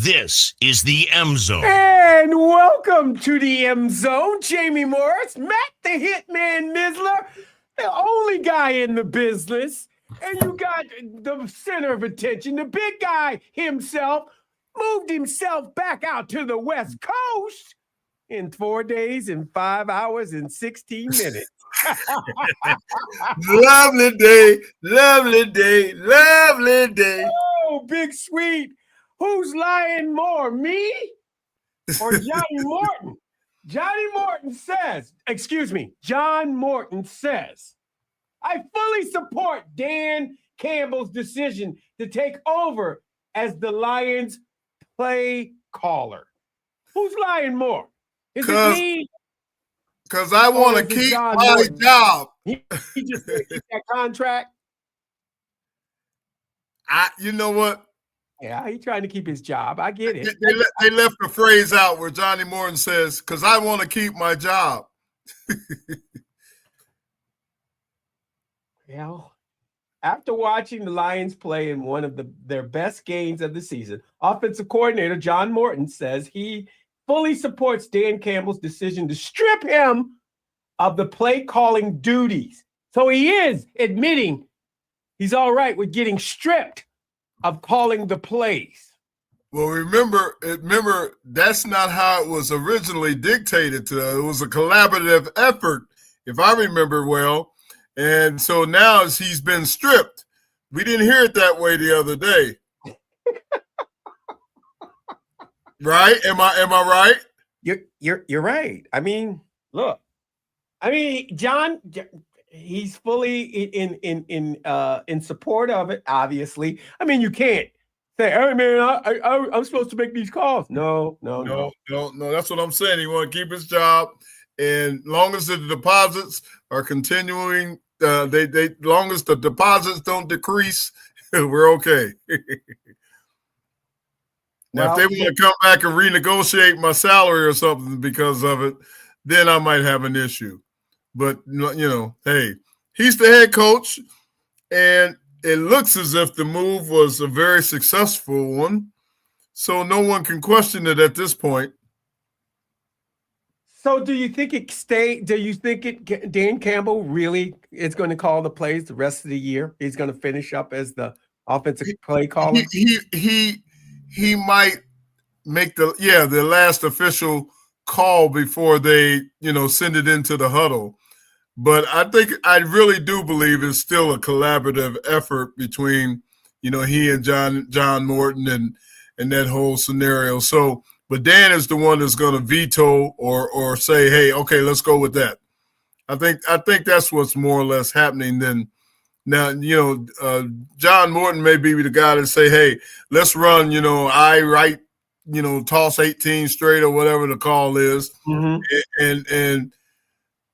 This is the M Zone. And welcome to the M Zone. Jamie Morris, Matt the Hitman Missler, the only guy in the business. And you got the center of attention, the big guy himself, moved himself back out to the West Coast in 4 days and 5 hours and 16 minutes. Lovely day, lovely day, lovely day. Oh, Big Sweet. Who's lying more, me or Johnny Morton? John Morton says, I fully support Dan Campbell's decision to take over as the Lions play caller. Who's lying more? Is it me? Because I want to keep my job. He just get that contract. You know what? Yeah, he's trying to keep his job. I get it. They left the phrase out where Johnny Morton says, because I want to keep my job. Well, after watching the Lions play in one of their best games of the season, offensive coordinator John Morton says he fully supports Dan Campbell's decision to strip him of the play calling duties. So he is admitting he's all right with getting stripped of calling the plays. Well, remember, that's not how it was originally dictated to. It was a collaborative effort, if I remember well. And so now he's been stripped. We didn't hear it that way the other day. Right? Am I right? You're right. I mean, look. I mean, John, he's fully in support of it, obviously. I mean, you can't say, hey, man, I'm supposed to make these calls. No. That's what I'm saying. He want to keep his job. And long as the deposits are continuing, long as the deposits don't decrease, we're okay. Now, if they want to come back and renegotiate my salary or something because of it, then I might have an issue. But, hey, he's the head coach, and it looks as if the move was a very successful one. So no one can question it at this point. So do you think Dan Campbell really is going to call the plays the rest of the year? He's going to finish up as the offensive play caller? He might make the last official call before they, send it into the huddle. But I really do believe it's still a collaborative effort between, he and John Morton and that whole scenario. So, but Dan is the one that's going to veto or say, hey, okay, let's go with that. I think that's what's more or less happening. Then now, John Morton may be the guy to say, hey, let's run, toss 18 straight or whatever the call is. Mm-hmm.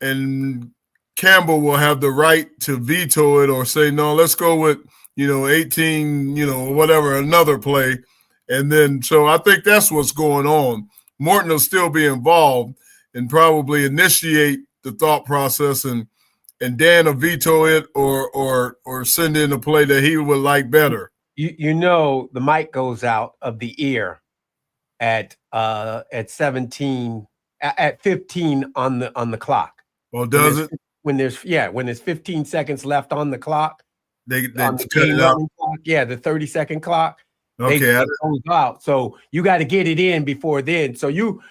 And Campbell will have the right to veto it or say, no, let's go with, 18, whatever, another play. And then, so I think that's what's going on. Morton will still be involved and probably initiate the thought process, and Dan will veto it or send in a play that he would like better. The mic goes out of the ear at 15 on the clock. Oh, does it? When there's 15 seconds left on the clock, they cut it out. Clock, the 30-second clock. Okay, it goes out. So you got to get it in before then. So you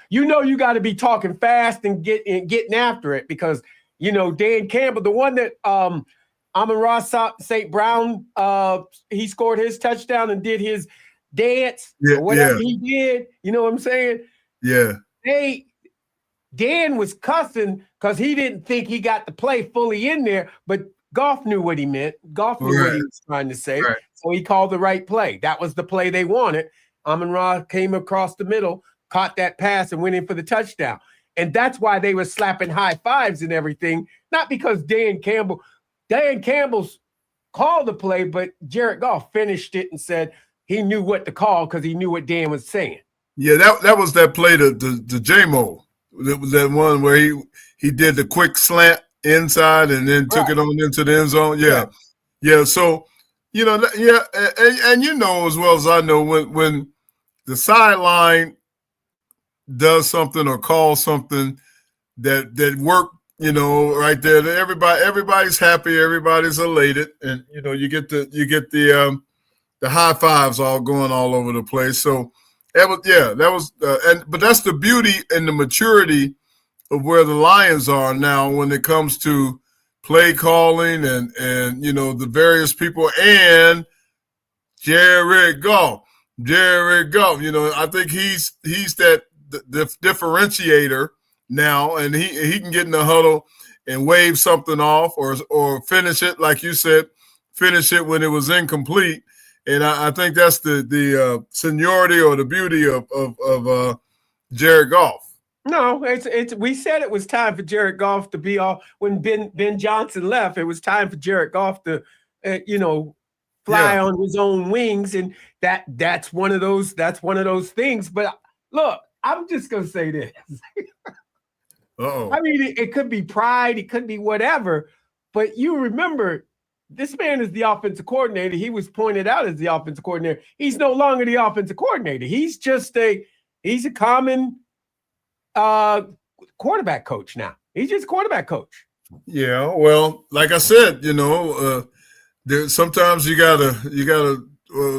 got to be talking fast and getting after it because Dan Campbell, the one that Amon-Ra St. Brown, he scored his touchdown and did his dance or whatever he did. You know what I'm saying? Yeah. Dan was cussing because he didn't think he got the play fully in there, but Goff knew what he meant. Goff knew what he was trying to say. Right. So he called the right play. That was the play they wanted. Amon-Ra came across the middle, caught that pass, and went in for the touchdown. And that's why they were slapping high fives and everything, not because Dan Campbell's called the play, but Jared Goff finished it and said he knew what to call because he knew what Dan was saying. Yeah, that was that play to J-Mo. It was that one where he did the quick slant inside and then took it on into the end zone. Yeah. So, and as well as I know, when the sideline does something or calls something that worked, right there. Everybody's happy, everybody's elated, and you get the high fives all going all over the place. So but that's the beauty and the maturity of where the Lions are now when it comes to play calling and the various people and Jared Goff. I think he's that differentiator now, and he can get in the huddle and wave something off or finish it, like you said, finish it when it was incomplete. And I think that's the seniority or the beauty of Jared Goff. No, it's. We said it was time for Jared Goff to be off when Ben Johnson left. It was time for Jared Goff to, fly on his own wings, and that's one of those things. But look, I'm just gonna say this. Uh-oh. I mean, it could be pride, it could be whatever, but you remember, this man is the offensive coordinator. He was pointed out as the offensive coordinator. He's no longer the offensive coordinator. He's just a common quarterback coach now. He's just quarterback coach. Yeah, well, like I said, sometimes you gotta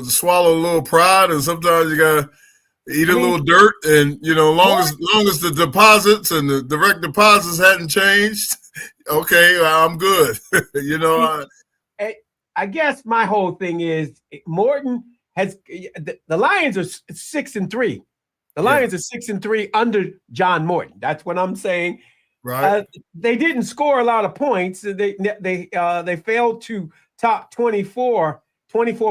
swallow a little pride, and sometimes you gotta eat a little dirt. And long as the deposits and the direct deposits hadn't changed, okay, I'm good. I guess my whole thing is Morton has the Lions are 6-3. The Lions are 6-3 under John Morton. That's what I'm saying. Right. They didn't score a lot of points. They failed to top 24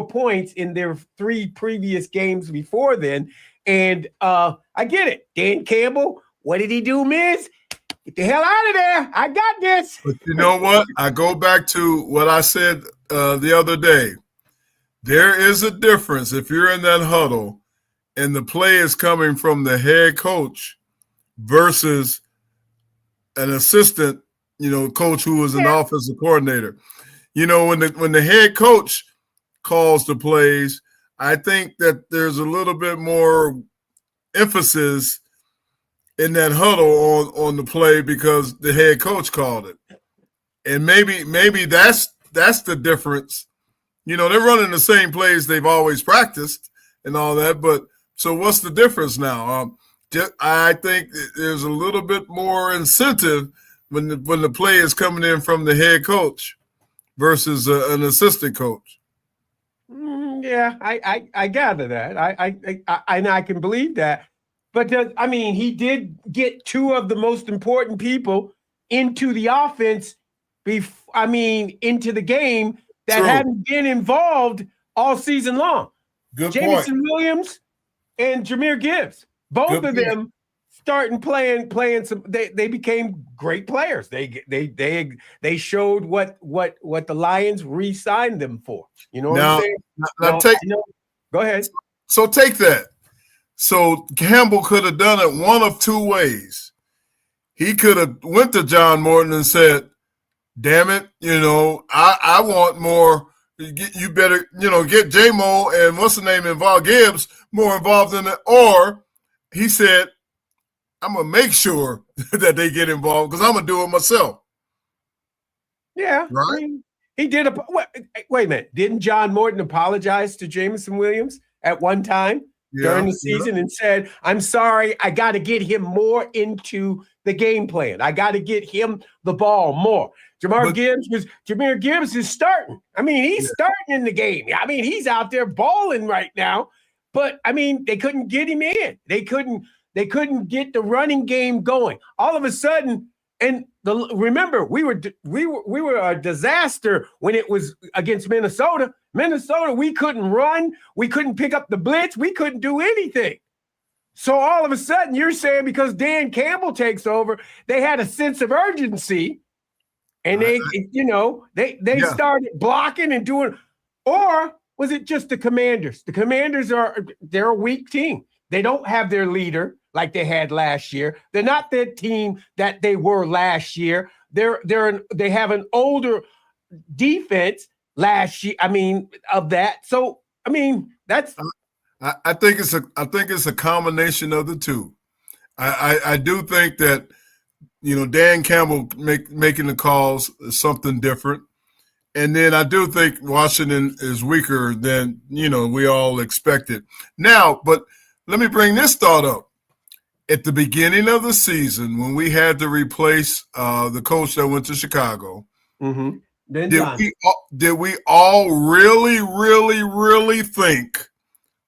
points in their 3 previous games before then. And I get it. Dan Campbell, what did he do, Miz? Get the hell out of there. I got this. But you know what? I go back to what I said the other day. There is a difference if you're in that huddle and the play is coming from the head coach versus an assistant, coach who is an offensive coordinator. When the head coach calls the plays, I think that there's a little bit more emphasis in that huddle on the play because the head coach called it. And maybe that's the difference. They're running the same plays they've always practiced and all that, but so what's the difference now? I think there's a little bit more incentive when the play is coming in from the head coach versus an assistant coach. Yeah, I gather that. I can believe that. But he did get 2 of the most important people into the offense into the game that hadn't been involved all season long. Good Jamison point. Williams and Jahmyr Gibbs. Both of them starting playing some. They became great players. They showed what the Lions re-signed them for. You know what I'm saying? Go ahead. So take that. So Campbell could have done it one of 2 ways. He could have went to John Morton and said, "Damn it, I want more. You better, get J-Mo and what's the name involved, Gibbs, more involved in it." Or he said, "I'm going to make sure that they get involved because I'm going to do it myself." Yeah. Right? He did. Wait a minute. Didn't John Morton apologize to Jamison Williams at one time during the season and said, "I'm sorry, I got to get him more into the game plan. I got to get him the ball more." Jahmyr Gibbs is starting. He's starting in the game. He's out there balling right now. But they couldn't get him in. They couldn't get the running game going. All of a sudden, and remember, we were a disaster when it was against Minnesota. Minnesota, we couldn't run, we couldn't pick up the blitz, we couldn't do anything. So all of a sudden, you're saying because Dan Campbell takes over, they had a sense of urgency, and they started blocking and doing. Or was it just the Commanders? The Commanders they're a weak team. They don't have their leader like they had last year. They're not the team that they were last year. They have an older defense last year. Of that. So that's I think it's a combination of the two. I do think that Dan Campbell making the calls is something different, and then I do think Washington is weaker than we all expected. Now, but let me bring this thought up. At the beginning of the season, when we had to replace the coach that went to Chicago, did we all really, really, really think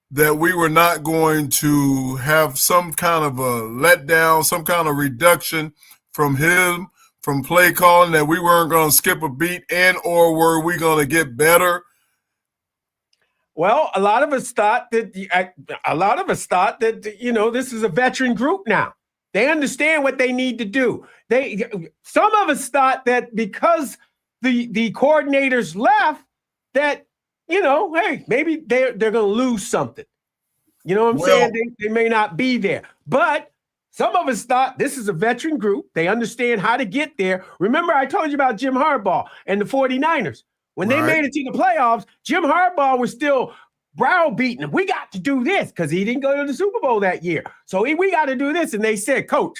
that we were not going to have some kind of a letdown, some kind of reduction from him, from play calling, that we weren't going to skip a beat, and or were we going to get better? Well, a lot of us thought that this is a veteran group now. They understand what they need to do. Some of us thought that because the coordinators left, that hey, maybe they're going to lose something. You know what I'm saying? They may not be there. But some of us thought this is a veteran group. They understand how to get there. Remember, I told you about Jim Harbaugh and the 49ers. When they made it to the playoffs, Jim Harbaugh was still browbeating them. We got to do this because he didn't go to the Super Bowl that year. So we got to do this. And they said, Coach,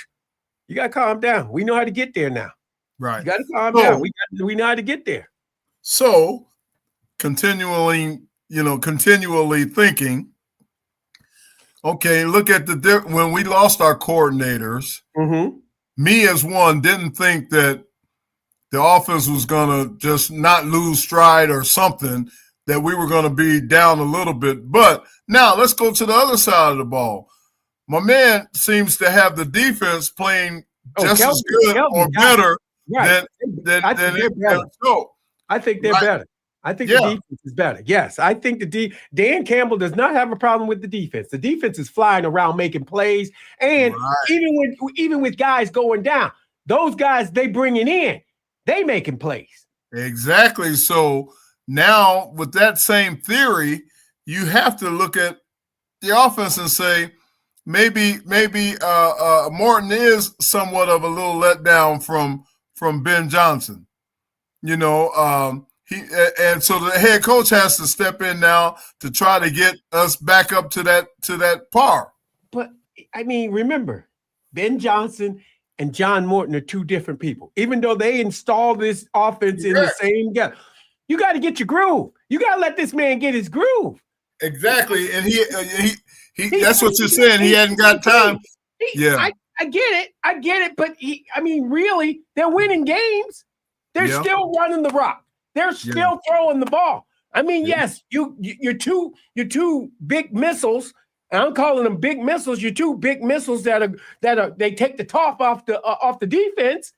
you got to calm down. We know how to get there now. Right. You got to calm down. We know how to get there. So continually thinking, okay, look at when we lost our coordinators, me as one didn't think that the offense was going to just not lose stride or something, that we were going to be down a little bit. But now let's go to the other side of the ball. My man seems to have the defense playing just as good or better than I think they're better. I think the defense is better. Yes, I think Dan Campbell does not have a problem with the defense. The defense is flying around making plays, and even with guys going down, those guys they bringing in, they making plays. Exactly. So now with that same theory, you have to look at the offense and say maybe Morton is somewhat of a little letdown from Ben Johnson. And so the head coach has to step in now to try to get us back up to that par. But I mean, remember, Ben Johnson and John Morton are two different people. Even though they installed this offense in the same game, you got to get your groove. You got to let this man get his groove. Exactly, and he that's what you're saying. He hadn't got time. I get it. But really, they're winning games. They're still running the rock. They're still throwing the ball. I mean, yes, you're two big missiles. And I'm calling them big missiles. You're two big missiles that are they take the top off the defense.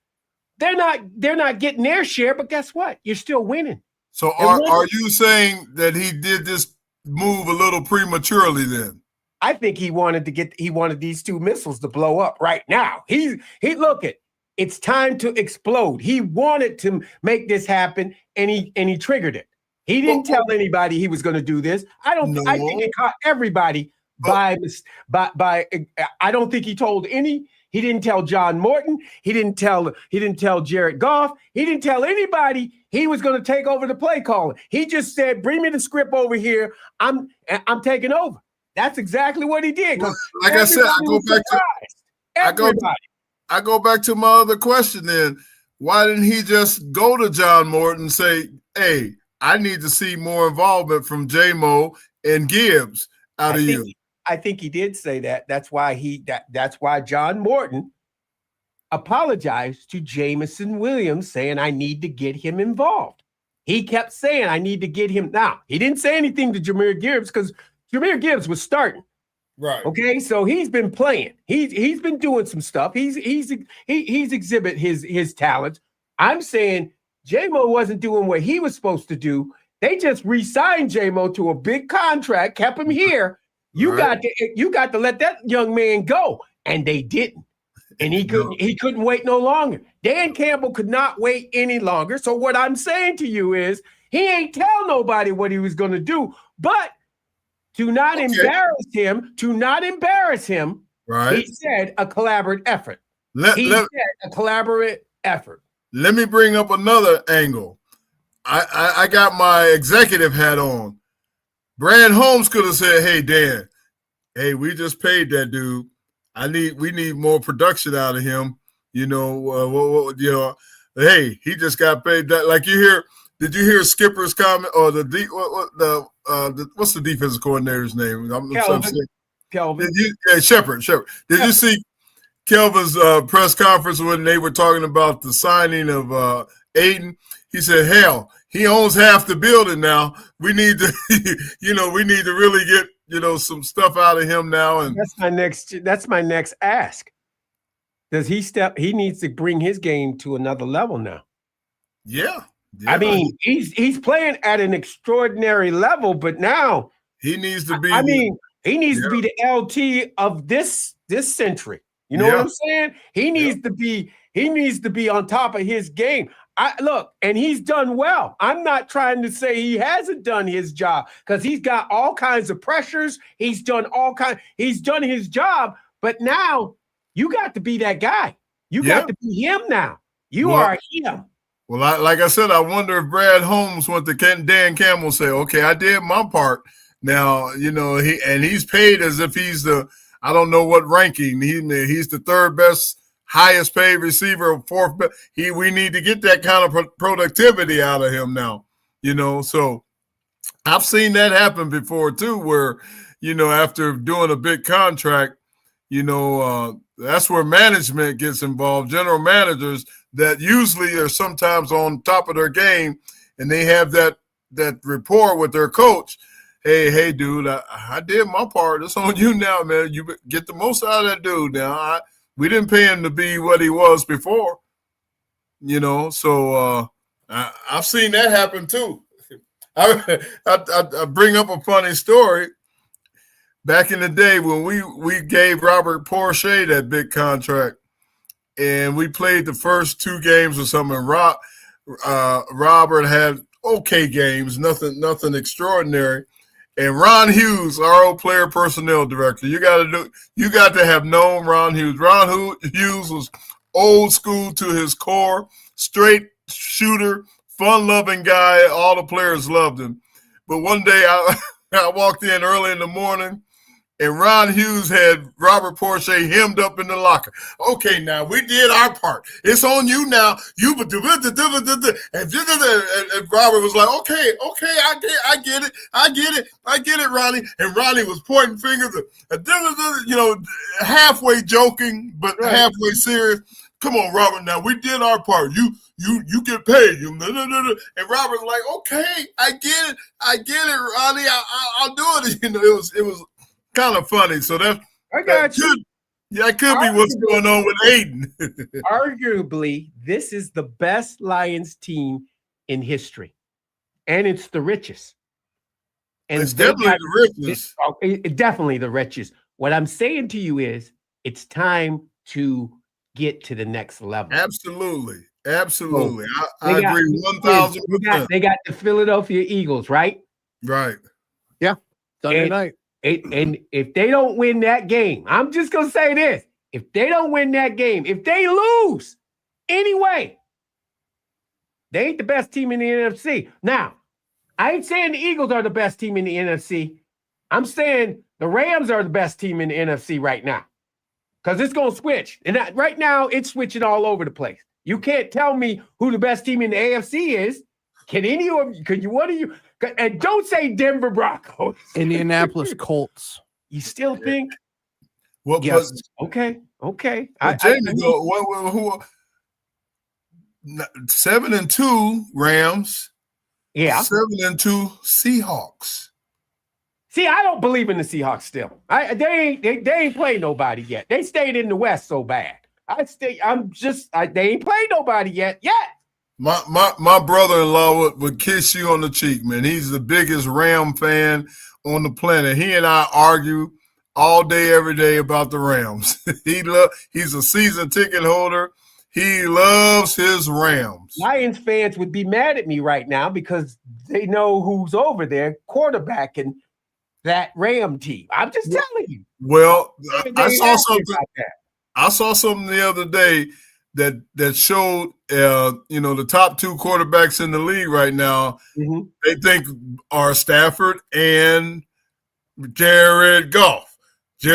They're not getting their share, but guess what? You're still winning. So are you saying that he did this move a little prematurely then? I think he wanted these two missiles to blow up right now. He look at it's time to explode. He wanted to make this happen, and he triggered it. He didn't tell anybody he was going to do this. I think it caught everybody. I don't think he told any. He didn't tell John Morton. He didn't tell Jared Goff. He didn't tell anybody he was going to take over the play calling. He just said, "Bring me the script over here. I'm taking over." That's exactly what he did. Well, like I said, I go back to my other question. Then why didn't he just go to John Morton and say, "Hey, I need to see more involvement from J-Mo and Gibbs out of you"? I think he did say that. That's why John Morton apologized to Jameson Williams, saying, "I need to get him involved." He kept saying, "I need to get him." Now, he didn't say anything to Jahmyr Gibbs because Jahmyr Gibbs was starting. Right. Okay. So he's been playing. He's been doing some stuff. He's exhibit his talents. I'm saying J-Mo wasn't doing what he was supposed to do. They just re-signed J-Mo to a big contract, kept him here. You got to let that young man go, and they didn't. And he couldn't wait no longer. Dan Campbell could not wait any longer. So what I'm saying to you is he ain't tell nobody what he was going to do, but to not embarrass him, he said a collaborative effort. A collaborative effort. Let me bring up another angle. I got my executive hat on. Brad Holmes could have said, "Hey Dan, hey, we just paid that dude. We need more production out of him. You know, hey, he just got paid that. Like you hear, did you hear Skipper's comment or what's the defensive coordinator's name? Kelvin. Shepard. Did you see Kelvin's press conference when they were talking about the signing of Aiden? He said, "Hell, he owns half the building now. We need to, we need to really get, some stuff out of him now." And that's my next ask. Does he needs to bring his game to another level now. Yeah. I mean, he's playing at an extraordinary level, but now he needs to be he needs to be the LT of this century. You know what I'm saying? He needs to be on top of his game. And he's done well. I'm not trying to say he hasn't done his job because he's got all kinds of pressures. He's done his job, but now you got to be that guy. You got to be him now. You are him. Well, like I said, I wonder if Brad Holmes went to Dan Campbell say, "Okay, I did my part." Now, he's paid as if he's I don't know what ranking. He's the third best, highest paid receiver, fourth best. We need to get that kind of productivity out of him now. So I've seen that happen before too, where, after doing a big contract, that's where management gets involved. General managers that usually are sometimes on top of their game, and they have that rapport with their coach. Hey, dude, I did my part. It's on you now, man. You get the most out of that dude now. We didn't pay him to be what he was before, So I've seen that happen too. I bring up a funny story. Back in the day when we gave Robert Porsche that big contract, and we played the first 2 games or something. Robert had okay games, nothing extraordinary. And Ron Hughes, our old player personnel director, you got to have known Ron Hughes. Ron Hughes was old school to his core, straight shooter, fun-loving guy. All the players loved him. But one day I walked in early in the morning, and Ron Hughes had Robert Porsche hemmed up in the locker. "Okay, now we did our part. It's on you now. You and Robert was like, "Okay, I get it, Ronnie." And Ronnie was pointing fingers, halfway joking but halfway serious. "Come on, Robert. Now we did our part. You get paid." And Robert's like, "Okay, I get it, Ronnie. I'll do it." It was kind of funny. So that could be what's going on with Aiden. Arguably, this is the best Lions team in history, and it's the richest. And it's definitely the richest. Definitely the richest. What I'm saying to you is, it's time to get to the next level. Absolutely. I agree 1,000%. They got the Philadelphia Eagles, right? Right. Yeah. Sunday night. And if they don't win that game, I'm just going to say this. If they don't win that game, if they lose anyway, they ain't the best team in the NFC. Now, I ain't saying the Eagles are the best team in the NFC. I'm saying the Rams are the best team in the NFC right now, because it's going to switch. And right now, it's switching all over the place. You can't tell me who the best team in the AFC is. Can any of you, what are you? And don't say Denver Broncos. Indianapolis Colts. You still think? What? Yes. Okay. Who? 7-2 Rams. Yeah. 7-2 Seahawks. See, I don't believe in the Seahawks still. They ain't played nobody yet. They stayed in the West so bad. They ain't played nobody yet. My brother-in-law would kiss you on the cheek, man. He's the biggest Ram fan on the planet. He and I argue all day, every day about the Rams. He's a season ticket holder. He loves his Rams. Lions fans would be mad at me right now because they know who's over there, quarterback and that Ram team. I'm just telling you. Well, I saw something the other day that showed the top two quarterbacks in the league right now, they think are Stafford and Jared Goff. So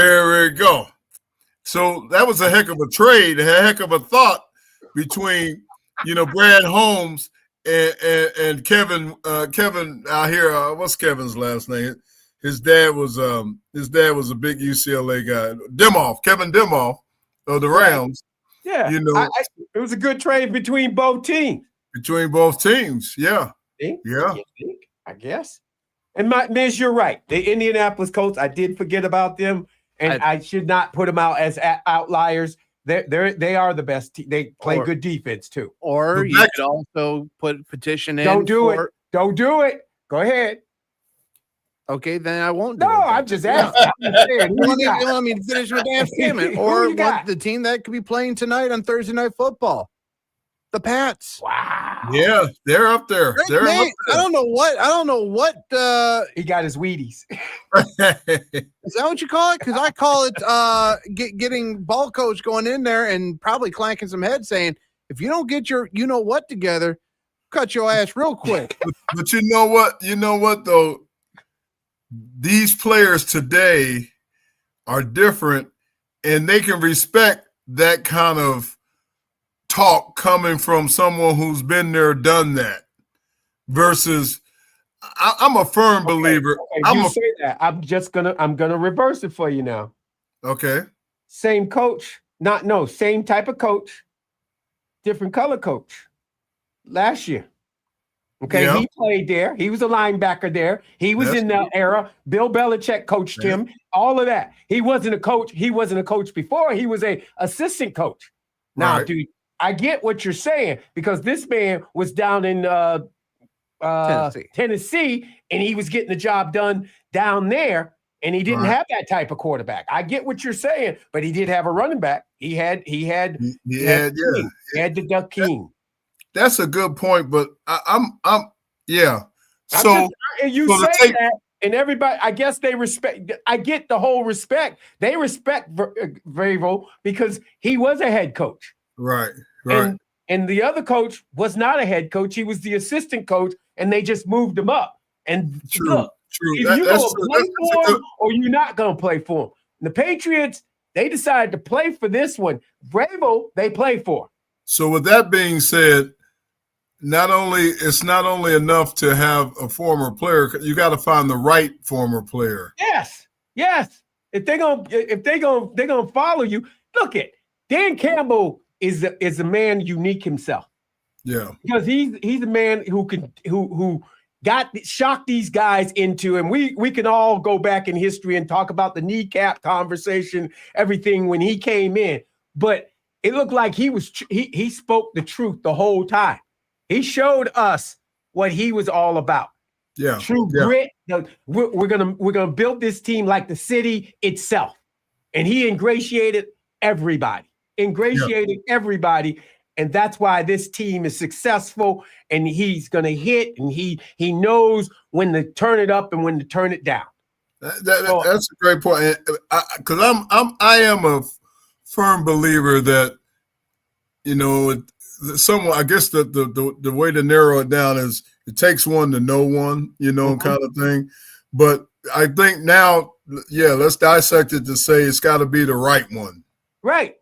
that was a heck of a trade, a heck of a thought between, Brad Holmes and Kevin out here. What's Kevin's last name? His dad was a big UCLA guy. Kevin Demoff of the Rams. Yeah, it was a good trade between both teams. Yeah. Yeah, I guess. And Miz, you're right. The Indianapolis Colts, I did forget about them, and I should not put them out as outliers. They are the best team. They play good defense too. Or you could also put petition in. Don't do it. Don't do it. Go ahead. Okay, then I won't. I'm just asking. You want me to finish my damn statement, or want the team that could be playing tonight on Thursday Night Football? The Pats. Wow. Yeah, they're up there. I don't know what. He got his Wheaties. Is that what you call it? Because I call it getting ball coach going in there and probably clanking some heads, saying, "If you don't get your what together, cut your ass real quick." But you know what though. These players today are different, and they can respect that kind of talk coming from someone who's been there, done that. Versus, I'm a firm believer. I'm gonna reverse it for you now. Okay. Same coach, same type of coach, different color coach. Last year. Okay, He played there. He was a linebacker there. He was in that era. Bill Belichick coached him. All of that. He wasn't a coach. He wasn't a coach before. He was a assistant coach. Now, dude, I get what you're saying because this man was down in Tennessee, and he was getting the job done down there, and he didn't have that type of quarterback. I get what you're saying, but he did have a running back. He had the Duck King. That's a good point, but I'm. You say that, and everybody, I guess they respect. I get the whole respect. They respect Vrabel because he was a head coach, right. And the other coach was not a head coach; he was the assistant coach, and they just moved him up. And true. Either you're going to play for him or you're not going to play for him. And the Patriots, they decided to play for this one. Vrabel, they play for. So with that being said. It's not only enough to have a former player, you got to find the right former player. Yes. If they're gonna follow you, look at Dan Campbell is a man unique himself. Yeah, because he's a man who shocked these guys into, and we can all go back in history and talk about the kneecap conversation, everything when he came in, but it looked like he spoke the truth the whole time. He showed us what he was all about. Yeah, true grit. We're gonna build this team like the city itself, and he ingratiated everybody, and that's why this team is successful. And he's gonna hit, and he knows when to turn it up and when to turn it down. That's a great point, because I am a firm believer that someone, I guess the way to narrow it down is it takes one to know one, kind of thing. But I think now, let's dissect it to say it's got to be the right one. Right.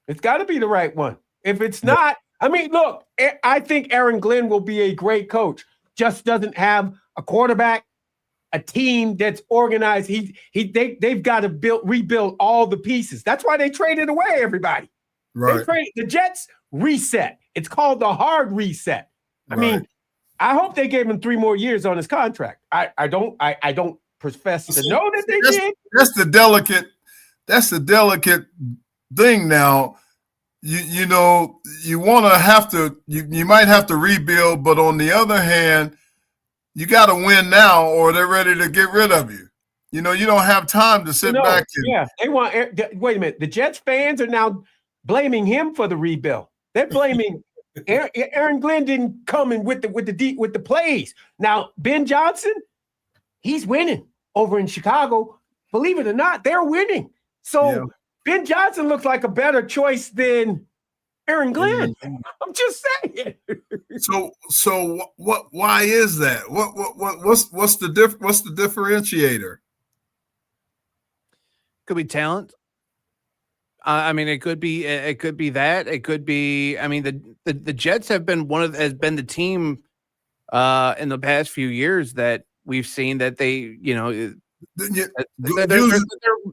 It's got to be the right one. If it's not, I mean, look, I think Aaron Glenn will be a great coach. Just doesn't have a quarterback, a team that's organized. They've got to rebuild all the pieces. That's why they traded away everybody. Right. The Jets reset. It's called the hard reset. I mean, I hope they gave him 3 more years on his contract. I don't profess to know that they did. That's the delicate thing now. You might have to rebuild, but on the other hand, you got to win now or they're ready to get rid of you. You don't have time to sit back. They want. Wait a minute. The Jets fans are now blaming him for the rebuild. They're blaming Aaron Glenn didn't come in with the plays. Now Ben Johnson, he's winning over in Chicago. Believe it or not, they're winning. So Ben Johnson looks like a better choice than Aaron Glenn. I'm just saying. So what? Why is that? What's the differentiator? Could be talent. I mean, it could be that. It could be. I mean, the Jets have been the team in the past few years that we've seen that they,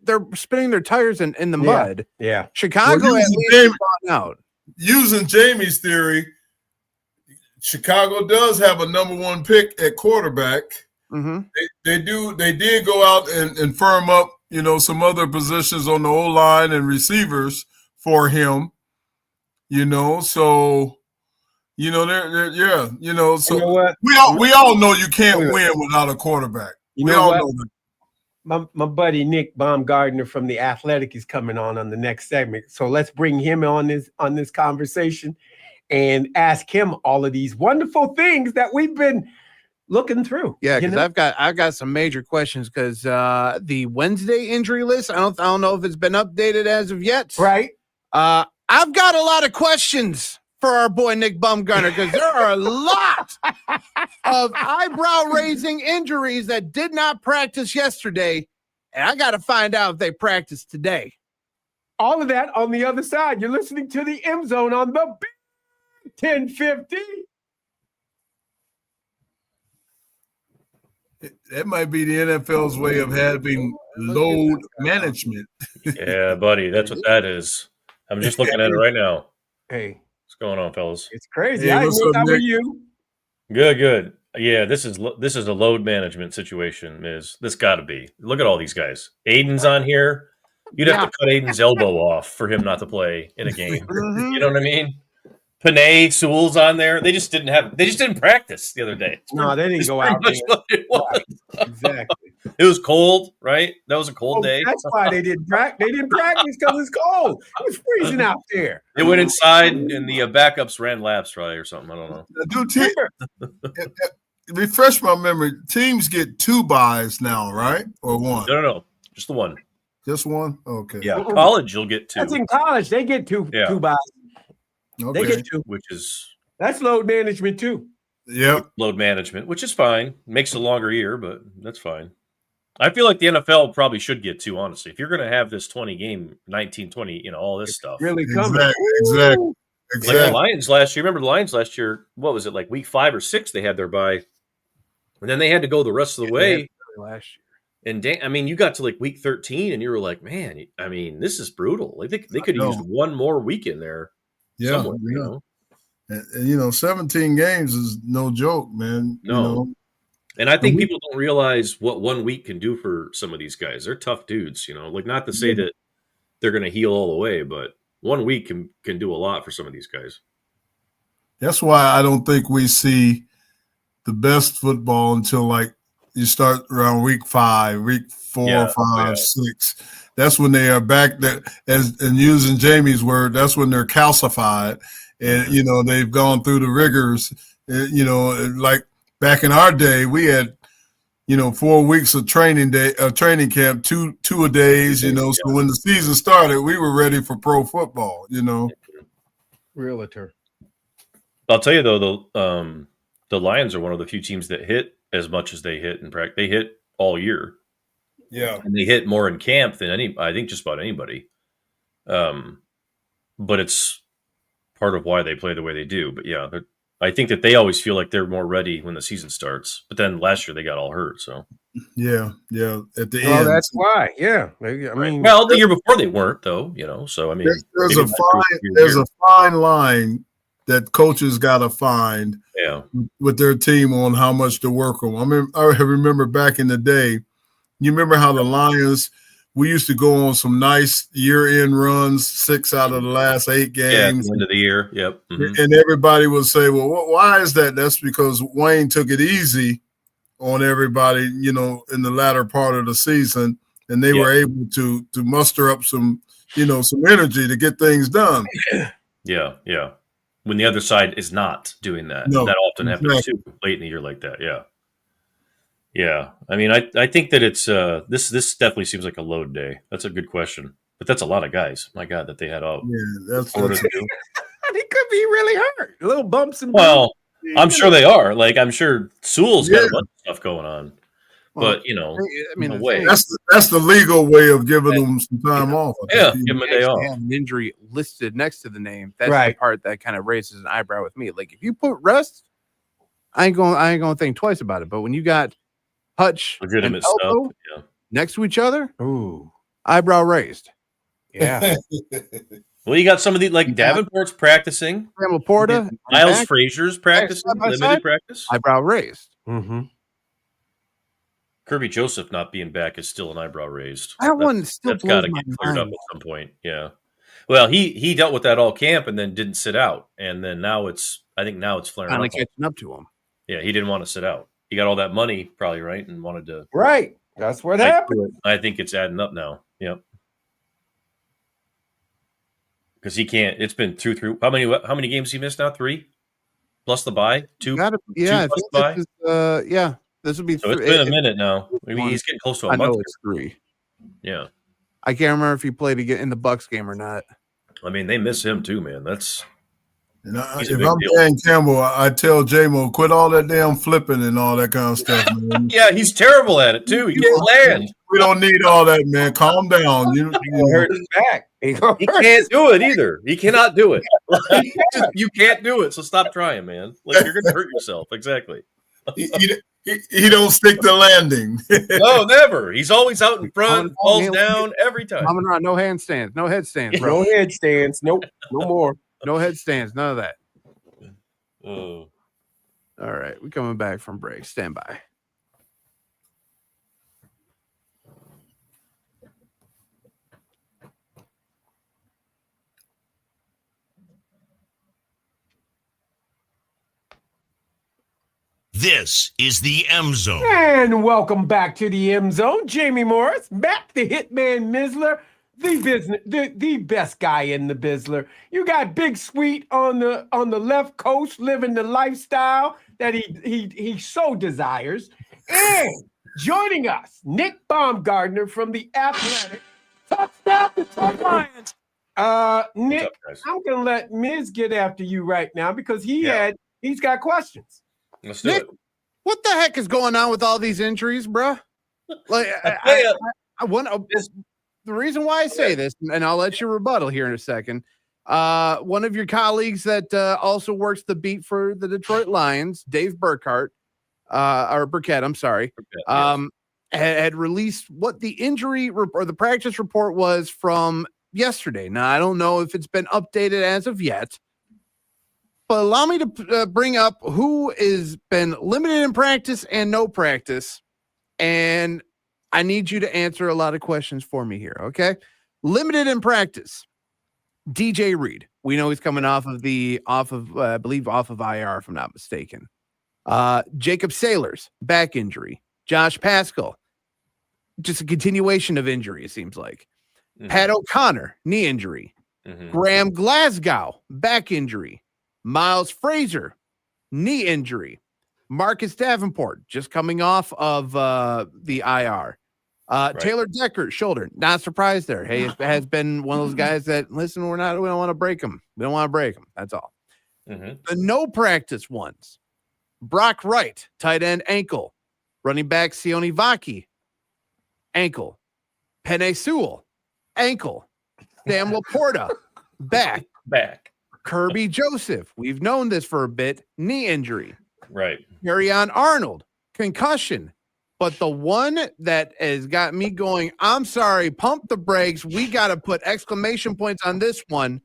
they're spinning their tires in the mud. Yeah. Chicago at least out. Using Jamie's theory, Chicago does have a number one pick at quarterback. Mm-hmm. They did go out and firm up, some other positions on the O-line and receivers for him, so, so we all know you can't win without a quarterback. We all know that. My buddy Nick Baumgardner from The Athletic is coming on the next segment. So let's bring him on this conversation and ask him all of these wonderful things that we've been looking through. Yeah, because I've got some major questions because the Wednesday injury list, I don't know if it's been updated as of yet. Right. I've got a lot of questions for our boy Nick Baumgartner because there are a lot of eyebrow-raising injuries that did not practice yesterday, and I got to find out if they practiced today. All of that on the other side. You're listening to the M Zone on the Big 1050. That might be the NFL's way of having load management. Yeah, buddy, that's what that is. I'm just looking at it right now. Hey. What's going on, fellas? It's crazy. Hey, How are you? Good. Yeah, this is a load management situation, Miz. This got to be. Look at all these guys. Aiden's on here. You'd have to cut Aiden's elbow off for him not to play in a game. You know what I mean? Panay, Sewell's on there. They just didn't practice the other day. No, they didn't go out there. Right, exactly. It was cold, right? That was a cold day. That's why they didn't practice. They didn't practice because it's cold. It was freezing out there. They went inside and the backups ran laps, probably, or something. I don't know. Refresh my memory. Teams get 2 buys now, right? Or 1? No. Just the one. Just 1? Okay. Yeah. College, you'll get 2. That's in college. They get 2 buys. Okay. They get 2. That's load management too. Yep. Load management, which is fine. Makes a longer year, but that's fine. I feel like the NFL probably should get 2, honestly. If you're going to have this 20-game, 19-20, all this stuff. Really coming. Exactly. Like the Lions last year. Remember the Lions last year, what was it, like week 5 or 6 they had their bye. And then they had to go the rest of the way. Last year. And you got to like week 13 and you were like, man, this is brutal. Like they could have used one more week in there. Yeah. And 17 games is no joke, man. No. And I think people don't realize what 1 week can do for some of these guys. They're tough dudes, like not to say that they're going to heal all the way, but 1 week can do a lot for some of these guys. That's why I don't think we see the best football until like you start around week 5, week 4, 5, 6. That's when they are back there, and using Jamie's word, that's when they're calcified. And, they've gone through the rigors, like back in our day, we had, 4 weeks of training camp, two a days, so when the season started, we were ready for pro football, Realtor. I'll tell you though, the Lions are one of the few teams that hit as much as they hit in practice. They hit all year. Yeah. And they hit more in camp than I think just about anybody. But it's part of why they play the way they do. But yeah, I think that they always feel like they're more ready when the season starts. But then last year they got all hurt. So yeah. At the end. That's why. Yeah. Well, the year before they weren't though. So there's a fine line that coaches got to find. Yeah. With their team on how much to work on. I remember back in the day. You remember how the Lions, we used to go on some nice year-end runs, 6 out of the last 8 games. Yeah, at the end of the year, yep. Mm-hmm. And everybody would say, well, why is that? That's because Wayne took it easy on everybody, in the latter part of the season, and they were able to muster up some energy to get things done. Yeah. When the other side is not doing that. No, that often happens too late in the year like that, yeah. Yeah, I think that it's this definitely seems like a load day. That's a good question, but that's a lot of guys. My God, that they had out. Yeah, that's be really hurt. Little bumps and Well, bruises. I'm sure they are. Like, I'm sure Sewell's got Yeah. a bunch of stuff going on. Well, But, you know, I mean, no the way. thing- That's the legal way of giving them some time off. I Yeah, think. give him a they day actually off. have an injury listed next to the name. That's the Right. part that kind of raises an eyebrow with me. Like if you put rest, I ain't gonna think twice about it. But when you got Hutch and Legitimate stuff. Elbow Yeah. next to each other, Ooh, eyebrow raised. yeah. Well, you got some of the, like, Davenport's practicing. Sam Laporta, Miles back, Frazier's practicing, side by limited side. practice. eyebrow raised. Mm-hmm. Kirby Joseph not being back is still an eyebrow raised. That one still That's got blows to my get cleared up mind. at some point. Yeah. Well, he dealt with that all camp and then didn't sit out, and then now I think now it's flaring Finally up. catching up to him. Yeah, he didn't want to sit out. He got all that money, probably, right, and wanted to. Right. That's what fight happened. through it. I think it's adding up now. Yep. Because he can't. It's been through. How many games he missed now? 3 plus the bye. 2. Gotta, yeah, I plus think bye? this is, yeah, this would be. So it's been a minute now. I mean, he's getting close to a I know month. it's 3. Yeah. I can't remember if he played again in the Bucks game or not. I mean, they miss him too, man. That's And He's a if big I'm deal. Dan Campbell, I tell J-Mo, quit all that damn flipping and all that kind of stuff, man. yeah. He's terrible at it too. He can't land. We don't need all that, man. Calm down. You Gonna hurt his back. He gonna He hurt can't do it either. He cannot do it. Like, you can't do it. So stop trying, man. Like you're gonna hurt yourself. Exactly. he don't stick the landing. No, never. He's always out in front, Oh, falls man. down every time. I'm not no handstands, no headstands, bro. No headstands. Nope. No more. No headstands, none of that. Oh. All right, we coming back from break. Stand by. This is the M Zone. And welcome back to the M Zone. Jamie Morris, Matt the Hitman Missler, the best guy in the Bizzler. You got Big Sweet on the left coast living the lifestyle that he so desires. And joining us, Nick Baumgardner from the Athletic. Touchdown Detroit Lions. Nick, What's up, guys? I'm gonna let Miz get after you right now because he's got questions. Let's do Nick, it. what the heck is going on with all these injuries, bro? Like, I want the reason why I say this, and I'll let you rebuttal here in a second. One of your colleagues that also works the beat for the Detroit Lions, Dave Burkhardt, or Burkett, I'm sorry, had released what the injury or the practice report was from yesterday. Now, I don't know if it's been updated as of yet, but allow me to bring up who has been limited in practice and no practice, and I need you to answer a lot of questions for me here, okay? Limited in practice, DJ Reed. We know he's coming off of I believe off of IR, if I'm not mistaken. Jacob Sailors, back injury. Josh Pascal, just a continuation of injury, it seems like. Mhm. Pat O'Connor, knee injury. Mhm. Graham Glasgow, back injury. Miles Frazier, knee injury. Marcus Davenport, just coming off of the IR. Taylor Decker, shoulder. Not surprised there. Hey, it has been one of those guys that, listen, we don't want to break him. We don't want to break him. That's all. Mhm. The no practice ones. Brock Wright, tight end, ankle. Running back, Sione Vaki, ankle. Penei Sewell, ankle. Sam Laporta, back. Kirby Joseph, we've known this for a bit, knee injury. Right. Marion Arnold, concussion. But the one that has got me going, I'm sorry, pump the brakes. We got to put exclamation points on this one.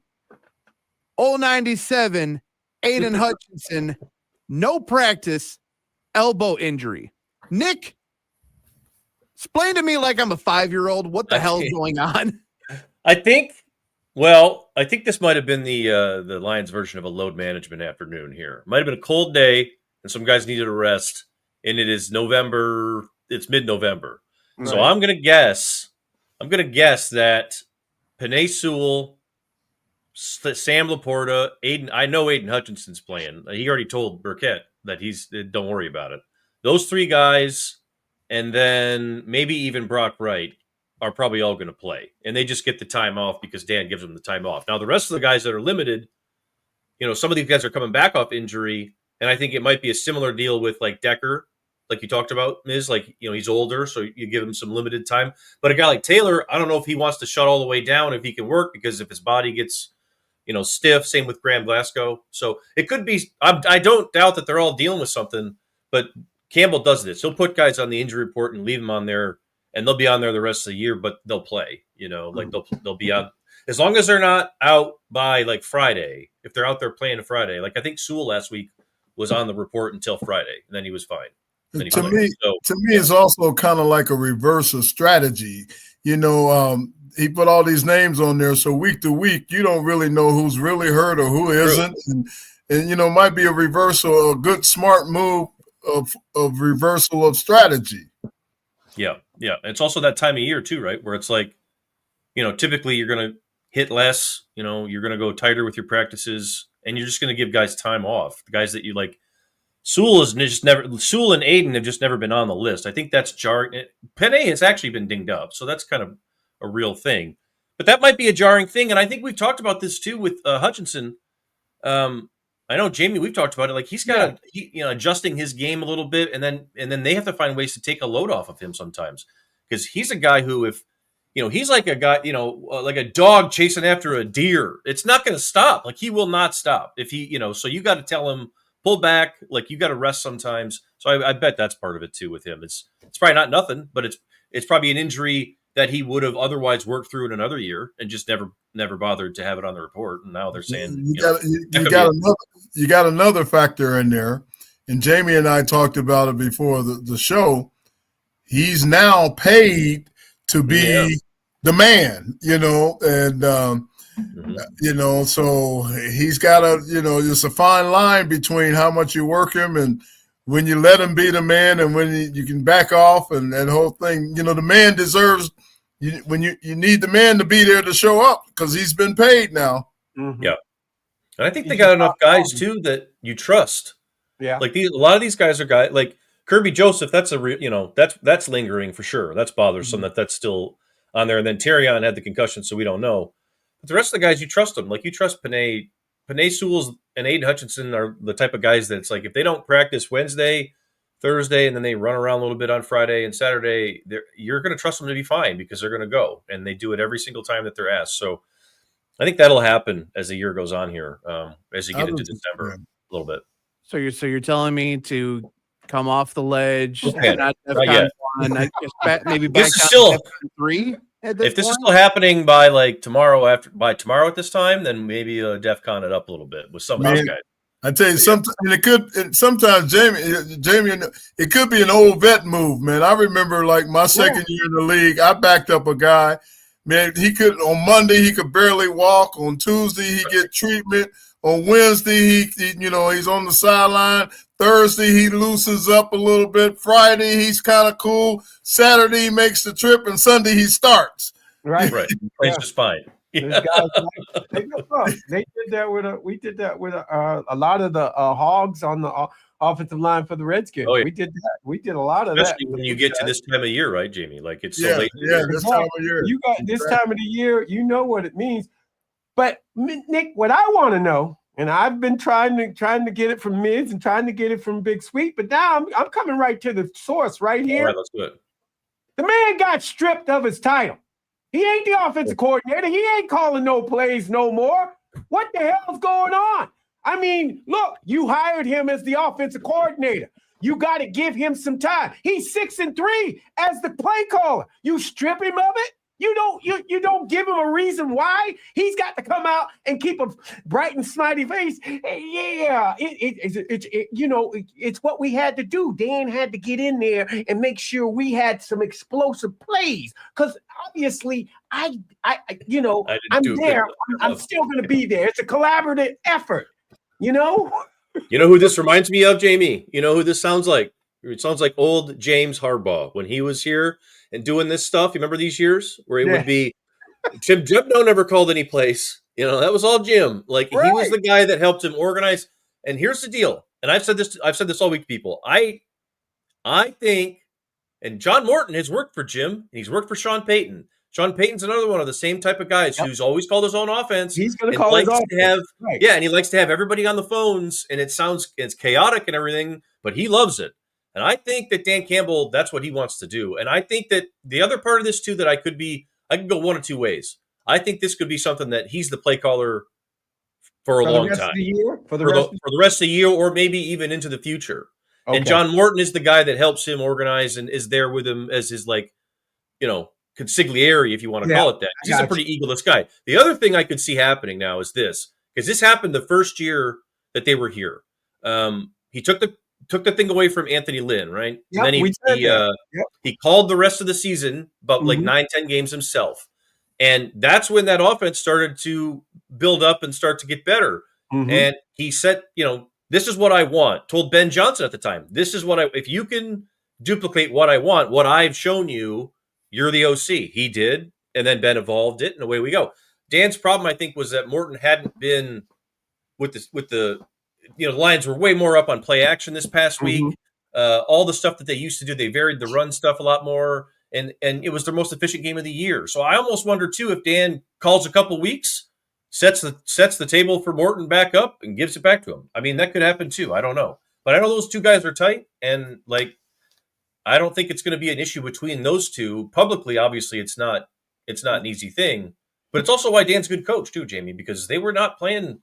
097, Aiden Hutchinson, no practice, elbow injury. Nick, explain to me like I'm a 5-year-old what the hell's going on. I think this might have been the Lions version of a load management afternoon here. Might have been a cold day and some guys needed a rest, and it is November. It's mid-November. Right. So I'm gonna guess that Penei Sewell, Sam Laporta, Aiden. I know Aiden Hutchinson's playing. He already told Burkett that don't worry about it. Those 3 guys, and then maybe even Brock Wright, are probably all going to play. And they just get the time off because Dan gives them the time off. Now, the rest of the guys that are limited, some of these guys are coming back off injury, and I think it might be a similar deal with like Decker, like you talked about, Miz. Like, he's older, so you give him some limited time. But a guy like Taylor, I don't know if he wants to shut all the way down if he can work, because if his body gets stiff, same with Graham Glasgow. So it could be. I don't doubt that they're all dealing with something, but Campbell does this. He'll put guys on the injury report and leave them on there, and they'll be on there the rest of the year, but they'll play. Like they'll be out as long as they're not out by like Friday. If they're out there playing Friday, like I think Sewell last week was on the report until Friday, and then he was fine. To me, it's also kind of like a reverse of strategy. He put all these names on there, so week to week, you don't really know who's really hurt or who isn't, and might be a reversal, a good smart move of reversal of strategy. Yeah. It's also that time of year too, right? Where it's like, typically you're going to hit less. You're going to go tighter with your practices, and you're just going to give guys time off. The guys that you like. Sewell and Aiden have just never been on the list. I think that's jarring. Penny has actually been dinged up, so that's kind of a real thing. But that might be a jarring thing, and I think we've talked about this too with Hutchinson. I know Jamie, we've talked about it. Like he's got adjusting his game a little bit, and then they have to find ways to take a load off of him sometimes, because he's a guy who, if he's like a guy, like a dog chasing after a deer, it's not going to stop. Like he will not stop if he, so you got to tell him, pull back, like you got to rest sometimes. So I bet that's part of it too with him. It's probably not nothing, but it's probably an injury that he would have otherwise worked through in another year and just never bothered to have it on the report. And now they're saying you got another factor in there. And Jamie and I talked about it before the show. He's now paid to be the man, and so he's got it's a fine line between how much you work him and when you let him be the man and when you can back off and that whole thing. The man deserves when you need the man to be there to show up because he's been paid now. Mm-hmm. Yeah. And I think they got enough guys too that you trust. Yeah. Like a lot of these guys are guys like Kirby Joseph. That's that's lingering for sure. That's bothersome that's still on there. And then Terrion had the concussion, so we don't know. But the rest of the guys, you trust them. Like you trust Panay Sewell and Aiden Hutchinson are the type of guys that it's like if they don't practice Wednesday, Thursday, and then they run around a little bit on Friday and Saturday, you're going to trust them to be fine because they're going to go. And they do it every single time that they're asked. So I think that'll happen as the year goes on here, as you get into December a little bit. So you're telling me to come off the ledge, not yet. Maybe back this down to 3. If this is still happening by like tomorrow at this time, then maybe DEFCON it up a little bit with some of these guys. I tell you, sometimes Jamie, it could be an old vet move, man. I remember like my second year in the league, I backed up a guy. Man, on Monday he could barely walk. On Tuesday he get treatment. On Wednesday he's on the sideline. Thursday he loosens up a little bit. Friday he's kind of cool. Saturday he makes the trip, and Sunday he starts. Right. Plays just fine. Yeah. They did that with a lot of the hogs on the offensive line for the Redskins. Oh, yeah. We did that. We did a lot of especially that. When you get to this time of year, right, Jamie? Like it's so late. Yeah, this time of year. You got this time of the year. You know what it means. But Nick, what I want to know, and I've been trying to get it from Miz and trying to get it from Big Sweet, but now I'm coming right to the source right here. All right, let's do it. The man got stripped of his title. He ain't the offensive coordinator. He ain't calling no plays no more. What the hell's going on? I mean, look, you hired him as the offensive coordinator. You got to give him some time. He's 6-3 as the play caller. You strip him of it. You don't give him a reason why. He's got to come out and keep a bright and smiley face. Yeah, it's what we had to do. Dan had to get in there and make sure we had some explosive plays because obviously I'm there. I'm still going to be there. It's a collaborative effort. You know who this reminds me of, Jamie? You know who this sounds like? It sounds like old James Harbaugh when he was here and doing this stuff. You remember these years where it would be Jim never called any plays. That was all Jim. Like he was the guy that helped him organize. And here's the deal. And I've said this all week to people. I think, and John Morton has worked for Jim. And he's worked for Sean Payton. Sean Payton's another one of the same type of guys who's always called his own offense. He's going to call his offense. Yeah, and he likes to have everybody on the phones, and it's chaotic and everything, but he loves it. And I think that Dan Campbell, that's what he wants to do. And I think that the other part of this too that I could go one of two ways. I think this could be something that he's the play caller for a long time. For the rest of the year, or maybe even into the future. Okay. And John Morton is the guy that helps him organize and is there with him as his consigliere, if you want to call it that. He's a pretty egoless guy. The other thing I could see happening now is this, because this happened the first year that they were here. He took the thing away from Anthony Lynn, right? Yep, and then he called the rest of the season, about like 9-10 games himself. And that's when that offense started to build up and start to get better. And he said, this is what I want. Told Ben Johnson at the time, this is what if you can duplicate what I want, what I've shown you, you're the OC. He did, and then Ben evolved it, and away we go. Dan's problem, I think, was that Morton hadn't been with the Lions were way more up on play action this past week. All the stuff that they used to do, they varied the run stuff a lot more, and it was their most efficient game of the year. So I almost wonder too if Dan calls a couple weeks, sets the table for Morton back up, and gives it back to him. I mean, that could happen too. I don't know, but I know those two guys are tight, and I don't think it's going to be an issue between those two. Publicly, obviously, it's not an easy thing, but it's also why Dan's a good coach too, Jamie, because they were not playing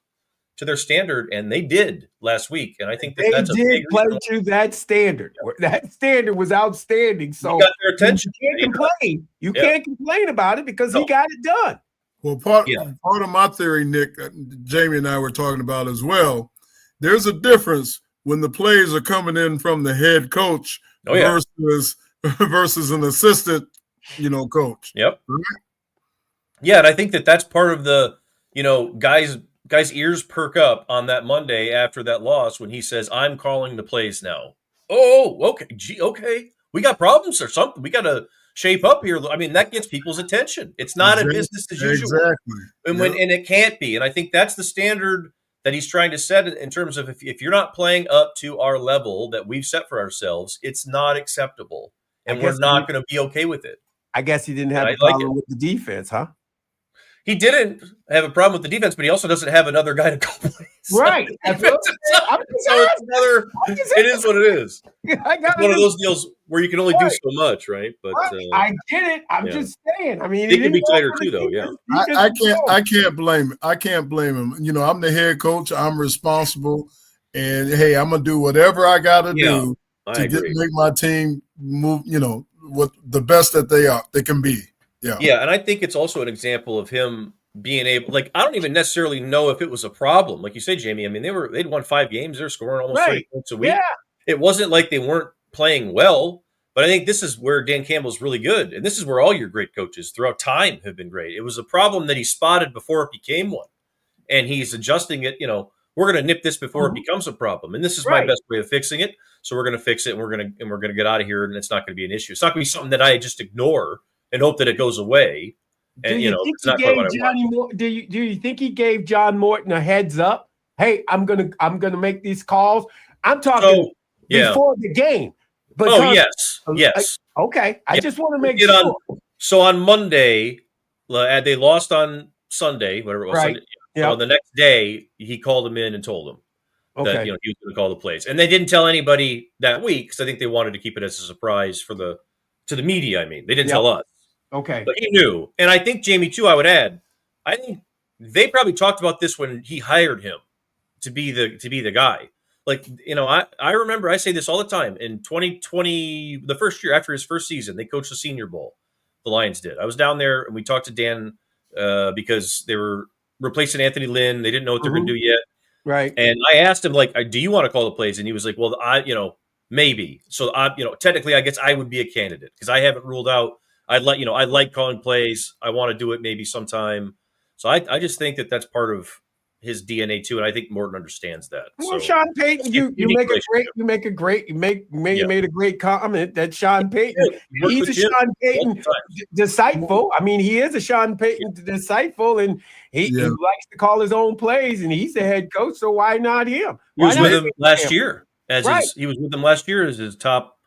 to their standard, and they did last week. And I think that's a big play to that standard. That standard was outstanding. So you got their attention. You can't complain. You can't complain about it because he got it done. Well, part of my theory, Nick, Jamie and I were talking about as well. There's a difference when the plays are coming in from the head coach versus an assistant, coach. Yep. Right? Yeah, and I think that's part of the, guys' ears perk up on that Monday after that loss when he says, "I'm calling the plays now." Oh, okay. Gee, okay. We got problems or something. We got to shape up here. I mean, that gets people's attention. It's not a business as usual. Exactly. And it can't be. And I think that's the standard that he's trying to set in terms of if you're not playing up to our level that we've set for ourselves, it's not acceptable. And we're not going to be okay with it. I guess he didn't have a problem with the defense, huh? He didn't have a problem with the defense, but he also doesn't have another guy to call plays. Right. It is what it is. It's one of those deals where you can only do so much, right? But I get it. I'm just saying. I mean, he can be tighter too, though. Yeah. I can't blame him. I can't blame him. I'm the head coach. I'm responsible, and hey, I'm gonna do whatever I got to do to make my team move. With the best that they can be. Yeah, and I think it's also an example of him being able. I don't even necessarily know if it was a problem, like you said, Jamie. I mean, they'd won 5 games. They're scoring almost 30 points a week. Yeah. It wasn't like they weren't playing well, but I think this is where Dan Campbell's really good, and this is where all your great coaches throughout time have been great. It was a problem that he spotted before it became one, and he's adjusting it. We're going to nip this before it becomes a problem, and this is my best way of fixing it. So we're going to fix it, and we're going to get out of here, and it's not going to be an issue. It's not going to be something that I just ignore and hope that it goes away. And it's not quite what I want. Do you think he gave John Morton a heads up? Hey, I'm gonna make these calls. I'm talking before the game. Yes. Okay. I just want to make sure. So on Monday, they lost on Sunday, whatever it was. Right. So the next day, he called him in and told him that he was going to call the plays, and they didn't tell anybody that week because I think they wanted to keep it as a surprise to the media. I mean, they didn't tell us. Okay. But he knew. And I think, Jamie, too, I would add, I think they probably talked about this when he hired him to be the guy. I remember, I say this all the time, in 2020, the first year after his first season, they coached the Senior Bowl. The Lions did. I was down there, and we talked to Dan because they were replacing Anthony Lynn. They didn't know what they're going to do yet. Right. And I asked him, do you want to call the plays? And he was like, well, maybe. So, technically, I guess I would be a candidate because I haven't ruled out. I like calling plays. I want to do it maybe sometime. So I just think that that's part of his DNA too, and I think Morton understands that. Well, so, Sean Payton, you made a great comment that Sean Payton, he's a Sean Payton disciple. I mean, he is a Sean Payton disciple, and he likes to call his own plays, and he's the head coach. So why not him? He was with him last year he was with them last year as his top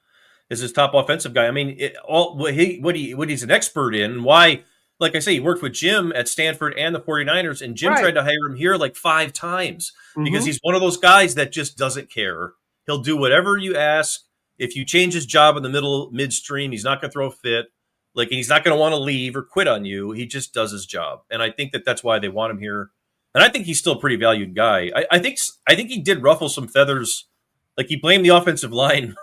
offensive guy. I mean, what he's an expert in, why like I say, he worked with Jim at Stanford and the 49ers, and Jim tried to hire him here like 5 times because he's one of those guys that just doesn't care. He'll do whatever you ask. If you change his job in the midstream, he's not going to throw a fit. Like, he's not going to want to leave or quit on you. He just does his job. And I think that's why they want him here. And I think he's still a pretty valued guy. I think he did ruffle some feathers. Like, he blamed the offensive line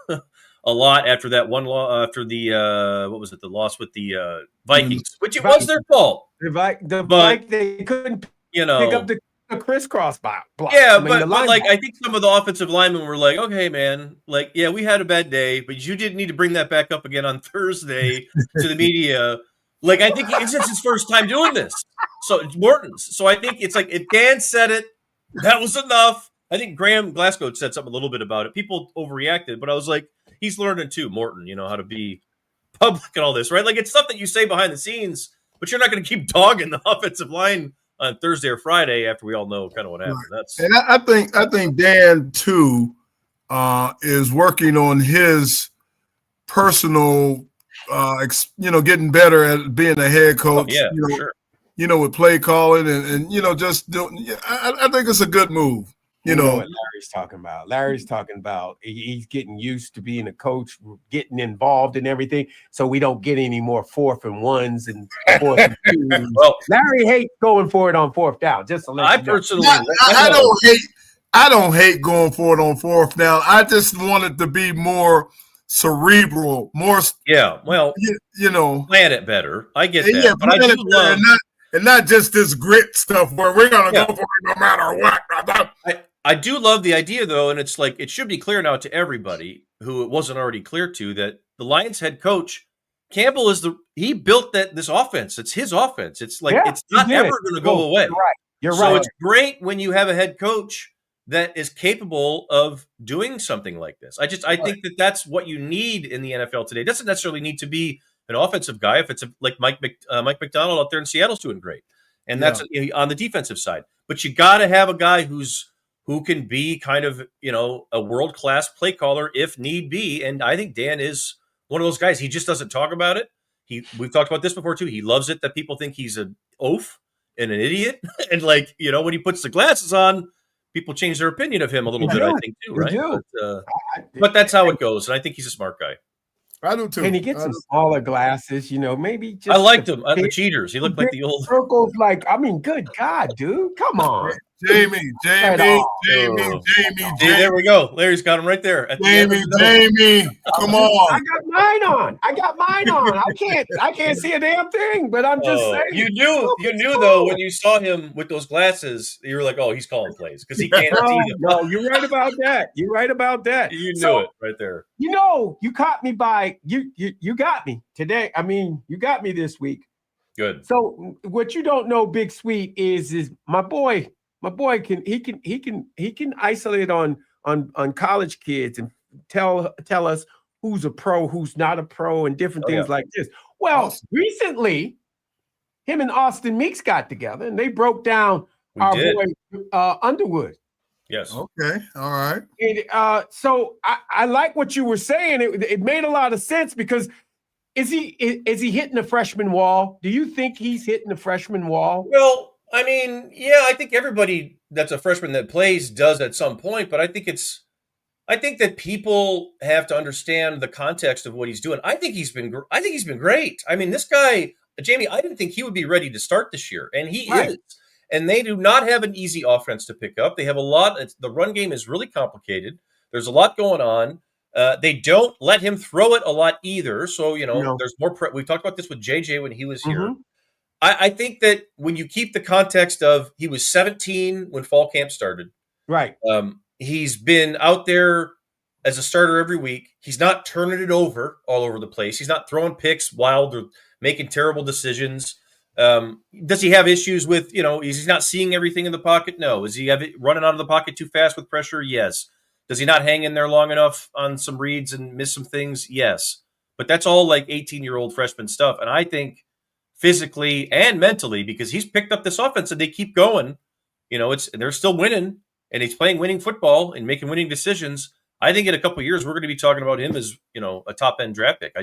a lot after that one after the the loss with the Vikings, which it was their fault. They couldn't pick up the crisscross block. Yeah, but like, I think some of the offensive linemen were like, okay, man, like, yeah, we had a bad day, but you didn't need to bring that back up again on Thursday to the media. Like, I think it's his first time doing this. So it's Morton's. So I think it's like, if Dan said it, that was enough. I think Graham Glasgow said something a little bit about it. People overreacted, but I was like, he's learning too, Morton, how to be public and all this, right? Like, it's stuff that you say behind the scenes, but you're not going to keep dogging the offensive line on Thursday or Friday after we all know kind of what happened. And I think Dan too is working on his personal, getting better at being a head coach. Oh, yeah, for sure. With play calling and just doing. I think it's a good move. You know what Larry's talking about. Larry's talking about he's getting used to being a coach, getting involved in everything, so we don't get any more 4th and 1s and 4th and 2s. Well, Larry hates going for it on 4th down. Just to let you know. Personally, I don't hate going for it on 4th down. I just want it to be more cerebral, more. Yeah, well, plan it better. I get that, yeah, but I do love. And not just this grit stuff where we're going to go for it no matter what. I do love the idea, though, and it's like, it should be clear now to everybody who it wasn't already clear to, that the Lions head coach, Campbell, he built this offense. It's his offense. It's like, it's not ever going to go away. You're right. So it's great when you have a head coach that is capable of doing something like this. I think that's what you need in the NFL today. It doesn't necessarily need to be an offensive guy. If it's like Mike McDonald out there in Seattle's doing great, and that's on the defensive side. But you got to have a guy who can be kind of a world-class play caller if need be. And I think Dan is one of those guys. He just doesn't talk about it. We've talked about this before too. He loves it that people think he's an oaf and an idiot, and when he puts the glasses on, people change their opinion of him a little bit. I think too, right? But that's how it goes, and I think he's a smart guy. I do too. Can he get some smaller glasses? Maybe just. I liked him. The cheaters. He looked like the old circles. Good God, dude! Come on, Jamie. There we go. Larry's got him right there. Jamie, come on! I got mine on. I can't see a damn thing. But I'm just saying. You knew though when you saw him with those glasses, you were like, oh, he's calling plays because he can't see them. No, you're right about that. You knew it right there. You caught me by you got me today. I mean, you got me this week. Good. So what you don't know, Big Sweet, is my boy can isolate on college kids and tell us who's a pro, who's not a pro, and different things like this. Well, recently, him and Austin Meeks got together and they broke down boy Underwood. Yes. Okay. All right. And, so I like what you were saying. It made a lot of sense because is he hitting the freshman wall? Do you think he's hitting the freshman wall? Well, I mean, yeah, I think everybody that's a freshman that plays does at some point, but I think that people have to understand the context of what he's doing. I think he's been great. I mean, this guy, Jamie, I didn't think he would be ready to start this year, and he is. And they do not have an easy offense to pick up. They have a lot. The run game is really complicated. There's a lot going on. They don't let him throw it a lot either. So, there's more. We've talked about this with JJ when he was here. I think that when you keep the context of he was 17 when fall camp started. Right. He's been out there as a starter every week. He's not turning it over all over the place. He's not throwing picks wild or making terrible decisions. Does he have issues with, is he not seeing everything in the pocket? No. Is he running out of the pocket too fast with pressure? Yes. Does he not hang in there long enough on some reads and miss some things? Yes. But that's all like 18-year-old freshman stuff. And I think physically and mentally, because he's picked up this offense and they keep going, they're still winning and he's playing winning football and making winning decisions. I think in a couple of years, we're going to be talking about him as, a top end draft pick.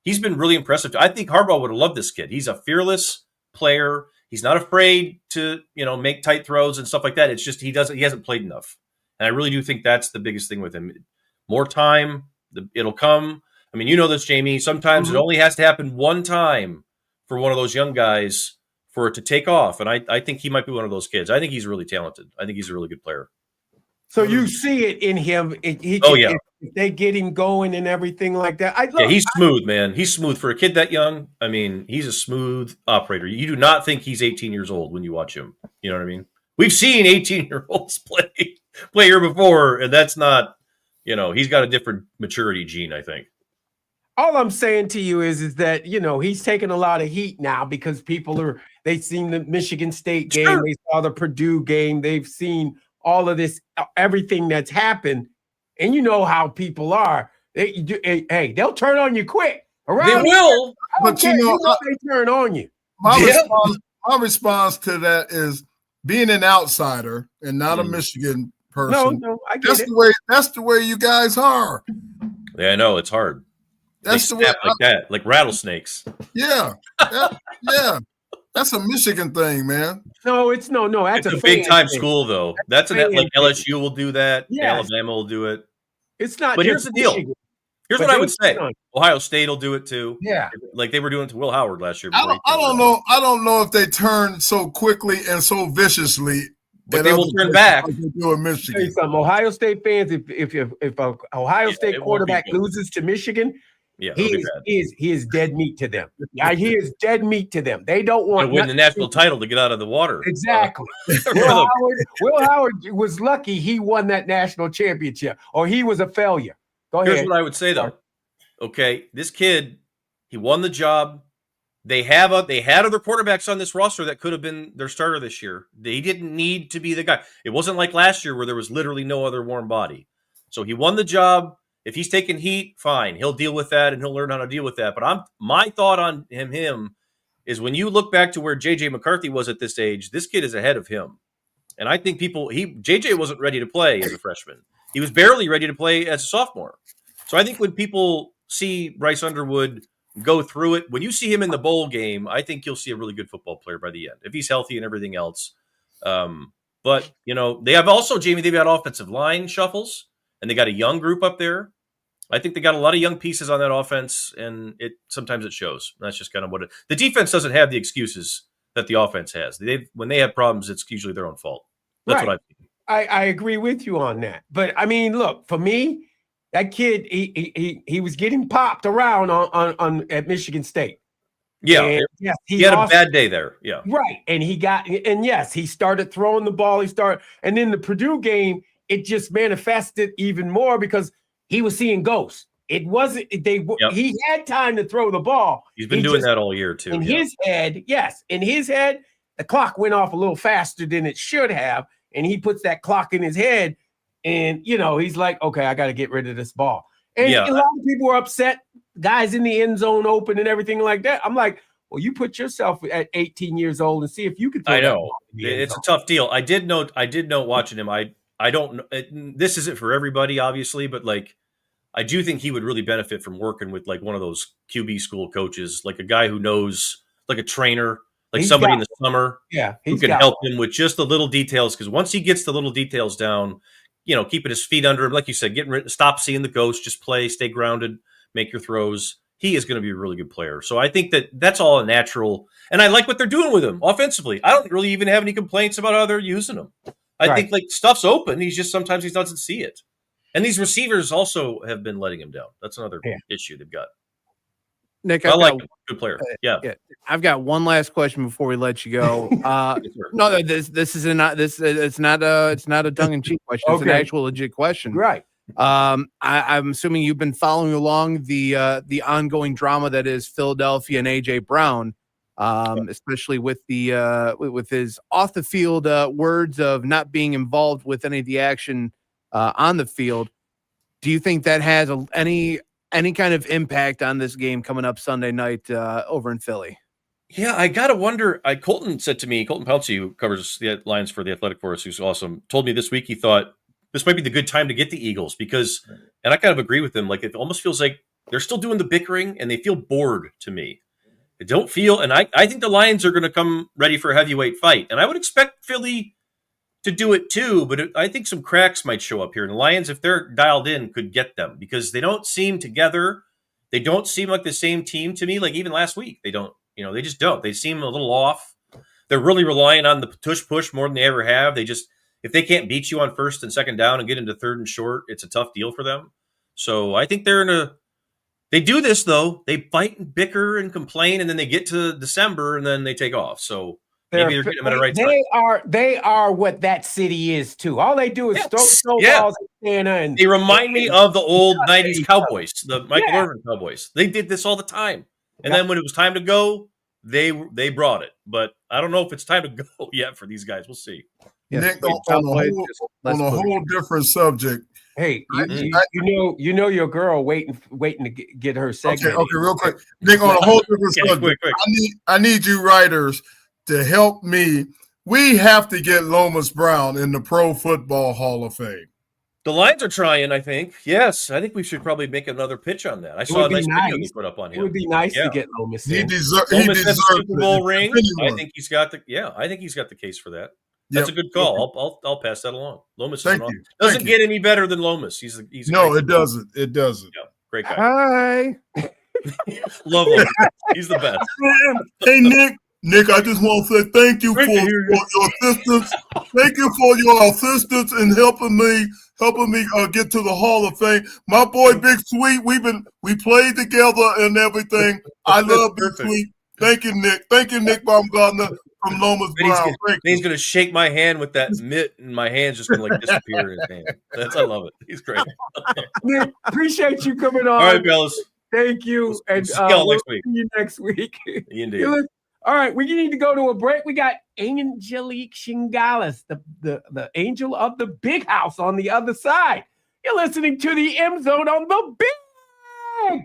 he's been really impressive. I think Harbaugh would have loved this kid. He's a fearless player. He's not afraid to, make tight throws and stuff like that. It's just he hasn't played enough. And I really do think that's the biggest thing with him. More time, it'll come. I mean, you know this, Jamie. Sometimes it only has to happen one time for one of those young guys for it to take off. And I think he might be one of those kids. I think he's really talented. I think he's a really good player. So you see it in him. If they get him going and everything like that. He's smooth, man. He's smooth for a kid that young. I mean, he's a smooth operator. You do not think he's 18 years old when you watch him. You know what I mean? We've seen 18-year-olds play here before, and that's not, he's got a different maturity gene, I think. All I'm saying to you is that, he's taking a lot of heat now because they've seen the Michigan State game. Sure. They saw the Purdue game. They've seen all of this, everything that's happened. And you know how people are. They'll turn on you quick. They will. But they turn on you. My response to that is being an outsider and not a Michigan person. No, I get it. That's the way you guys are. Yeah, I know. It's hard. That's they snap like that, like rattlesnakes. Yeah. Yeah. That's a Michigan thing, man. No, it's no. That's a big time school, though. That's like LSU will do that. Yes. Alabama will do it. It's not. But here's the deal. Here's what I would say. Ohio State will do it too. Yeah, like they were doing to Will Howard last year. I don't know. I don't know if they turn so quickly and so viciously. But they will turn back. Michigan. Ohio State fans, if a Ohio State quarterback loses to Michigan. Yeah, he is dead meat to them. Yeah, he is dead meat to them. They don't want to win the national title to get out of the water. Exactly. Will Howard was lucky he won that national championship, or he was a failure. Go ahead. Here's what I would say though. Okay, this kid, he won the job. They had other quarterbacks on this roster that could have been their starter this year. They didn't need to be the guy. It wasn't like last year where there was literally no other warm body. So he won the job. If he's taking heat, fine. He'll deal with that and he'll learn how to deal with that. But my thought on him is when you look back to where J.J. McCarthy was at this age, this kid is ahead of him. And I think J.J. wasn't ready to play as a freshman. He was barely ready to play as a sophomore. So I think when people see Bryce Underwood go through it, when you see him in the bowl game, I think you'll see a really good football player by the end, if he's healthy and everything else. But, they have also, Jamie, they've got offensive line shuffles, and they got a young group up there. I think they got a lot of young pieces on that offense, and sometimes it shows. That's just kind of what the defense doesn't have the excuses that the offense has. When they have problems, it's usually their own fault. That's what I agree with you on that. But I mean, look, for me, that kid, he was getting popped around on at Michigan State. Yeah, and yes, he had a bad day there. Yeah, right. And he started throwing the ball. And then the Purdue game, it just manifested even more because he was seeing ghosts. It wasn't he had time to throw the ball. He's been doing that all year too. In his head, the clock went off a little faster than it should have, and he puts that clock in his head, and he's like, okay, I got to get rid of this ball. And a lot of people were upset. Guys in the end zone open and everything like that. I'm like, well, you put yourself at 18 years old and see if you can throw. I know it's a tough deal. I did note watching him. I don't know. This isn't for everybody, obviously, but like, I do think he would really benefit from working with like one of those QB school coaches, like a guy who knows, like a trainer, like somebody in the summer, who can help him with just the little details. Because once he gets the little details down, keeping his feet under him, like you said, stop seeing the ghost, just play, stay grounded, make your throws. He is going to be a really good player. So I think that's all a natural, and I like what they're doing with him offensively. I don't really even have any complaints about how they're using him. I think like stuff's open. Sometimes he doesn't see it. And these receivers also have been letting him down. That's another issue they've got. Nick, I like him. Good player. Yeah. I've got one last question before we let you go. No, this is not it's not a tongue-in-cheek question. It's an actual legit question. Right. I'm assuming you've been following along the ongoing drama that is Philadelphia and AJ Brown. Especially with with his off the field words of not being involved with any of the action on the field. Do you think that has any kind of impact on this game coming up Sunday night over in Philly? Yeah, I gotta wonder. Colton said to me, Colton Pouncey, who covers the Lions for the Athletic for us, who's awesome, told me this week he thought this might be the good time to get the Eagles because, and I kind of agree with him. Like it almost feels like They're still doing the bickering, and they feel bored to me. They don't feel, and I think the Lions are going to come ready for a heavyweight fight, and I would expect Philly to do it too, but I think some cracks might show up here. And the Lions, if they're dialed in, could get them because they don't seem together. They don't seem like the same team to me. Like even last week, they don't. They just don't. They seem a little off. They're really relying on the push more than they ever have. If they can't beat you on first and second down and get into third and short, it's a tough deal for them. So I think they do this though. They fight and bicker and complain, and then they get to December and then they take off. So maybe they're getting them at the right time. They are what that city is too. All they do is throw balls at Santa, and they remind me of the old '90s Cowboys, the Michael Irvin Cowboys. They did this all the time, and then when it was time to go, they brought it. But I don't know if it's time to go yet for these guys. We'll see. Yes, Nick, on a whole different subject. Hey, you know your girl waiting to get her segment. Okay, real quick. Nick, on a whole different subject. Quick. I need you writers to help me. We have to get Lomas Brown in the Pro Football Hall of Fame. The Lions are trying, I think. Yes, I think we should probably make another pitch on that. I saw a nice video you put up on him. It would be nice to get Lomas. He deserves a Super Bowl ring. I think he's got the case for that. That's a good call. I'll pass that along. Lomas doesn't get any better than Lomas. He's it doesn't. It doesn't. Yeah, great guy. Hi. Love Lomas. He's the best. Hey Nick, I just want to say thank you for your assistance. Thank you for your assistance in helping me get to the Hall of Fame. My boy Big Sweet, we played together and everything. I love Big Sweet. Thank you, Nick. Thank you, Nick Baumgartner from Lomas Brown. He's going to shake my hand with that mitt, and my hand's just going to disappear in his hand. I love it. He's great. Nick, appreciate you coming on. All right, fellas. Thank you. And we'll see you next week. Indeed. All right, we need to go to a break. We got Angelique Shingalis, the angel of the big house on the other side. You're listening to the M Zone on the Big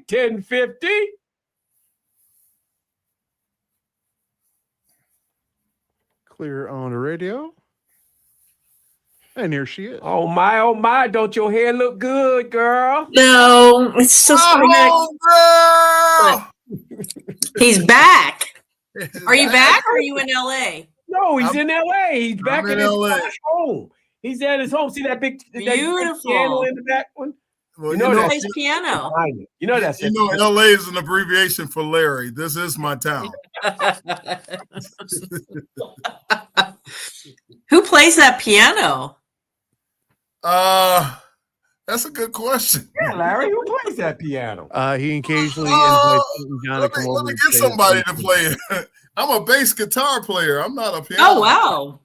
1050. Clear on the radio. And here she is. Oh my, don't your hair look good, girl? No, it's so girl! He's back. Are you back or are you in LA? No, he's in LA. He's back in his home. He's at his home. See that big beautiful piano in the back one? Well, nice piano. LA is an abbreviation for Larry. This is my town. Who plays that piano? That's a good question. Yeah, Larry, who plays that piano? He occasionally invites John to come over. Let me get somebody to play it. I'm a bass guitar player. I'm not a piano. Oh, wow.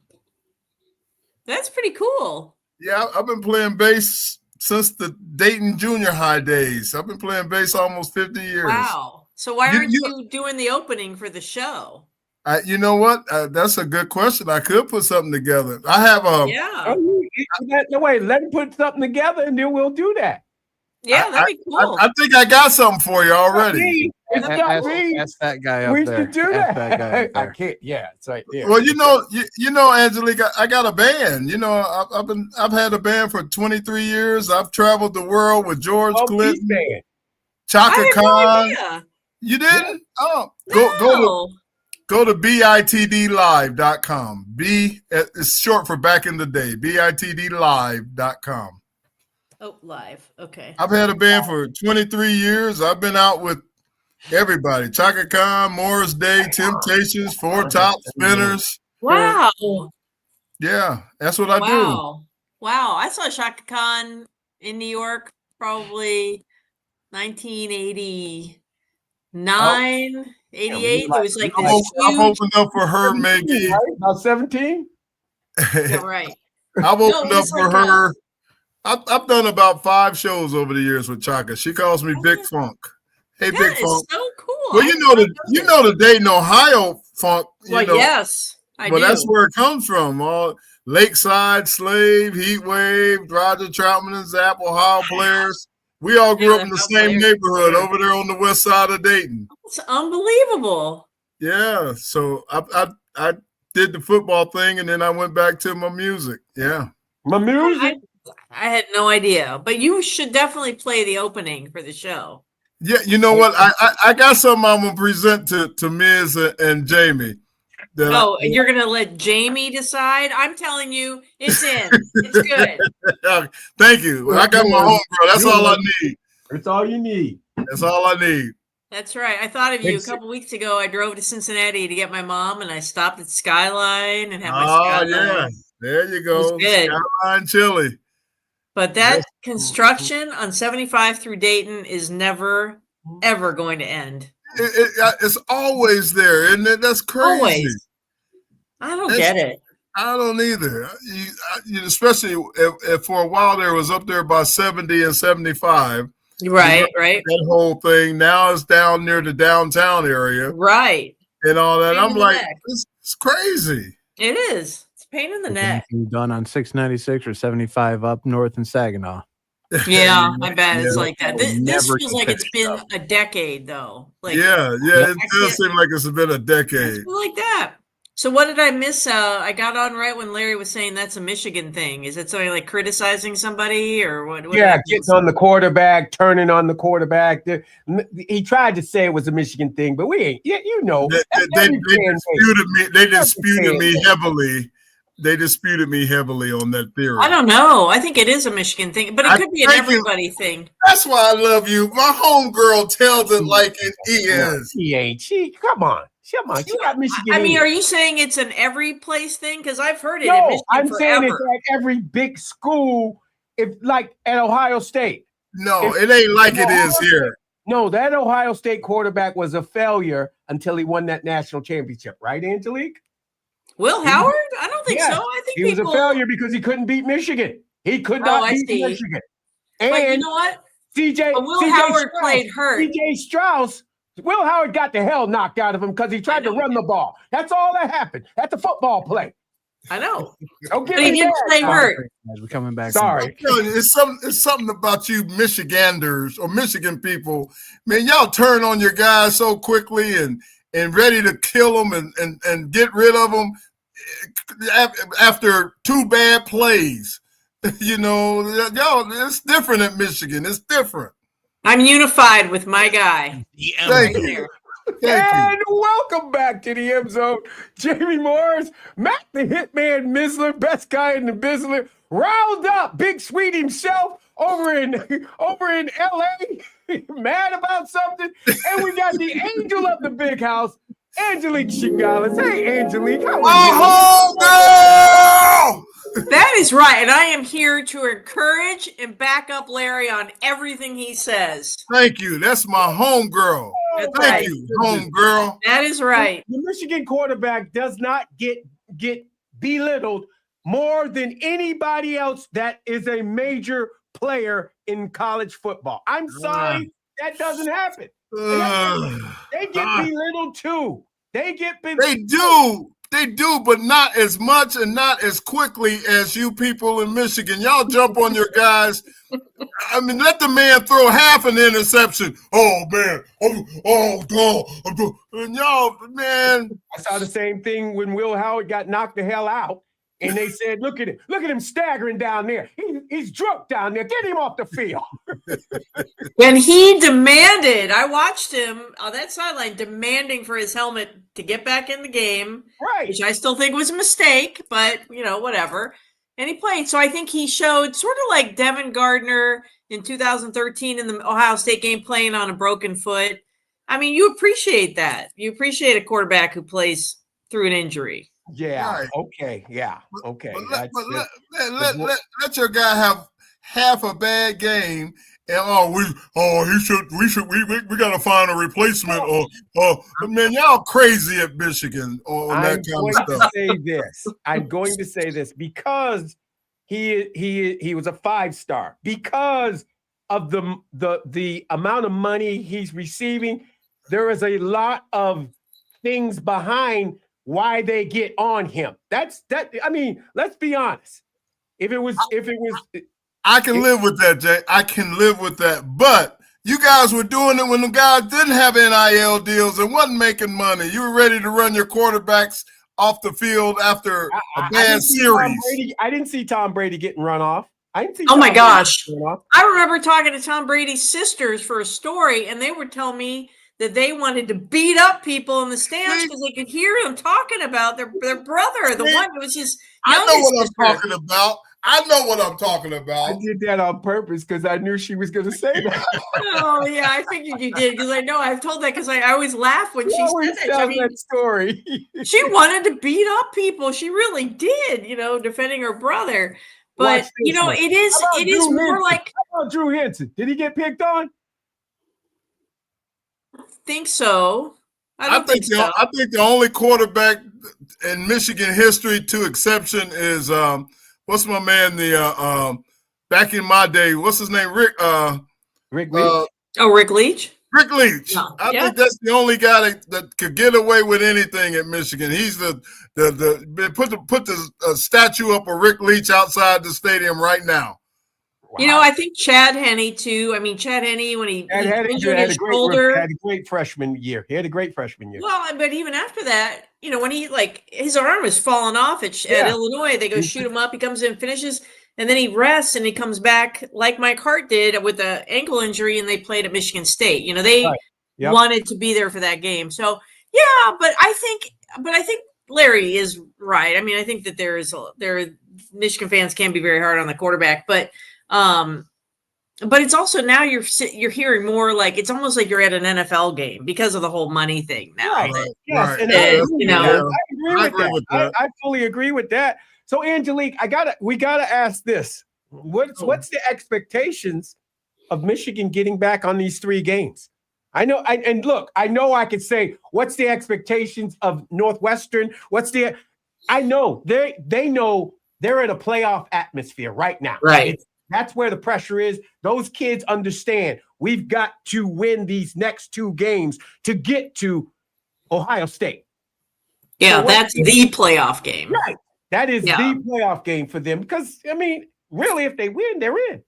That's pretty cool. Yeah, I've been playing bass since the Dayton junior high days. I've been playing bass almost 50 years. Wow. So why aren't you doing the opening for the show? You know what? That's a good question. I could put something together. I have a no way. Let him put something together, and then we'll do that. Yeah, that'd be cool. I think I got something for you already. It's not me. That's that guy up we there. should do that. I can't. Yeah, it's right there. Well, you know, Angelique, I got a band. You know, I've had a band for 23 years. I've traveled the world with George Clinton, Chaka Khan. No you didn't? Oh, no. Go to bitdlive.com. It's short for back in the day. bitdlive.com. Oh, live. Okay. I've had a band for 23 years. I've been out with everybody. Chaka Khan, Morris Day, Temptations, Four Top Spinners. Wow. Yeah, that's what I do. Wow. I saw Chaka Khan in New York probably 1989, 88. It was like I've opened up for her maybe. About 17? Yeah, right. I've opened up for her. I've done about 5 shows over the years with Chaka. She calls me Big Funk. Hey, Big Funk. So cool. Well, you know the Dayton, Ohio funk. Yes, I do. That's where it comes from. All Lakeside, Slave, Heatwave, Roger Troutman and Zapp, Ohio players. We all grew up in the same neighborhood over there on the west side of Dayton. It's unbelievable. Yeah, so I did the football thing, and then I went back to my music. Yeah, my music. I had no idea, but you should definitely play the opening for the show. Yeah, you know what? I got something I'm gonna present to Miz and Jamie. You're gonna let Jamie decide? I'm telling you, it's in. It's good. Thank you. I got my home girl. That's all I need. That's all you need. That's all I need. That's right. I thought of you a couple weeks ago. I drove to Cincinnati to get my mom, and I stopped at Skyline and had my Skyline. Yeah, there you go. Good. Skyline chili. But that construction on 75 through Dayton is never, ever going to end. It's always there, isn't it? That's crazy. Always. I don't get it. I don't either. Especially if for a while there was up there by 70 and 75. Right. That whole thing. Now it's down near the downtown area. Right. And all that. I'm like, it's crazy. It is. It's a pain in the neck. Done on 696 or 75 up north in Saginaw. Yeah, I bet it's like that. This feels like it's been a decade, though. Like, it does seem like it's been a decade. Like that. So what did I miss? I got on right when Larry was saying that's a Michigan thing. Is it something like criticizing somebody or what? Yeah, getting on the quarterback, turning on the quarterback. He tried to say it was a Michigan thing, but we ain't. You know, they disputed me. They disputed me heavily. They disputed me heavily on that theory. I don't know. I think it is a Michigan thing, but it could be an everybody thing. That's why I love you. My homegirl tells it like it is. She ain't. Come on. She got Michigan. I mean, are you saying it's an every place thing? Because I've heard it. No, in I'm forever. saying it's at every big school. If like at Ohio State. No, it ain't like it is here. No, that Ohio State quarterback was a failure until he won that national championship, right, Angelique? Will Howard? I don't think so. I think he was a failure because he couldn't beat Michigan. He could not beat Michigan. And but you know what? Will Howard played hurt. CJ Strauss. Will Howard got the hell knocked out of him because he tried to run the ball. That's all that happened. That's a football play. I know. But he didn't play hurt. We're coming back. Sorry. It's something about you Michiganders or Michigan people. Man, y'all turn on your guys so quickly and ready to kill them and get rid of them after two bad plays. You know, y'all, it's different at Michigan. It's different. I'm unified with my guy. Thank you. And welcome back to the M Zone. Jamie Morris, Matt the Hitman Missler, best guy in the business, riled up Big Sweet himself over in LA, mad about something. And we got the angel of the big house, Angelique Chigales. Hey, Angelique, how are you? That is right. And I am here to encourage and back up Larry on everything he says. Thank you. That's my homegirl. Thank you, homegirl. That is right. The Michigan quarterback does not get belittled more than anybody else that is a major player in college football. I'm sorry, that doesn't happen. They get belittled too. They do, but not as much and not as quickly as you people in Michigan. Y'all jump on your guys. I mean, let the man throw half an interception. Oh, man. And y'all, man. I saw the same thing when Will Howard got knocked the hell out. And they said, look at him staggering down there. He's drunk down there. Get him off the field. When he demanded, I watched him on that sideline demanding for his helmet to get back in the game. Right. Which I still think was a mistake, but, whatever. And he played. So I think he showed sort of like Devin Gardner in 2013 in the Ohio State game playing on a broken foot. I mean, you appreciate that. You appreciate a quarterback who plays through an injury. Yeah. Right. Okay. Yeah. Okay. But let your guy have half a bad game, and we got to find a replacement. Man, y'all crazy at Michigan on that kind of stuff. I'm going to say this because he was a 5-star because of the amount of money he's receiving. There is a lot of things behind why they get on him. That's that. I mean, let's be honest. If it was, I can live with that, Jay. I can live with that. But you guys were doing it when the guys didn't have NIL deals and wasn't making money. You were ready to run your quarterbacks off the field after a bad series. I didn't see Tom Brady getting run off. I didn't see Oh my Tom Brady gosh. going off. I remember talking to Tom Brady's sisters for a story, and they would tell me that they wanted to beat up people in the stands because they could hear them talking about their brother, the one who was his I know youngest what sister. I'm talking about. I know what I'm talking I about. did that on purpose because I knew she was going to say that. Oh yeah, I figured you did because I know I've told that because I always laugh when she always said that. I tells mean, that story. she wanted to beat up people. She really did, defending her brother. Watch But this one. it is Drew more Henson? like How about Drew Henson? Did he get picked on? think so. I don't think so. I think the only quarterback in Michigan history to exception is what's my man, the back in my day, what's his name? Rick Leach. Rick Leach? Rick Leach. Yeah. I think that's the only guy that could get away with anything at Michigan. He's the put the statue up of Rick Leach outside the stadium right now. Wow. I think Chad Henne too. I mean, Chad Henne when he injured his shoulder, had a great freshman year. He had a great freshman year. Well, but even after that, when he his arm was falling off at Illinois, they go shoot him up. He comes in, finishes, and then he rests and he comes back like Mike Hart did with the ankle injury, and they played at Michigan State. They wanted to be there for that game. So yeah, but I think Larry is right. I mean, I think that Michigan fans can be very hard on the quarterback, but it's also now you're hearing more like it's almost like you're at an NFL game because of the whole money thing now. Right. Yes, Right. and I agree with that. I fully agree with that. So Angelique, we gotta ask this: what's the expectations of Michigan getting back on these 3 games? I know, I know I could say what's the expectations of Northwestern? I know they know they're in a playoff atmosphere right now. Right. That's where the pressure is. Those kids understand we've got to win these next 2 games to get to Ohio State. Yeah, so that's the playoff game. Right. That is the playoff game for them because, I mean, really, if they win, they're in.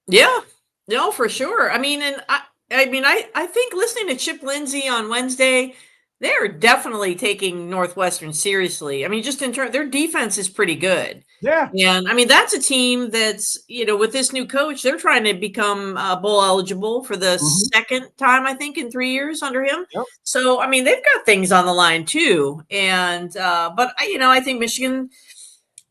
Yeah. No, for sure. I mean, and I think listening to Chip Lindsey on Wednesday, they're definitely taking Northwestern seriously. I mean, just in terms, their defense is pretty good. Yeah. And I mean, that's a team that's, with this new coach, they're trying to become bowl eligible for the second time, I think, in 3 years under him. Yep. So, I mean, they've got things on the line too. And, but I think Michigan,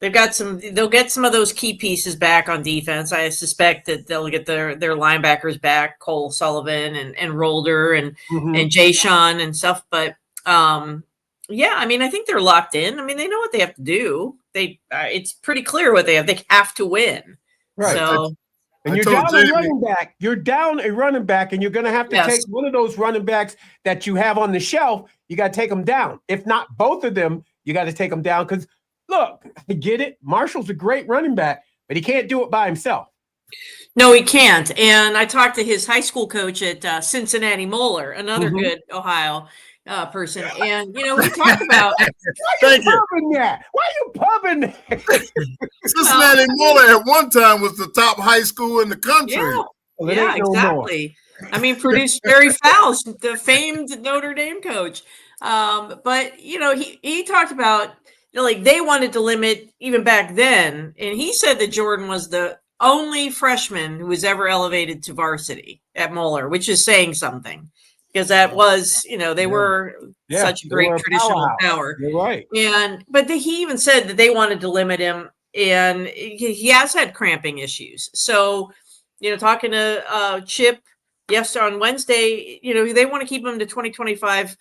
they'll get some of those key pieces back on defense. I suspect that they'll get their linebackers back, Cole Sullivan and Rolder and Jay Sean and stuff. But yeah, I mean, I think they're locked in. I mean, they know what they have to do. It's pretty clear what they have. They have to win. Right. So, and you're down a running back. You're down a running back, and you're going to have to take one of those running backs that you have on the shelf. You got to take them down. If not both of them, you got to take them down because. Look, I get it. Marshall's a great running back, but he can't do it by himself. No, he can't. And I talked to his high school coach at Cincinnati, Moeller, another good Ohio person. And, we talked about. Why are you pumping that? Cincinnati Moeller at one time was the top high school in the country. Yeah, exactly. I mean, produced Barry Fowles, the famed Notre Dame coach. But, he talked about. They wanted to limit even back then. And he said that Jordan was the only freshman who was ever elevated to varsity at Moeller, which is saying something because that was, they were such a great traditional power. You're right. But he even said that they wanted to limit him and he has had cramping issues. So, talking to Chip on Wednesday, they want to keep him to 2025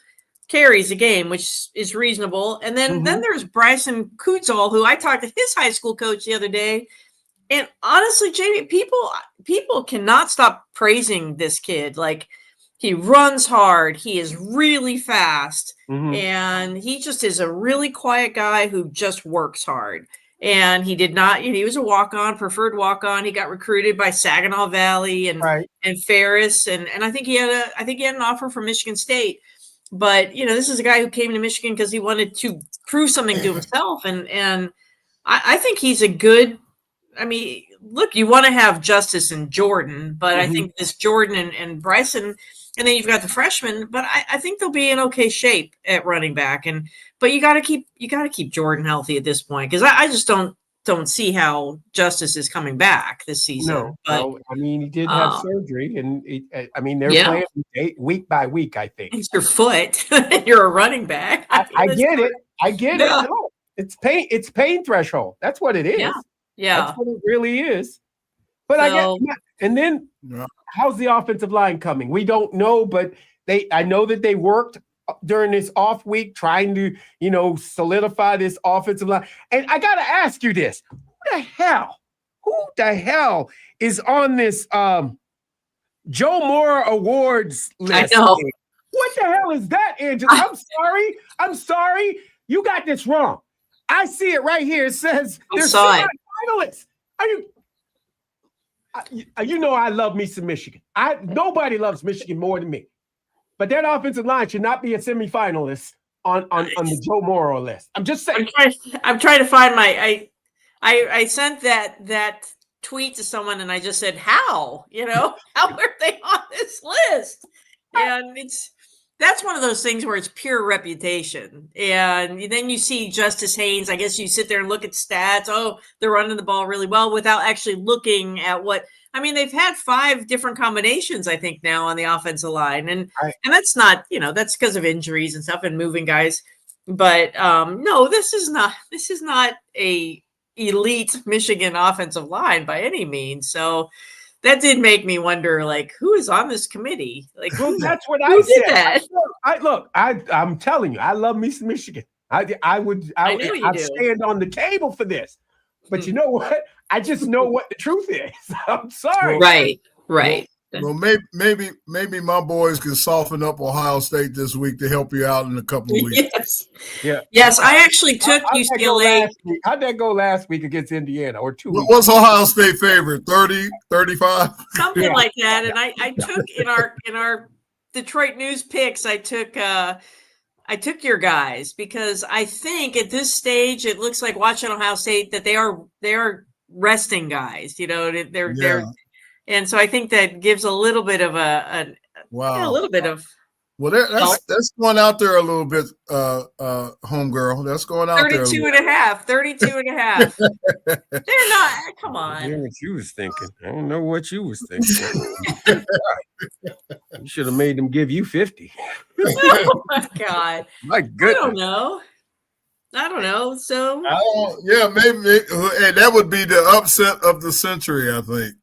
carries a game, which is reasonable. And then there's Bryson Kutzall, who I talked to his high school coach the other day. And honestly, Jamie, people cannot stop praising this kid. Like he runs hard. He is really fast. And he just is a really quiet guy who just works hard. And he did not, he was a walk-on, preferred walk-on. He got recruited by Saginaw Valley and Ferris. And I think he had an offer from Michigan State. But, this is a guy who came to Michigan because he wanted to prove something to himself. And I think he's a good – I mean, look, you want to have Justice and Jordan, but I think this Jordan and Bryson – and then you've got the freshmen. But I think they'll be in okay shape at running back. But you got to keep Jordan healthy at this point because I just don't don't see how Justice is coming back this season. No, but no. I mean, he did have surgery, and I mean, they're playing week by week. I think it's your foot. You're a running back. I get it. I get it. No, it's pain. It's pain threshold. That's what it is. Yeah, that's what it really is. But I guess, and then how's the offensive line coming? We don't know, but I know that they worked during this off week trying to, solidify this offensive line. And I got to ask you this. Who the hell is on this Joe Moore Awards list? I know. What the hell is that, Angela? I'm sorry. You got this wrong. I see it right here. It says there's finalists. Are you? I love me some Michigan. Nobody loves Michigan more than me. But that offensive line should not be a semifinalist on the Joe Morrow list. I'm just saying. I'm trying to find I sent that tweet to someone and I just said, how are they on this list? And that's one of those things where it's pure reputation. And then you see Justice Haynes. I guess you sit there and look at stats. Oh, they're running the ball really well without actually looking at they've had 5 different combinations, I think, now on the offensive line. And that's not, that's because of injuries and stuff and moving guys. But no, this is not a elite Michigan offensive line by any means. So that did make me wonder, who is on this committee? That's what I said. I'm telling you, I love me some Michigan. I'd stand on the table for this. But you know what? I just know what the truth is. I'm sorry. Right. Well, maybe my boys can soften up Ohio State this week to help you out in a couple of weeks. Yes. I actually took UCLA. How'd that go last week against Indiana or 2 weeks? What's Ohio State favorite? 30, 35? Something like that. And I took in our Detroit News picks, I took your guys because I think at this stage it looks like watching Ohio State that they are resting guys. And so I think that gives a little bit of a little bit of. Well, that's going out there a little bit, homegirl. That's going out 32 there. 32 and a half. They're not. Come on. I know what you was thinking. I don't know what you was thinking. You should have made them give you 50. Oh my God. My goodness. I don't know. So maybe that would be the upset of the century, I think.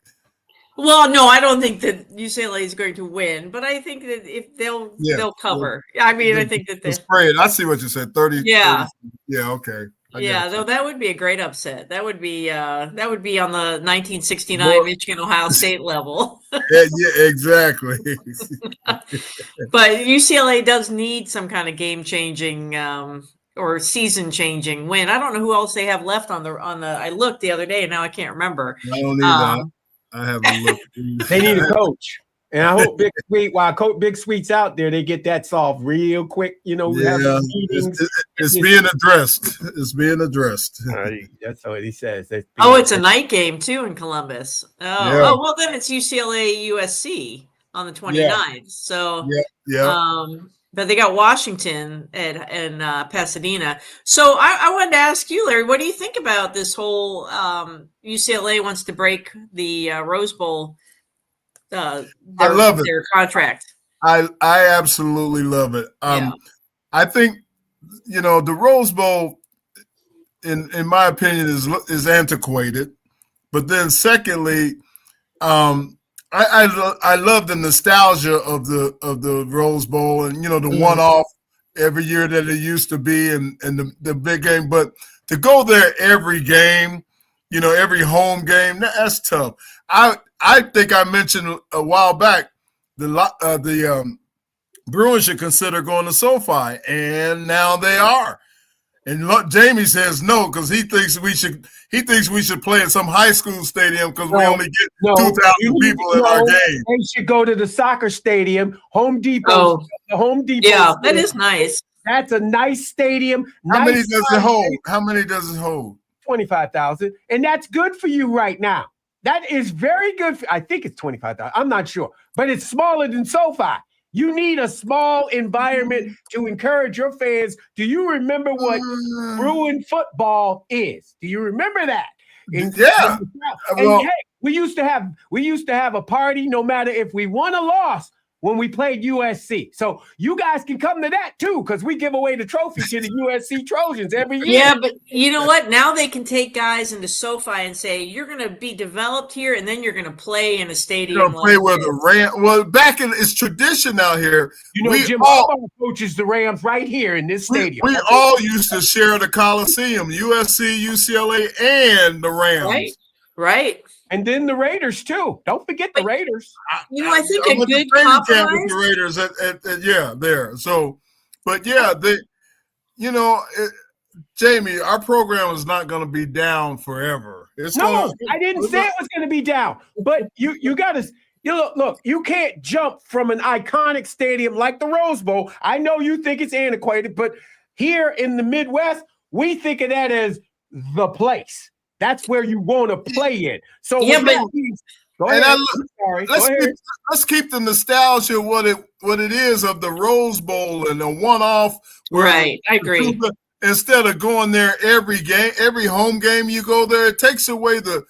Well, no, I don't think that UCLA is going to win, but I think that if they'll cover. I mean, I think that they spread. I see what you said. 30. Yeah. 30, okay. Though that would be a great upset. That would be on the 1969 Michigan Ohio State level. yeah, exactly. But UCLA does need some kind of game-changing or season-changing win. I don't know who else they have left on the. I looked the other day and now I can't remember. I don't need that. I haven't looked. They need a coach. And I hope while Big Sweet's out there, they get that solved real quick. It's being addressed. It's being addressed. That's what he says. It's a night game too in Columbus. Well, then it's UCLA USC on the 29th. So but they got Washington and Pasadena. So I wanted to ask you, Larry, what do you think about this whole UCLA wants to break the Rose Bowl? I love it. Their contract. I absolutely love it. I think the Rose Bowl, in my opinion, is antiquated. But then, secondly, I love the nostalgia of the Rose Bowl and the one-off every year that it used to be and the big game. But to go there every game, every home game, that's tough. I think I mentioned a while back the Bruins should consider going to SoFi, and now they are. And Jamie says no because he thinks we should play in some high school stadium because we only get 2,000 people in our game. They should go to the soccer stadium, Home Depot. The Home Depot. Yeah, that is nice. That's a nice stadium. How many does it hold? How many does it hold? 25,000, and that's good for you right now. That is very good. I think it's 25,000. I'm not sure, but it's smaller than SoFi. You need a small environment to encourage your fans. Do you remember what Bruin football is? Do you remember that? And hey, we used to have a party no matter if we won or lost when we played USC. So you guys can come to that too, because we give away the trophy to the USC Trojans every year. Yeah, but you know what? Now they can take guys into SoFi and say, you're going to be developed here, and then you're going to play in a stadium. You're going to play where the Rams. Well, it's tradition out here. You know, Jim Harbaugh coaches the Rams right here in this stadium. We all used to share the Coliseum, USC, UCLA, and the Rams. Right. And then the Raiders too. Don't forget the Raiders. You know, I think a good compromise. With the Raiders there. So, but yeah, Jamie, our program is not going to be down forever. I didn't say it was going to be down, but you got to. Look, you can't jump from an iconic stadium like the Rose Bowl. I know you think it's antiquated, but here in the Midwest, we think of that as the place. That's where you want to play in. So yeah, let's keep the nostalgia what it is of the Rose Bowl and the one-off. Right, I agree. Instead of going there every game, every home game you go there, it takes away the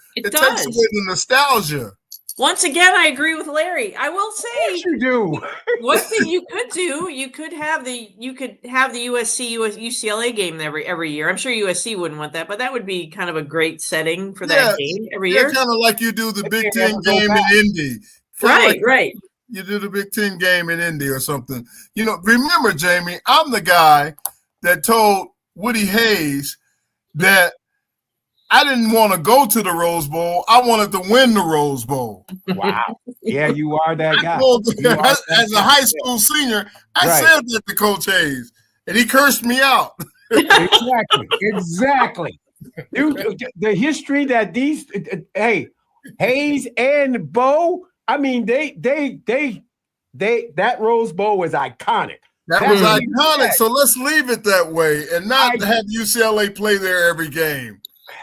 nostalgia. Once again, I agree with Larry. I will say, yes, you do. One thing you could do, you could have the USC UCLA game every year. I'm sure USC wouldn't want that, but that would be kind of a great setting for that game every year. Kind of like you do the Big Ten game in Indy. Right. You do the Big Ten game in Indy or something. You know, remember, Jamie, I'm the guy that told Woody Hayes that I didn't want to go to the Rose Bowl. I wanted to win the Rose Bowl. Wow. Yeah, you are that guy. As a high school senior, I said that to Coach Hayes, and he cursed me out. Exactly. Dude, the history that these Hayes and Bo, I mean, that Rose Bowl was iconic. That was iconic. So let's leave it that way and not have UCLA play there every game.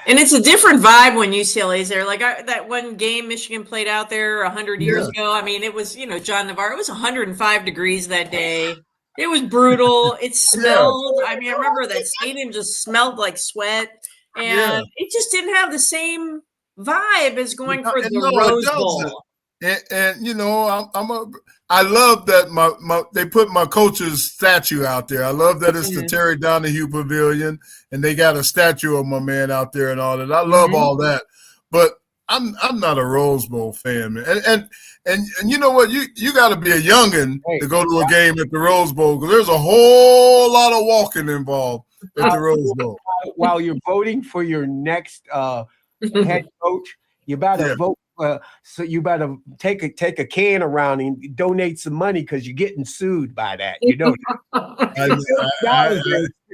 And it's a different vibe when UCLA's there. Like that one game Michigan played out there 100 years ago. I mean, it was, John Navarro. It was 105 degrees that day. It was brutal. It smelled. I mean, I remember that stadium just smelled like sweat. And it just didn't have the same vibe as going for the Rose Bowl. And I love that they put my coach's statue out there. I love that it's the Terry Donahue Pavilion, and they got a statue of my man out there and all that. I love all that, but I'm not a Rose Bowl fan, man. And you know what? You got to be a youngin' to go to a game at the Rose Bowl, because there's a whole lot of walking involved at the Rose Bowl. While you're voting for your next head coach, you better vote. So you better take a can around and donate some money, because you're getting sued by that. You know,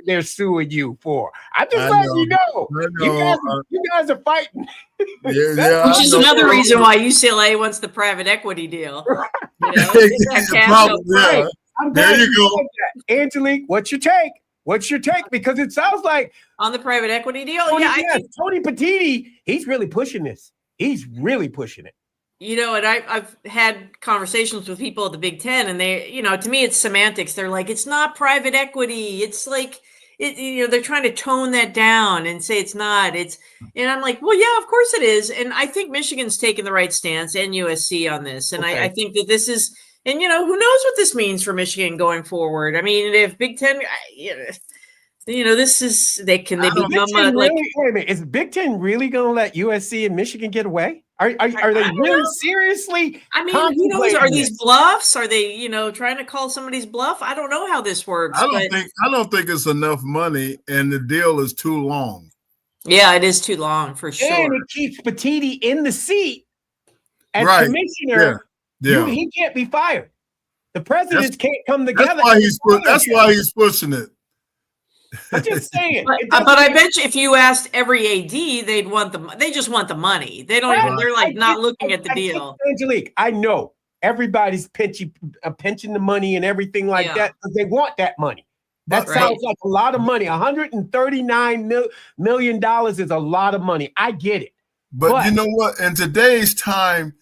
they're suing you for. I'm just letting you know. You guys are fighting. Which is another reason why UCLA wants the private equity deal. There you go, Angelique. What's your take? Because it sounds like on the private equity deal. I think Tony Petitti, he's really pushing this. He's really pushing it. And I've had conversations with people at the Big Ten, and they, to me, it's semantics. They're like, it's not private equity. It's like, they're trying to tone that down and say it's not. And I'm like, well, yeah, of course it is. And I think Michigan's taken the right stance, and USC on this. And I think that this is, and who knows what this means for Michigan going forward. I mean, if Big Ten, this is they become wait a minute, is Big Ten really going to let USC and Michigan get away? Are they really seriously? I mean, who knows? Are these bluffs? Are they trying to call somebody's bluff? I don't know how this works. I don't think it's enough money, and the deal is too long. Yeah, it is too long for sure. And it keeps Petitti in the seat as commissioner. Yeah. He can't be fired. The presidents can't come together. That's why he's pushing it. I'm just saying. But I bet you if you asked every AD, they just want the money. They don't even, they're like not looking at the deal. Angelique, I know everybody's pinching the money and everything like that, because they want that money. That sounds like a lot of money. $139 million is a lot of money. I get it. But you know what? In today's time,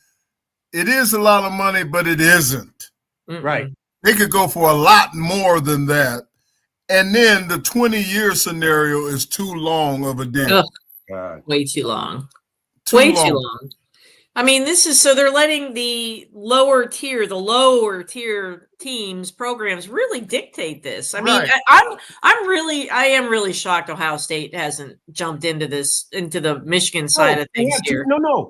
it is a lot of money, but it isn't. Right. They could go for a lot more than that. And then the 20-year scenario is too long of a deal. Way too long. Too Way long. too long. I mean, this is so they're letting the lower tier teams, programs really dictate this. I mean, Right. I am really shocked Ohio State hasn't jumped into the Michigan side of things here.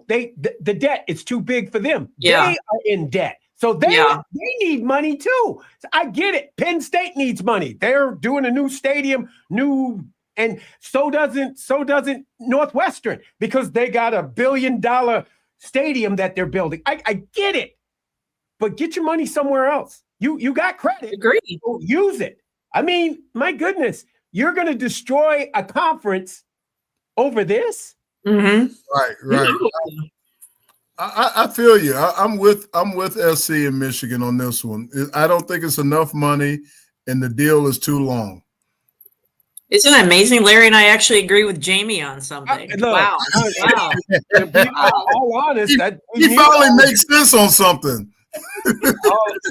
The debt is too big for them. Yeah. They are in debt. So they need money too. I get it. Penn State needs money. They're doing a new stadium, and so doesn't Northwestern, because they got $1 billion stadium that they're building. I get it, but get your money somewhere else. You got credit. Agreed. So use it. I mean, my goodness, you're going to destroy a conference over this? Mm-hmm. Right. I feel you. I'm with SC in Michigan on this one. I don't think it's enough money, and the deal is too long. Isn't it amazing? Larry and I actually agree with Jamie on something. Wow. To be all honest, he finally makes sense on something.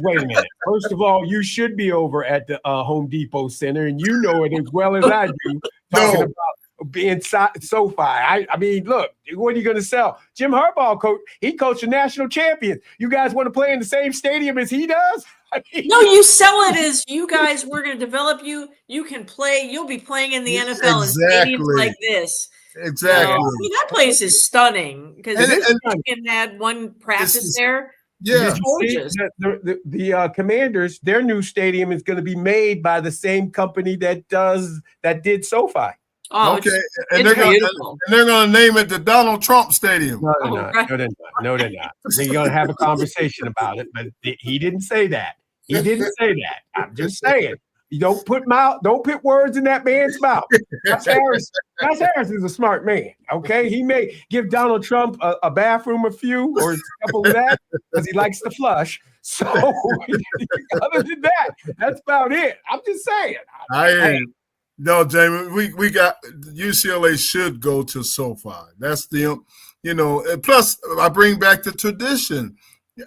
Wait a minute. First of all, you should be over at the Home Depot Center, and you know it as well as I do, talking about being SoFi. I mean, look, what are you going to sell? Jim Harbaugh, coached the national champions. You guys want to play in the same stadium as he does? No, you sell it as you guys, we're going to develop you. You can play. You'll be playing in the NFL in stadiums like this. Exactly. I mean, that place is stunning because Michigan had one practice there. Yeah. The Commanders, their new stadium is going to be made by the same company that did SoFi. Oh, okay. It's beautiful. They're going to name it the Donald Trump Stadium. No, they're not. They're going to have a conversation about it, but he didn't say that. He didn't say that. I'm just saying. You don't put words in that man's mouth. Gus Harris is a smart man. Okay, he may give Donald Trump a bathroom, a couple of that, because he likes to flush. So, other than that, that's about it. I'm just saying. No, Jamie, we got UCLA should go to SoFi. That's and plus I bring back the tradition.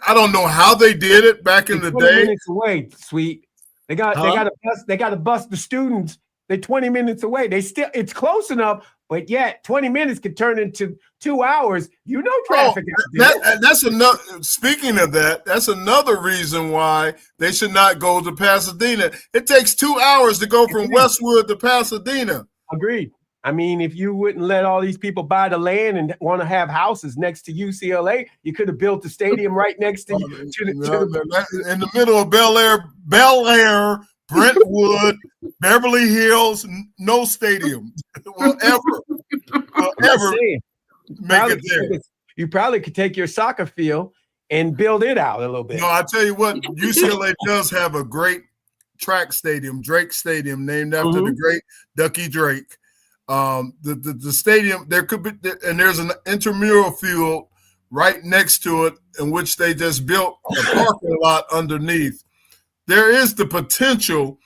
I don't know how they did it back in the day. 20 minutes away, sweet. They got to bust the students. They're 20 minutes away. It's close enough, but yet 20 minutes could turn into 2 hours. Traffic. That's another. Speaking of that, that's another reason why they should not go to Pasadena. It takes 2 hours to go from Westwood to Pasadena. Agreed. I mean, if you wouldn't let all these people buy the land and want to have houses next to UCLA, you could have built the stadium right next to in the middle of Bel Air, Brentwood, Beverly Hills. No stadium will ever make it there. You probably could take your soccer field and build it out a little bit. No, I tell you what, UCLA does have a great track stadium, Drake Stadium, named after the great Ducky Drake. The stadium, there could be, and there's an intramural field right next to it in which they just built a parking lot underneath. There is the potential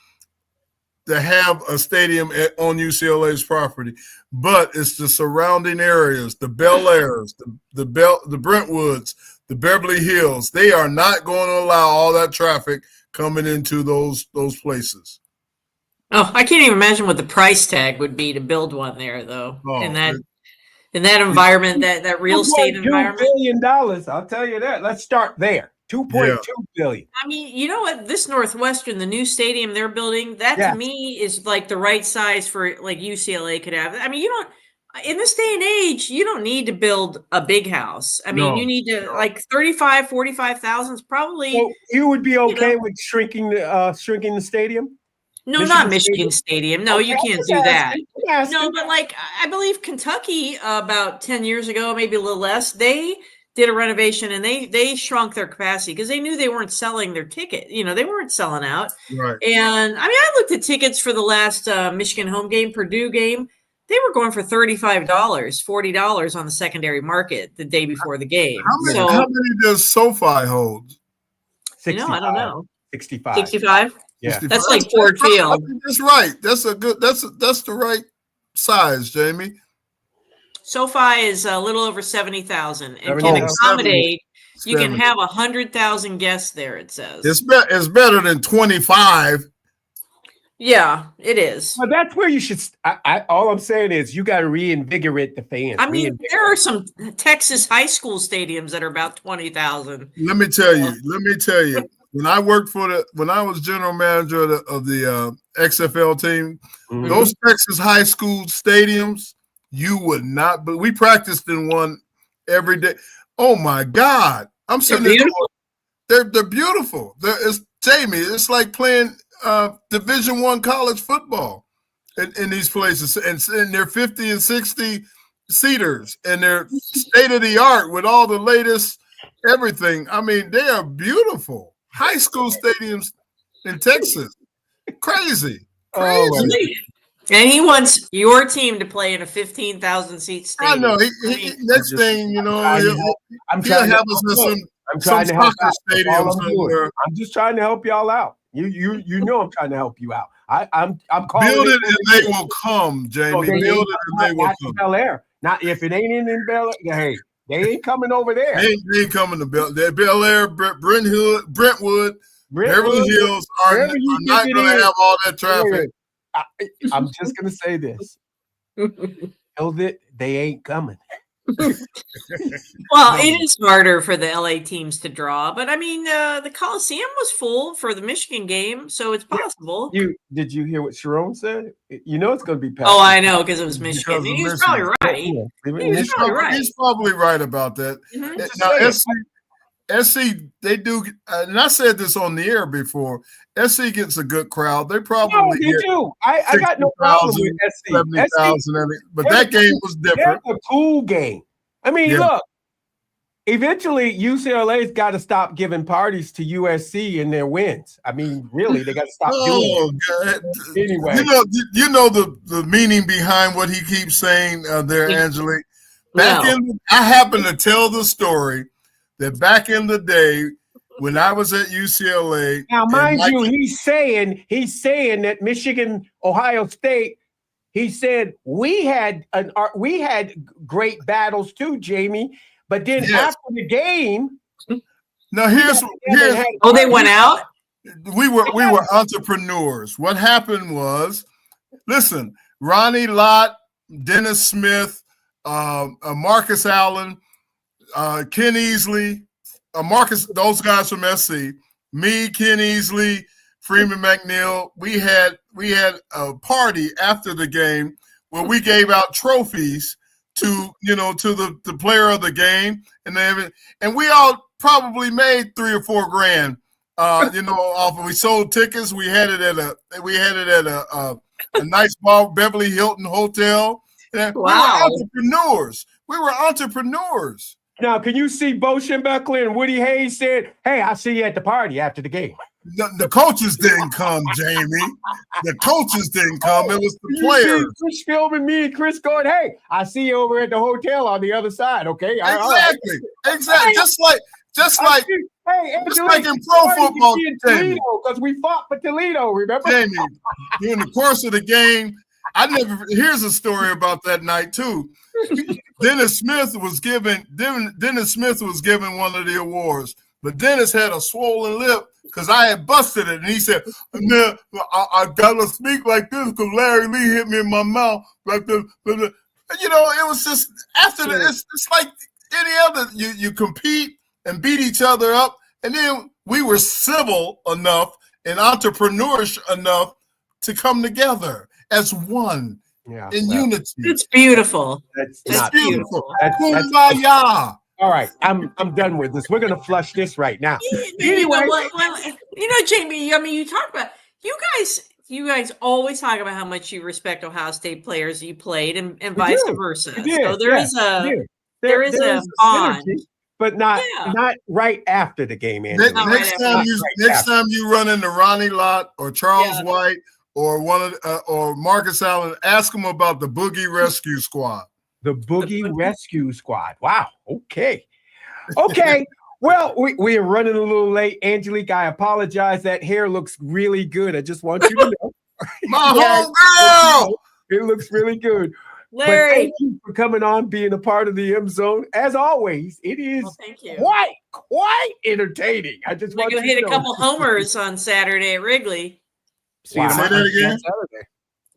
to have a stadium on UCLA's property, but it's the surrounding areas, the Bel Airs, the Brentwoods, the Beverly Hills. They are not going to allow all that traffic coming into those places. Oh, I can't even imagine what the price tag would be to build one there, though. In that environment, that real estate environment. $2 billion. I'll tell you that. Let's start there. $2.2 billion. I mean, you know what? This Northwestern, the new stadium they're building, to me is like the right size for like UCLA could have. I mean, in this day and age, you don't need to build a big house. I mean, you need to like 35, 45,000 is probably. So you would be okay with shrinking the stadium? No, not Michigan Stadium. No, you can't do that. No, but like I believe Kentucky about 10 years ago, maybe a little less, they did a renovation and they shrunk their capacity because they knew they weren't selling their ticket. They weren't selling out. Right. And I mean, I looked at tickets for the last Michigan home game, Purdue game. They were going for $35, $40 on the secondary market the day before the game. How many does SoFi hold? 65. I don't know. 65. 65? Yeah. That's like Ford Field. That's right. That's the right size, Jamie. SoFi is a little over 70,000 and can accommodate You can have 100,000 guests there, it says. It's better than 25. Yeah, it is. Well, that's where you should. All I'm saying is you got to reinvigorate the fans. I mean, there are some Texas high school stadiums that are about 20,000. Let me tell you. When I was general manager of the XFL team, those Texas high school stadiums, you would not. But we practiced in one every day. Oh my God! I'm sitting there. They're beautiful. Jamie, it's like playing Division I college football in these places, and they're 50 and 60 seaters, and they're state of the art with all the latest everything. I mean, they are beautiful high school stadiums in Texas. Crazy. And he wants your team to play in a 15,000 seat stadium. I know. Next thing you know, I'm trying to have us in some soccer stadium somewhere. I'm just trying to help y'all out. You know I'm trying to help you out. I'm calling build it and they will come, Jamie. Build it and they will come. Bel Air. Not if it ain't in Bel Air. Hey, they ain't coming over there. They ain't coming to Bel Air, Brentwood, Beverly Hills are not going to have all that traffic. I'm just going to say this. Build it, they ain't coming. Well, it is harder for the LA teams to draw, but I mean, the Coliseum was full for the Michigan game, so it's possible. Did you hear what Sharon said? You know it's going to be packed. Oh, I know, because it was Michigan. He was probably right. He's probably right about that. Now, SC, they do, and I said this on the air before. SC gets a good crowd. They probably do. I got no problem with SC. 70,000, but that game was different. That's a cool game. I mean, look. Eventually, UCLA's got to stop giving parties to USC in their wins. I mean, really, they got to stop doing it. Anyway, you know the meaning behind what he keeps saying there, Angelique. I happen to tell the story that back in the day when I was at UCLA. Now, mind you, he's saying that Michigan, Ohio State. He said we had great battles too, Jamie. But then after the game, now here's they went out. We were entrepreneurs. What happened was, listen, Ronnie Lott, Dennis Smith, Marcus Allen, Ken Easley, those guys from SC, me, Ken Easley, Freeman McNeil. We had a party after the game where we gave out trophies to the player of the game, and we all probably made $3 or $4 grand. Off of we sold tickets. We had it at a nice bar, Beverly Hilton Hotel. Wow. We were entrepreneurs. Now, can you see Bo Schembechler and Woody Hayes said, "Hey, I'll see you at the party after the game." The coaches didn't come, Jamie. The coaches didn't come. It was the players. Chris filming me and Chris going, "Hey, I see you over at the hotel on the other side." Okay, exactly. Just like in pro football, because we fought for Toledo. Remember, Jamie? During the course of the game, here's a story about that night too. Dennis Smith was given one of the awards, but Dennis had a swollen lip because I had busted it, and he said, "Man, I gotta speak like this because Larry Lee hit me in my mouth like this." It was just after that. It's like any other. You compete and beat each other up, and then we were civil enough and entrepreneurish enough to come together as one. In unity. It's beautiful. It's beautiful. Kumbaya. All right, I'm done with this. We're gonna flush this right now. Anyway, Jamie. I mean, you talk about you guys always talk about how much you respect Ohio State players you played, and vice versa. So there is a bond, but not right after the game. Next time you run into Ronnie Lott or Charles White or or Marcus Allen, ask them about the Boogie Rescue Squad. The Boogie Rescue Squad. Wow. Okay. Well, we are running a little late. Angelique, I apologize. That hair looks really good. I just want you to know. My homegirl. It looks really good. But Larry. thank you for coming on, being a part of the M Zone. As always, it is Thank you. quite entertaining. I just want We're you going to to hit a know. couple homers on Saturday at Wrigley. See you Wow. Say tomorrow. that again. Saturday.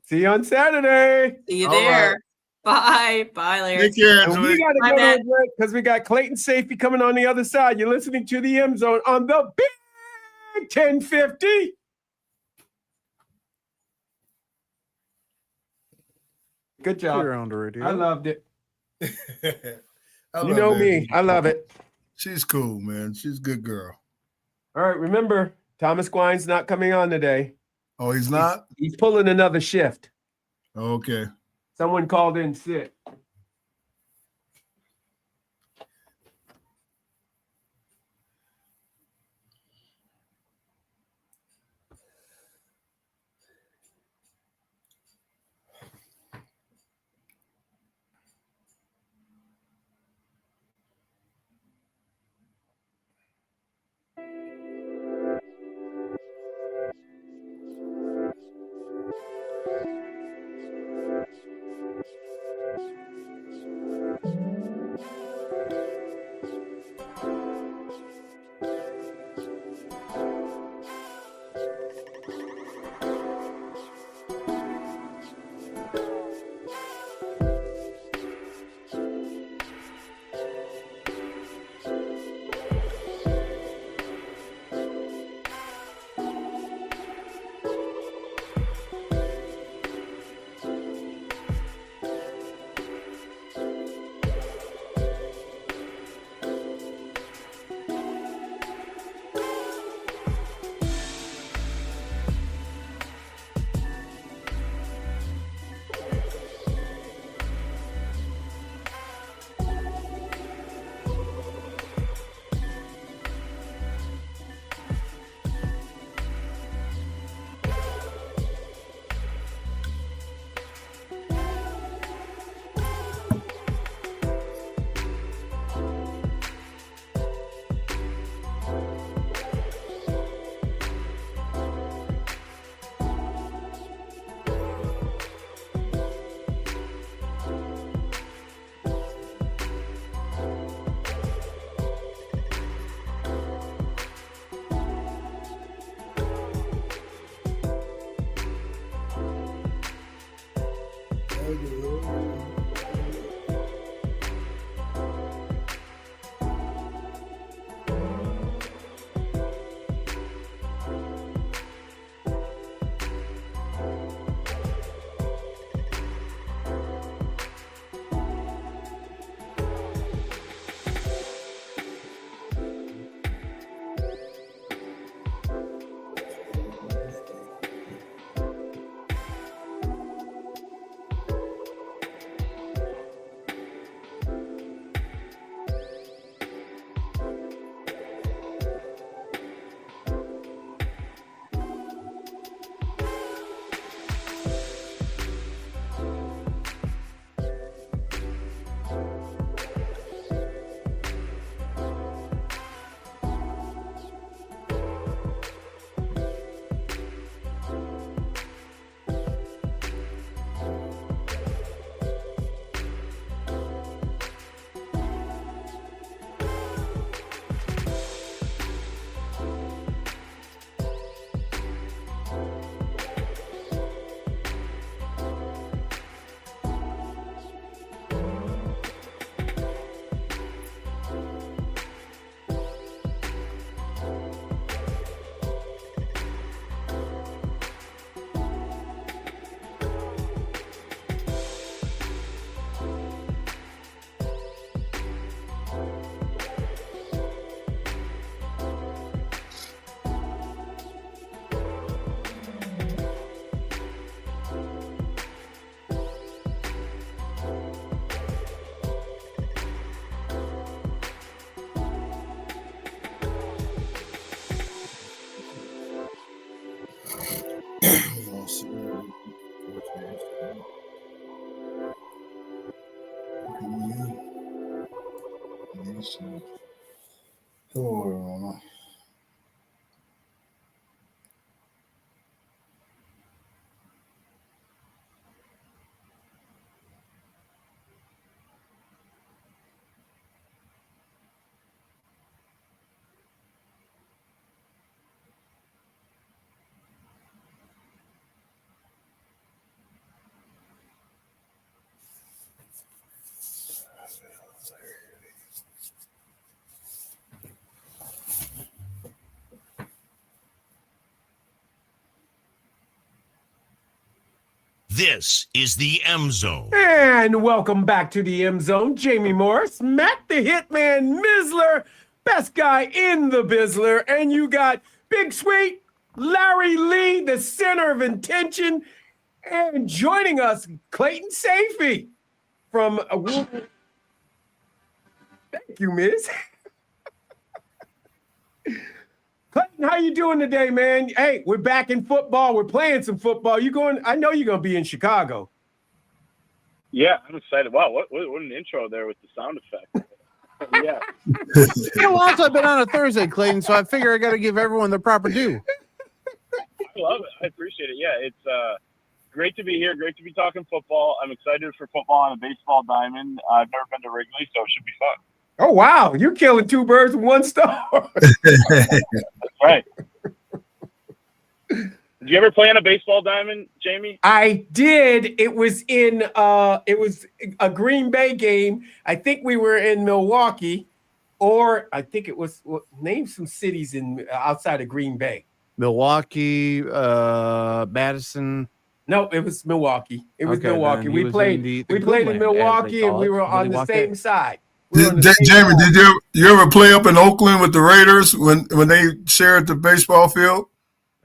See you on Saturday. See you All there. Bye. Bye, Larry. Take care, And we Angelique. got to Bye, go to Matt. a break because we got Clayton Safety coming on the other side. You're listening to the M Zone on the Big 1050. Good job. Here on the radio. I loved it. I You love know Angelique. me. I love it. She's cool, man. She's a good girl. All right. Remember, Thomas Quine's not coming on today. Oh, he's not? He's pulling another shift. Okay. Someone called in sick. Oh, This is the M Zone. And welcome back to the M Zone. Jamie Morris, Matt the Hitman Missler, best guy in the Bizzler, and you got Big Sweet Larry Lee, the center of intention, and joining us, Clayton Safey from Thank you, Miss. Clayton, how you doing today, man? Hey, we're back in football. We're playing some football. You going? I know you're gonna be in Chicago. Yeah, I'm excited. Wow, what an intro there with the sound effect. Yeah. It's been a while since I've been on a Thursday, Clayton, so I figure I got to give everyone the proper due. I love it. I appreciate it. Yeah, it's great to be here. Great to be talking football. I'm excited for football on a baseball diamond. I've never been to Wrigley, so it should be fun. Oh, wow. You're killing two birds with one stone. That's right. Did you ever play on a baseball diamond, Jamie? I did. It was in it was a Green Bay game. I think we were in Milwaukee, or I think it was name some cities in outside of Green Bay. Milwaukee, Madison. No, it was Milwaukee. It was Okay, Milwaukee. then We he was played. in the We good played in land, Milwaukee, as they and call we it. were on the Milwaukee. same side. We were on the same Jamie, side. did you ever play up in Oakland with the Raiders when they shared the baseball field?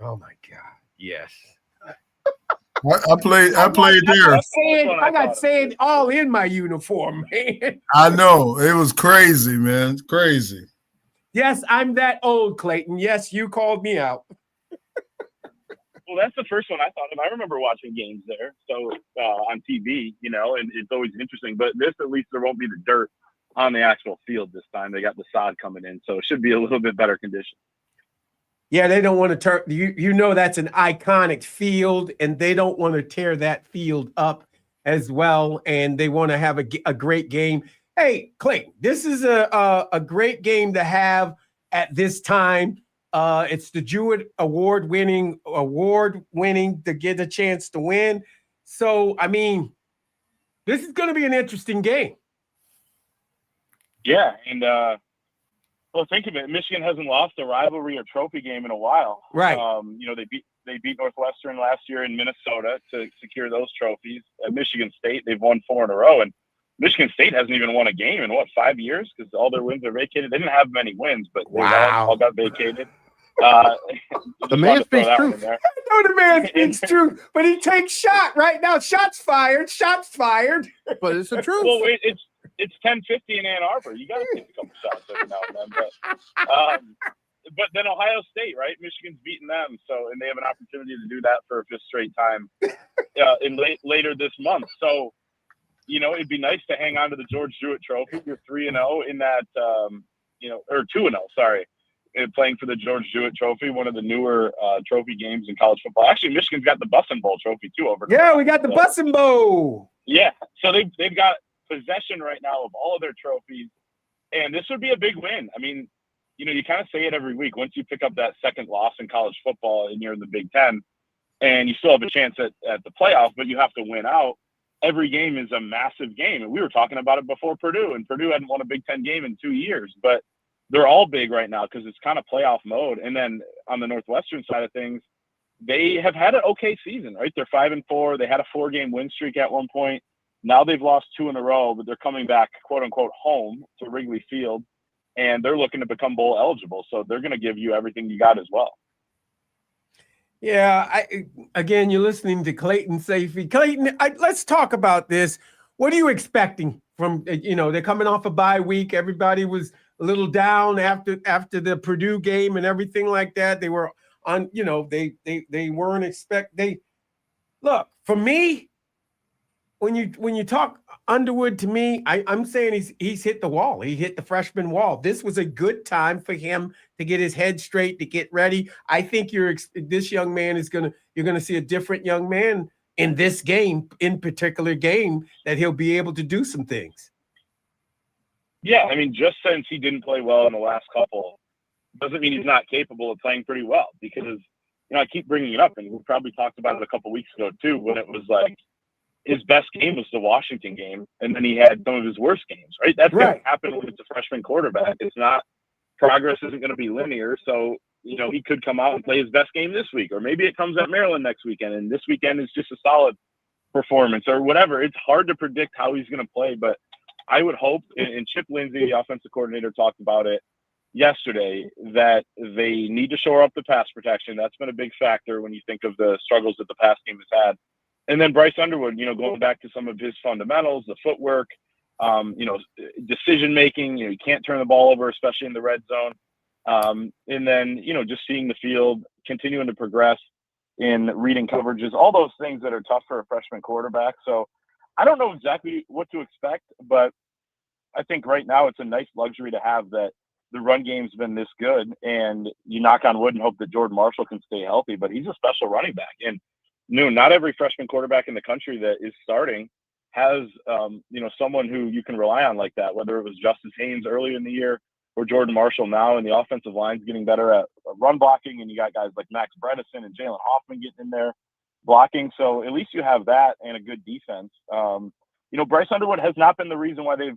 Oh my God! Yes. I played there. I got sand all in my uniform, man. I know. It was crazy, man. It's crazy. Yes, I'm that old, Clayton. Yes, you called me out. Well, that's the first one I thought of. I remember watching games there, so on TV, and it's always interesting. But this, at least, there won't be the dirt on the actual field this time. They got the sod coming in, so it should be a little bit better condition. Yeah, they don't want to turn. That's an iconic field, and they don't want to tear that field up as well. And they want to have a great game. Hey, Clayton, this is a great game to have at this time. It's the Jewett award winning to get a chance to win. So, I mean, this is going to be an interesting game. Yeah, and well, think of it. Michigan hasn't lost a rivalry or trophy game in a while. Right. They beat Northwestern last year in Minnesota to secure those trophies. At Michigan State, they've won 4 in a row, and Michigan State hasn't even won a game in 5 years because all their wins are vacated. They didn't have many wins, but they all got vacated. The man speaks truth. I know the man speaks truth, but he takes shot right now. Shots fired. But it's the truth. Well, it's 10:50 in Ann Arbor. You got to take a couple shots every now and then. But then Ohio State, right? Michigan's beaten them, and they have an opportunity to do that for a 5th straight time later this month. So, it'd be nice to hang on to the George Jewett Trophy. You're 3-0 in that, or 2-0. Sorry. Playing for the George Jewett Trophy, one of the newer trophy games in college football. Actually, Michigan's got the Bussin' Bowl trophy too over there. Yeah, we got the Bussin' Bowl. Yeah, so they've got possession right now of all of their trophies, and this would be a big win. I mean, you kind of say it every week. Once you pick up that second loss in college football and you're in the Big Ten, and you still have a chance at the playoff, but you have to win out. Every game is a massive game, and we were talking about it before Purdue, and Purdue hadn't won a Big Ten game in 2 years, but they're all big right now because it's kind of playoff mode. And then on the Northwestern side of things, they have had an okay season, right? They're 5-4. They had a 4-game win streak at one point. Now they've lost 2 in a row, but they're coming back, quote unquote, home to Wrigley Field, and they're looking to become bowl eligible. So they're going to give you everything you got as well. Yeah. Again, you're listening to Clayton Safey. Clayton, let's talk about this. What are you expecting from, they're coming off a bye week. Everybody was a little down after the Purdue game and everything like that. They were on, they weren't look, for me, when you talk Underwood, to me, I'm saying he's hit the wall. He hit the freshman wall. This was a good time for him to get his head straight, to get ready. I think this young man you're gonna see a different young man in this game, in particular game, that he'll be able to do some things. Yeah, I mean, just since he didn't play well in the last couple, doesn't mean he's not capable of playing pretty well. Because I keep bringing it up, and we probably talked about it a couple weeks ago too, when it was like his best game was the Washington game, and then he had some of his worst games. Right, that's going to happen when it's a freshman quarterback. It's not progress isn't going to be linear, so he could come out and play his best game this week, or maybe it comes at Maryland next weekend, and this weekend is just a solid performance or whatever. It's hard to predict how he's going to play, but I would hope, and Chip Lindsey, the offensive coordinator, talked about it yesterday, that they need to shore up the pass protection. That's been a big factor when you think of the struggles that the pass team has had. And then Bryce Underwood, going back to some of his fundamentals, the footwork, decision making, you can't turn the ball over, especially in the red zone. And then, just seeing the field, continuing to progress in reading coverages, all those things that are tough for a freshman quarterback. So I don't know exactly what to expect, but I think right now it's a nice luxury to have that the run game's been this good, and you knock on wood and hope that Jordan Marshall can stay healthy, but he's a special running back. And not every freshman quarterback in the country that is starting has, someone who you can rely on like that, whether it was Justice Haynes early in the year or Jordan Marshall now, and the offensive line's getting better at run blocking, and you got guys like Max Bredesen and Jalen Hoffman getting in there blocking. So at least you have that and a good defense. Bryce Underwood has not been the reason why they've,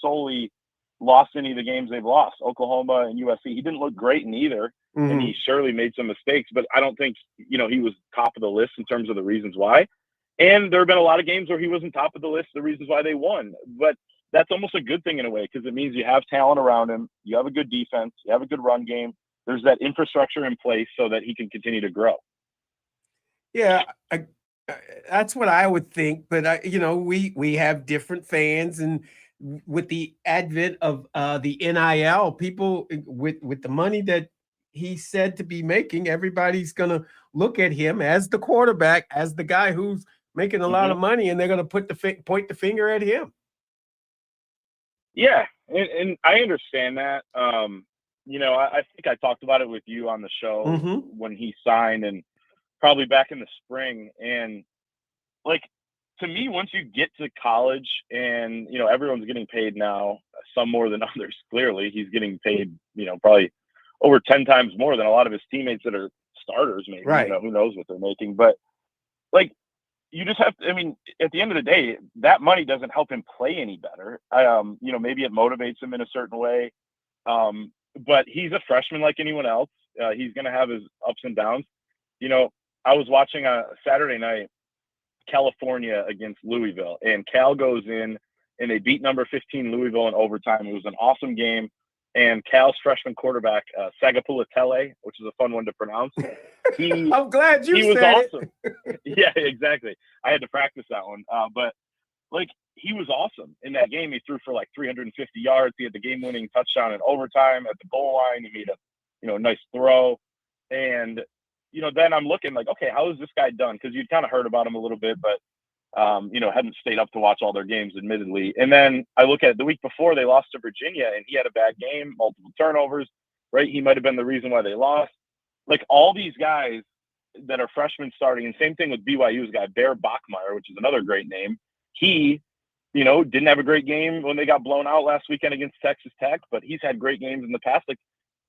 solely lost any of the games they've lost. Oklahoma and USC, he didn't look great in either, and he surely made some mistakes, but I don't think, he was top of the list in terms of the reasons why. And there have been a lot of games where he wasn't top of the list, the reasons why they won. But that's almost a good thing in a way, because it means you have talent around him, you have a good defense, you have a good run game. There's that infrastructure in place so that he can continue to grow. Yeah, that's what I would think. But we have different fans, and with the advent of the NIL, people with the money that he's said to be making, everybody's gonna look at him as the quarterback, as the guy who's making a lot of money, and they're gonna point the finger at him. Yeah, and I understand that. I think I talked about it with you on the show when he signed, and probably back in the spring. And to me, once you get to college and, everyone's getting paid now, some more than others, clearly he's getting paid, probably over 10 times more than a lot of his teammates that are starters, maybe, right. Who knows what they're making, but you just have to, at the end of the day, that money doesn't help him play any better. Maybe it motivates him in a certain way. But he's a freshman like anyone else. He's going to have his ups and downs. I was watching a Saturday night, California against Louisville, and Cal goes in and they beat number 15 Louisville in overtime. It was an awesome game. And Cal's freshman quarterback, Sagapulotele, which is a fun one to pronounce. I'm glad you he said was awesome. Yeah, exactly. I had to practice that one. But he was awesome in that game. He threw for 350 yards. He had the game-winning touchdown in overtime at the goal line. He made a nice throw. And then I'm looking okay, how is this guy done? Because you'd kind of heard about him a little bit, but hadn't stayed up to watch all their games, admittedly. And then I look at the week before they lost to Virginia, and he had a bad game, multiple turnovers, right? He might have been the reason why they lost. All these guys that are freshmen starting, and same thing with BYU's guy, Bear Bachmeier, which is another great name. He, didn't have a great game when they got blown out last weekend against Texas Tech, but he's had great games in the past.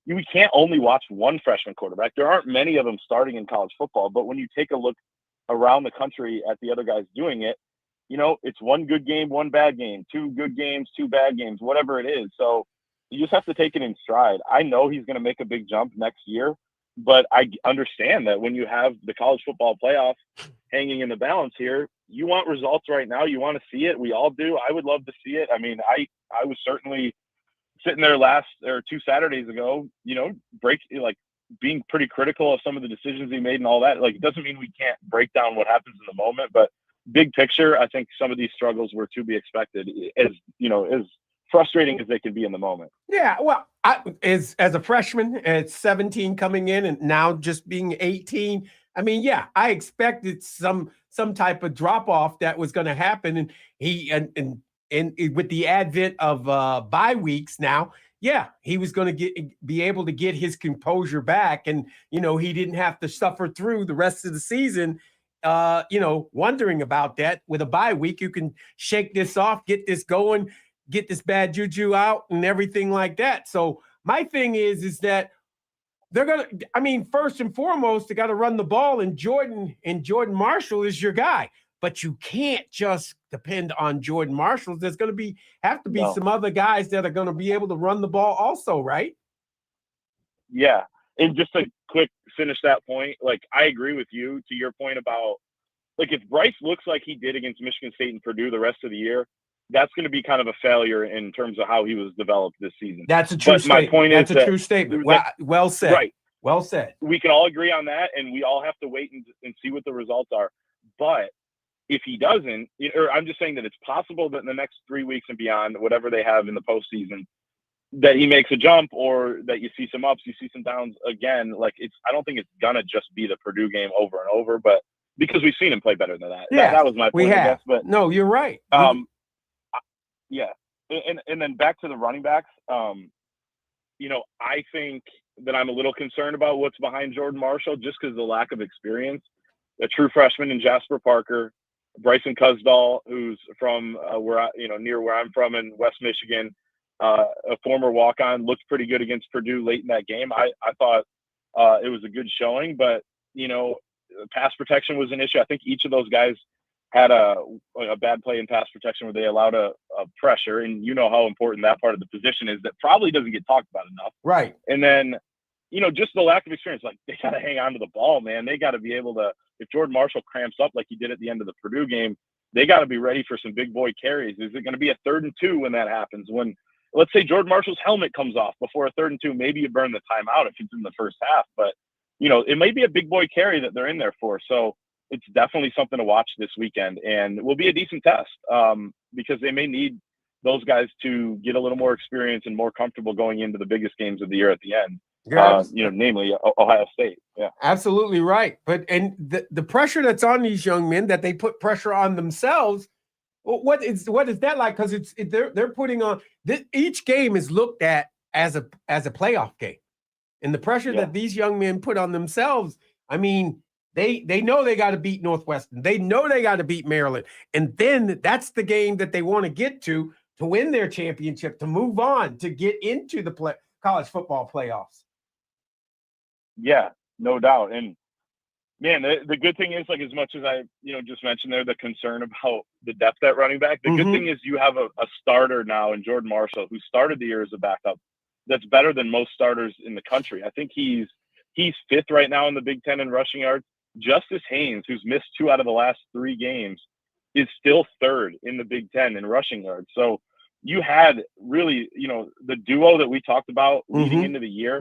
We can't only watch one freshman quarterback. There aren't many of them starting in college football, but when you take a look around the country at the other guys doing it, it's one good game, one bad game, two good games, two bad games, whatever it is. So you just have to take it in stride. I know he's going to make a big jump next year, but I understand that when you have the college football playoff hanging in the balance here, you want results right now. You want to see it. We all do. I would love to see it. I was certainly sitting there two Saturdays ago, being pretty critical of some of the decisions he made and all that. It doesn't mean we can't break down what happens in the moment, but big picture, I think some of these struggles were to be expected, as frustrating as they can be in the moment. Yeah, well, as a freshman at 17 coming in and now just being 18, I expected some type of drop off that was going to happen, and and with the advent of bye weeks now, he was going to be able to get his composure back, and he didn't have to suffer through the rest of the season. Wondering about that. With a bye week, you can shake this off, get this going, get this bad juju out and everything like that. So my thing is that they're going to, first and foremost, they got to run the ball, and Jordan Marshall is your guy, but you can't just depend on Jordan Marshall. There's going to have to be some other guys that are going to be able to run the ball also, right? Yeah. And just to quick finish that point, I agree with you to your point about like if Bryce looks like he did against Michigan State and Purdue the rest of the year, that's going to be kind of a failure in terms of how he was developed this season. That's a true statement. My point that's is a that, true statement. Well said. Right. Well said. We can all agree on that, and we all have to wait and see what the results are. But if he doesn't, or I'm just saying that it's possible that in the next 3 weeks and beyond, whatever they have in the postseason, that he makes a jump, or that you see some ups, you see some downs again. Like I don't think it's gonna just be the Purdue game over and over, but because we've seen him play better than that. Yeah, that was my point, I guess. But no, you're right. Yeah, and then back to the running backs. I think that I'm a little concerned about what's behind Jordan Marshall, just because of the lack of experience. A true freshman in Jasper Parker, Bryson Cusdahl, who's from near where I'm from in West Michigan, a former walk-on, looked pretty good against Purdue late in that game. I thought it was a good showing, but pass protection was an issue. I think each of those guys had a bad play in pass protection where they allowed a pressure, and how important that part of the position is that probably doesn't get talked about enough. Right. And then, just the lack of experience, like they got to hang on to the ball, man. They got to be able to, if Jordan Marshall cramps up like he did at the end of the Purdue game, they got to be ready for some big boy carries. Is it going to be a 3rd and 2 when that happens? When, let's say Jordan Marshall's helmet comes off before a 3rd and 2, maybe you burn the timeout if it's in the first half, but it may be a big boy carry that they're in there for. So it's definitely something to watch this weekend, and will be a decent test because they may need those guys to get a little more experience and more comfortable going into the biggest games of the year at the end. Namely Ohio State. Yeah, absolutely right. But the pressure that's on these young men, that they put pressure on themselves. What is that like? Because they're putting on each game is looked at as a playoff game, and the pressure that these young men put on themselves. I mean, they know they got to beat Northwestern. They know they got to beat Maryland, and then that's the game that they want to get to win their championship, to move on, to get into the college football playoffs. Yeah, no doubt. And man, the good thing is, like, as much as I, just mentioned there, the concern about the depth at running back, the good thing is you have a starter now in Jordan Marshall, who started the year as a backup, that's better than most starters in the country. I think he's 5th right now in the Big Ten in rushing yards. Justice Haynes, who's missed 2 out of the last 3 games, is still 3rd in the Big Ten in rushing yards. So you had really, the duo that we talked about leading into the year,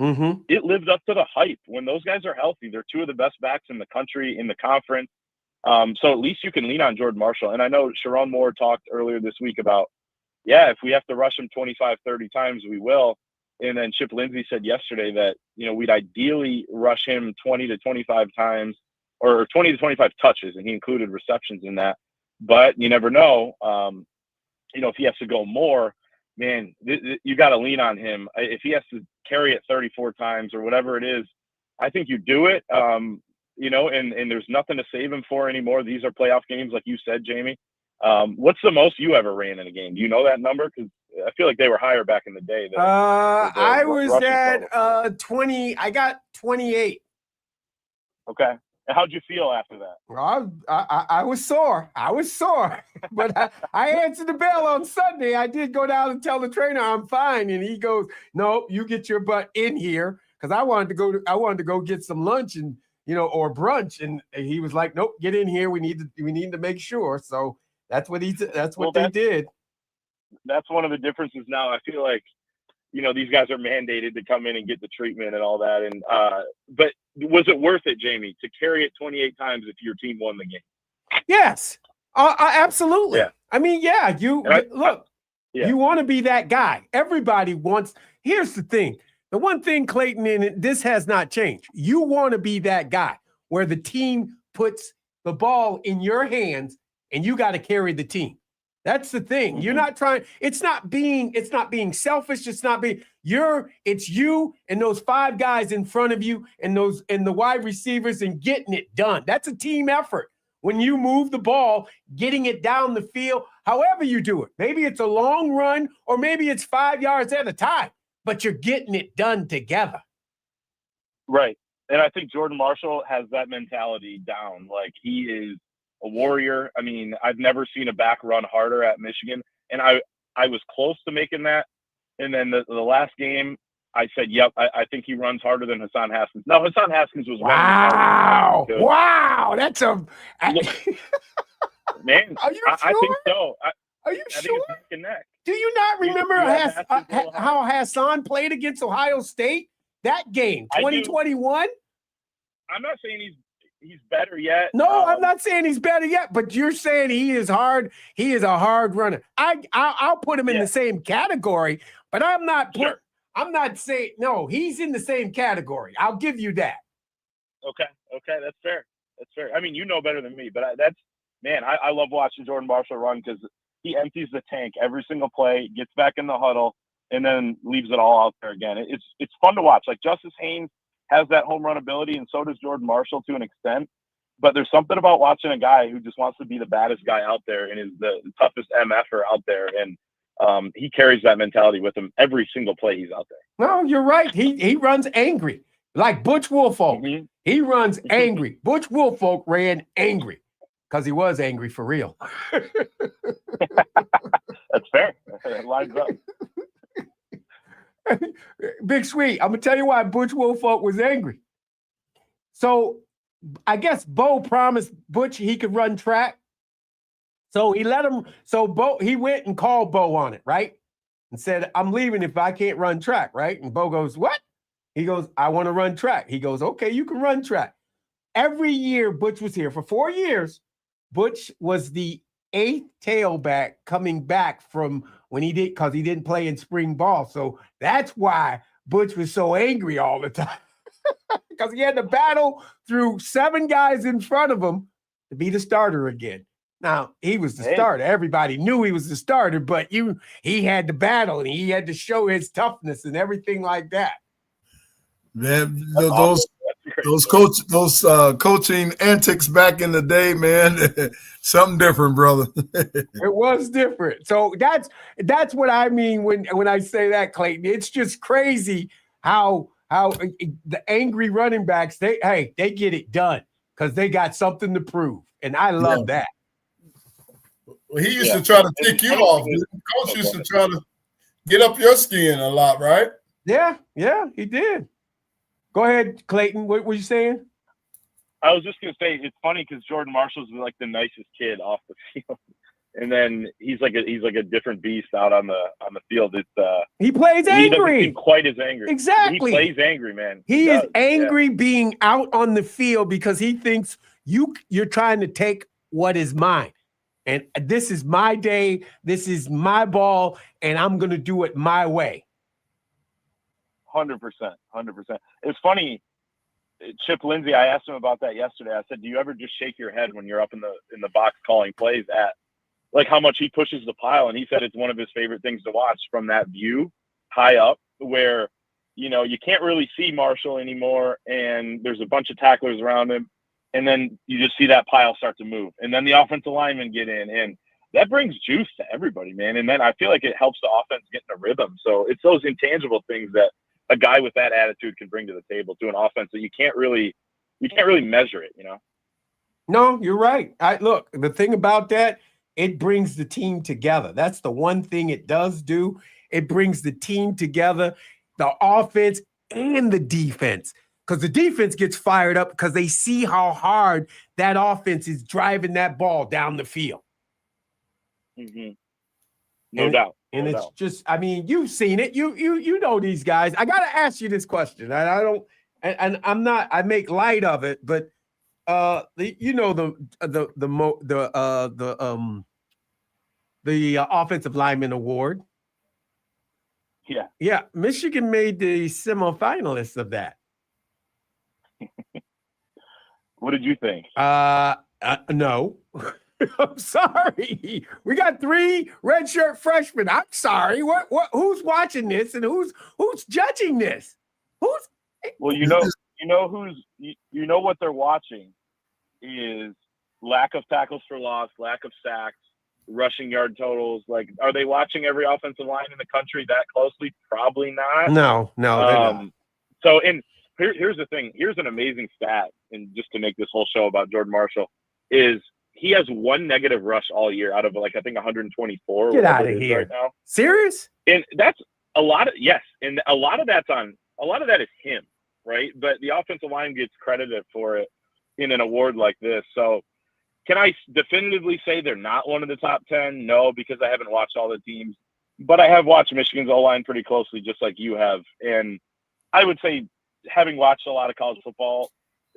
it lived up to the hype. When those guys are healthy, they're 2 of the best backs in the country, in the conference. So at least you can lean on Jordan Marshall. And I know Sharon Moore talked earlier this week about, if we have to rush him 25, 30 times, we will. And then Chip Lindsey said yesterday that, we'd ideally rush him 20 to 25 times, or 20 to 25 touches, and he included receptions in that. But you never know. If he has to go more, man, you got to lean on him. If he has to carry it 34 times or whatever it is, I think you do it. And there's nothing to save him for anymore. These are playoff games, like you said, Jamie. What's the most you ever ran in a game? Do you know that number? Because I feel like they were higher back in the day. I was at 20. I got 28. Okay. And how'd you feel after that? Well, I was sore. But I answered the bell on Sunday. I did go down and tell the trainer I'm fine, and he goes, "No, you get your butt in here," because I wanted to go get some lunch and or brunch, and he was like, "Nope, get in here. We need to make sure." So that's what they did. That's one of the differences now. I feel like these guys are mandated to come in and get the treatment and all that. And but was it worth it, Jamie, to carry it 28 times if your team won the game? Yes, absolutely. Yeah. I mean, you want to be that guy. Everybody wants. Here's the thing. The one thing, Clayton, and this has not changed. You want to be that guy where the team puts the ball in your hands and you got to carry the team. That's the thing. You're not trying. It's not being selfish. It's you and those 5 guys in front of you and the wide receivers and getting it done. That's a team effort. When you move the ball, getting it down the field, however you do it. Maybe it's a long run or maybe it's 5 yards at a time, but you're getting it done together. Right. And I think Jordan Marshall has that mentality down. Like, he is a warrior. I mean, I've never seen a back run harder at Michigan, and I was close to making that. And then the last game, I said, "Yep, I think he runs harder than Hassan Haskins." No, Hassan Haskins was running harder. Wow! No, that's a. Man, Are you I sure? think so. Are you I think sure? it's neck and neck. Do you not remember You have Haskins a little high. how Hassan played against Ohio State that game, I do. 2021? I'm not saying he's better yet. No, I'm not saying he's better yet, but you're saying he is hard. He is a hard runner. I'll put him in the same category, but I'm not I'm not saying no. He's in the same category. I'll give you that. Okay, that's fair. That's fair. I mean, you know better than me, but I love watching Jordan Marshall run because he empties the tank every single play, gets back in the huddle, and then leaves it all out there again. It's fun to watch. Like Justice Haynes has that home run ability, and so does Jordan Marshall to an extent. But there's something about watching a guy who just wants to be the baddest guy out there and is the toughest MFer out there, and he carries that mentality with him every single play he's out there. No, you're right. He runs angry, like Butch Woolfolk. Mm-hmm. He runs angry. Butch Woolfolk ran angry because he was angry for real. That's fair. It lines up. Big Sweet, I'm gonna tell you why Butch Woolfolk was angry. So I guess Bo promised Butch he could run track. So he let him. So he went and called Bo on it, right? And said, "I'm leaving if I can't run track," right? And Bo goes, "What?" He goes, "I want to run track." He goes, "Okay, you can run track." Every year Butch was here for 4 years. Butch was the 8th tailback coming back from when he didn't play in spring ball. So that's why Butch was so angry all the time. Because he had to battle through 7 guys in front of him to be the starter again. Now, he was the starter. Everybody knew he was the starter, but he had to battle and he had to show his toughness and everything like that. Man, those coaching antics back in the day, man, something different, brother. It was different. So that's what I mean when I say that, Clayton. It's just crazy how the angry running backs they get it done because they got something to prove, and I love that. Well, he used to try to take you off. Coach used to try to get up your skin a lot, right? Yeah, he did. Go ahead, Clayton. What were you saying? I was just gonna say it's funny because Jordan Marshall's like the nicest kid off the field, and then he's like a different beast out on the field. It's he plays angry. He doesn't seem quite as angry. Exactly. He plays angry, man. He is angry being out on the field because he thinks you're trying to take what is mine. And this is my day. This is my ball, and I'm gonna do it my way. 100%. It's funny, Chip Lindsey. I asked him about that yesterday. I said, "Do you ever just shake your head when you're up in the box calling plays at like how much he pushes the pile?" And he said it's one of his favorite things to watch from that view high up, where you can't really see Marshall anymore, and there's a bunch of tacklers around him, and then you just see that pile start to move, and then the offensive linemen get in, and that brings juice to everybody, man. And then I feel like it helps the offense get in a rhythm. So it's those intangible things that a guy with that attitude can bring to the table to an offense that you can't really measure it, No, you're right. Look, the thing about that, it brings the team together. That's the one thing it does do. It brings the team together, the offense and the defense, because the defense gets fired up because they see how hard that offense is driving that ball down the field. Mm-hmm. No doubt. And it's just, I mean, you've seen it. You know these guys. I got to ask you this question. I make light of it, but the offensive lineman award. Yeah. Yeah. Michigan made the semifinalists of that. What did you think? No. I'm sorry. We got 3 redshirt freshmen. I'm sorry. What? Who's watching this and who's judging this? Well, what they're watching is lack of tackles for loss, lack of sacks, rushing yard totals. Like, are they watching every offensive line in the country that closely? Probably not. No, they're not. So, here's the thing. Here's an amazing stat, and just to make this whole show about Jordan Marshall, is he has 1 negative rush all year out of I think 124. Get out of here! Right now. Serious? And that's a lot of and a lot of that is him, right? But the offensive line gets credited for it. in an award like this. So can I definitively say they're not one of the top 10? No, because I haven't watched all the teams. But I have watched Michigan's O-line pretty closely, just like you have. And I would say, having watched a lot of college football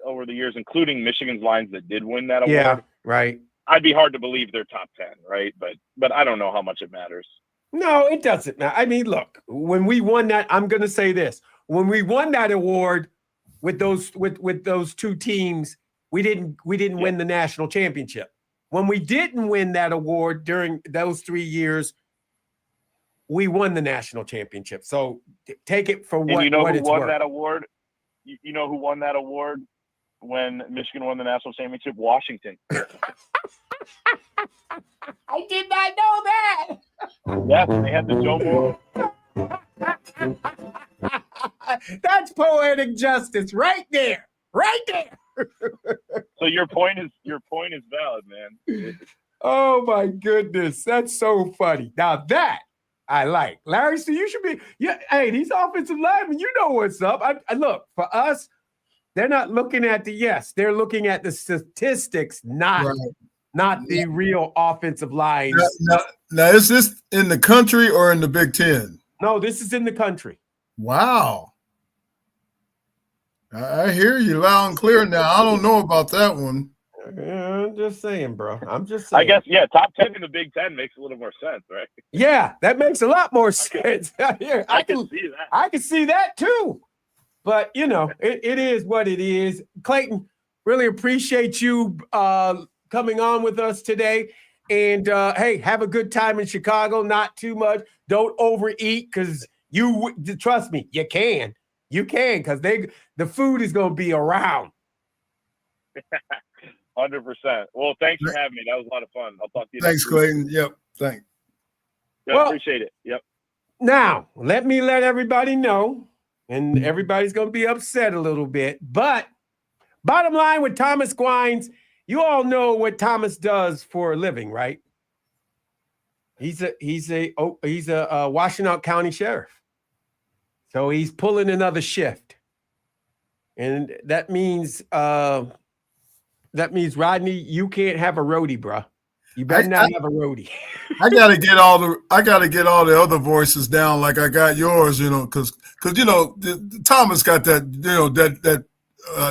over the years, including Michigan's lines that did win that award, Yeah, right. I'd be hard to believe they're top 10, right? But I don't know how much it matters. No, it doesn't matter. I mean, look, when we won that, I'm going to say this. When we won that award with those two teams, we didn't win the national championship. When we didn't win that award during those 3 years, we won the national championship. So take it for what, and you know what who it's won worth. that award? You know who won that award when Michigan won the national championship? Washington. I did not know that. Yes, they had the Joe Moore. That's poetic justice right there. Right there. So your point is valid, man. Oh my goodness. That's so funny. Now that I like. Larry, so you should be, hey, these offensive linemen, you know what's up. I look, for us, they're not looking at they're looking at the statistics, not the real offensive lines. Now, is this in the country or in the Big Ten? No, this is in the country. Wow. I hear you loud and clear now. I don't know about that one. I'm just saying, bro. I'm just saying. I guess, yeah, top 10 in the Big Ten makes a little more sense, right? Yeah, that makes a lot more sense. I can see that. I can see that too. But, it is what it is. Clayton, really appreciate you coming on with us today. And, hey, have a good time in Chicago. Not too much. Don't overeat because trust me, you can. You can because the food is going to be around. 100%. Well, thanks for having me. That was a lot of fun. I'll talk to you. Thanks, Clayton. Yep. Thanks. Yeah, well, appreciate it. Yep. Now, let everybody know, and everybody's going to be upset a little bit, but bottom line with Thomas Gwines, you all know what Thomas does for a living, right? He's a Washtenaw County sheriff. So he's pulling another shift. And that means Rodney, you can't have a roadie, bro. You better not have a roadie. I gotta get all the other voices down like I got yours, because Thomas got that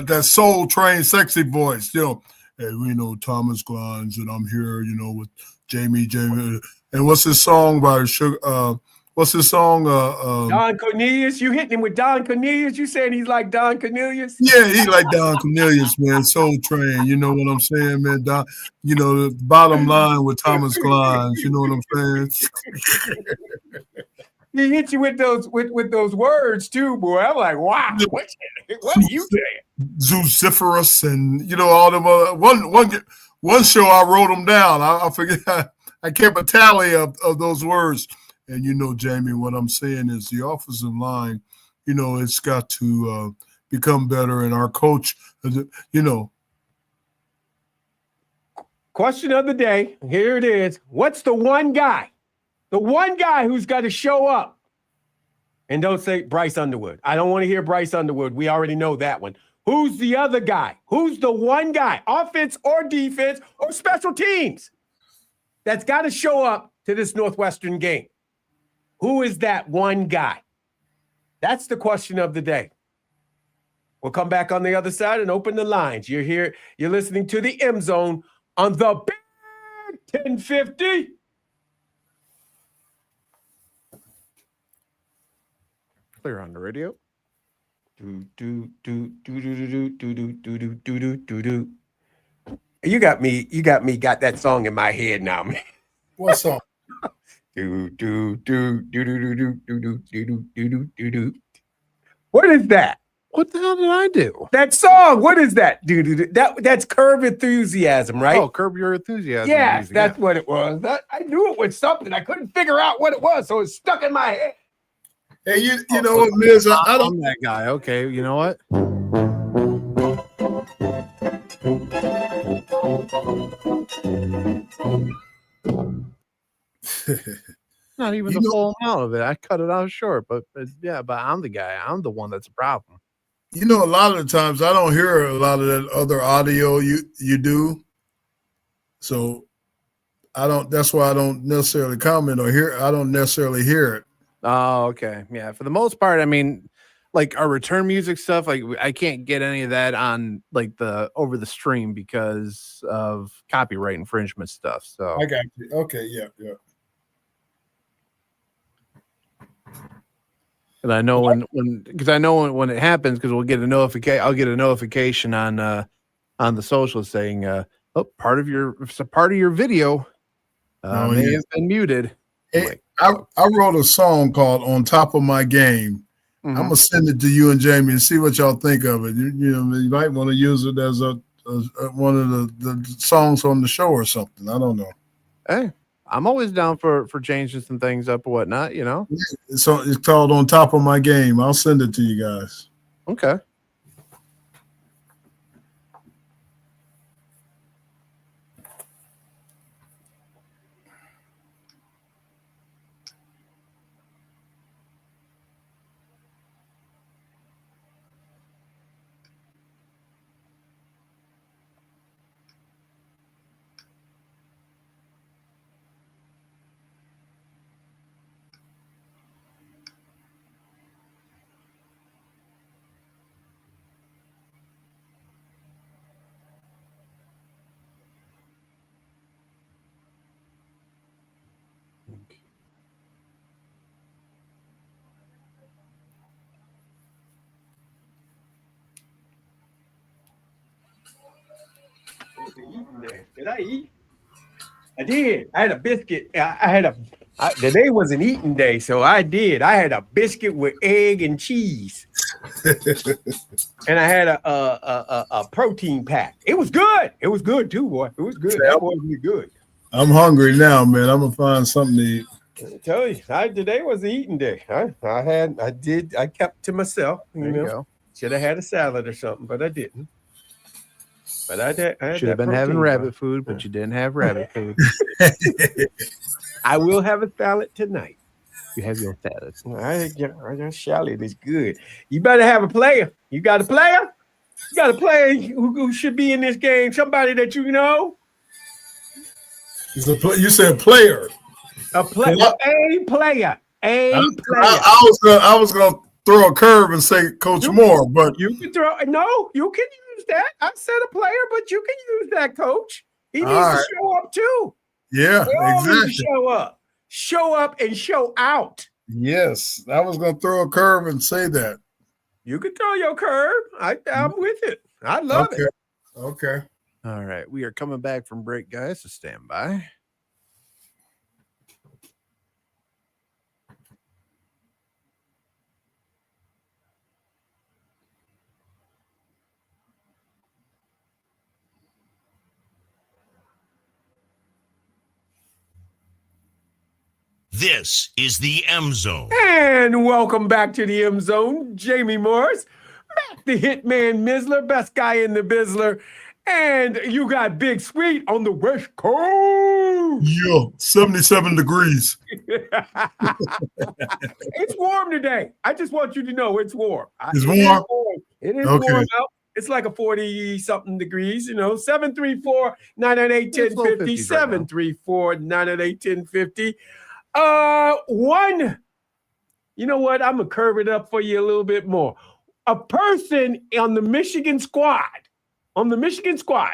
that soul trained sexy voice, Hey, we know Thomas Glines, and I'm here, with Jamie, and what's his song by what's his song? Don Cornelius. You hitting him with Don Cornelius? You saying he's like Don Cornelius? Yeah, he like Don Cornelius, man. Soul Train. You know what I'm saying, man? Don, the bottom line with Thomas Glines. You know what I'm saying? He hit you with those words too, boy. I'm like, wow. What are you saying? Zuciferous and all them other one show I wrote them down. I forget. I kept a tally of those words. And Jamie, what I'm saying is the offensive line, it's got to become better. And our coach, Question of the day. Here it is. What's the one guy who's got to show up? And don't say Bryce Underwood. I don't want to hear Bryce Underwood. We already know that one. Who's the other guy? Who's the one guy, offense or defense or special teams, that's got to show up to this Northwestern game? Who is that one guy? That's the question of the day. We'll come back on the other side and open the lines. You're here. You're listening to the M Zone on the Big 1050. Clear on the radio. You got me got that song in my head now, man. What song? What is that? What the hell did I do? That song. What is that? That's Curb Enthusiasm, right? Oh, Curb Your Enthusiasm. Yes, music. that's what it was. I knew it was something. I couldn't figure out what it was, so it stuck in my head. Hey, you know what, Miz? I don't. I'm that guy. Okay, you know what? Not even the full amount of it. I cut it out short, but I'm the guy. I'm the one that's a problem. You know, a lot of the times I don't hear a lot of that other audio you do. So I don't. That's why I don't necessarily comment or hear. I don't necessarily hear it. Oh, okay. Yeah. For the most part, I mean, like our return music stuff, like I can't get any of that on like the over the stream because of copyright infringement stuff. So I got you. Okay. Yeah. Yeah. and I know when it happens because we'll get a notification. I'll get a notification on the social saying, "Oh, part of your video may have been muted." Hey, I wrote a song called "On Top of My Game." I'm gonna send it to you and Jamie and see what y'all think of it. You know, you might want to use it as a one of the songs on the show or something. I don't know. Hey, I'm always down for changing some things up or whatnot. You know. So it's called "On Top of My Game." I'll send it to you guys. Okay. Did I eat? I did. I had a biscuit. Today was an eating day, so I did. I had a biscuit with egg and cheese, and I had a protein pack. It was good. It was good too, boy. It was good. That wasn't good. I'm hungry now, man. I'm gonna find something to eat. I tell you, today was the eating day. I kept to myself. There you go. Should have had a salad or something, but I didn't. But I should have been having rabbit food, but you didn't have rabbit food. I will have a salad tonight. You have your salad. Your salad is good. You better have a player. You got a player? You got a player who should be in this game. Somebody that you know. You said player. A player. A player. I was gonna throw a curve and say Coach Moore, but you can you can use that. I said a player, but you can use that, Coach. He needs to show up too. Yeah, exactly. Show up and show out. Yes, I was gonna throw a curve and say that. You can throw your curve. I'm with it. I love it. Okay. All right, we are coming back from break, guys. So stand by. This is the M Zone. And welcome back to the M Zone. Jamie Morris, Matt the Hitman Missler, best guy in the Bizzler. And you got Big Sweet on the West Coast. Yeah, 77 degrees. It's warm today. I just want you to know it's warm. It's warm? It is warm out. It's like a 40-something degrees, 734-998-1050, 734-998-1050. You know what? I'm going to curve it up for you a little bit more. A person on the Michigan squad,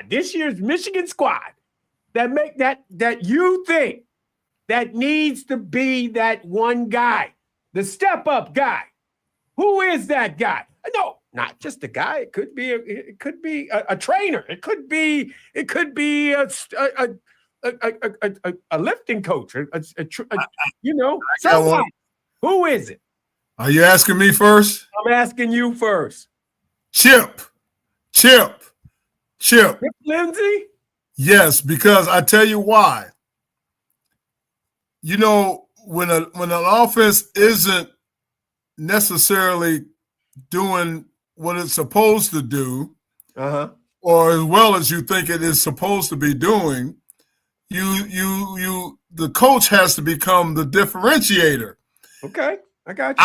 this year's Michigan squad, that you think that needs to be that one guy, the step-up guy. Who is that guy? No, not just a guy. It could be a trainer. It could be a lifting coach. Someone. Who is it? Are you asking me first? I'm asking you first. Chip Lindsay? Yes, because I tell you why. When an offense isn't necessarily doing what it's supposed to do, or as well as you think it is supposed to be doing, the coach has to become the differentiator. Okay, I got you.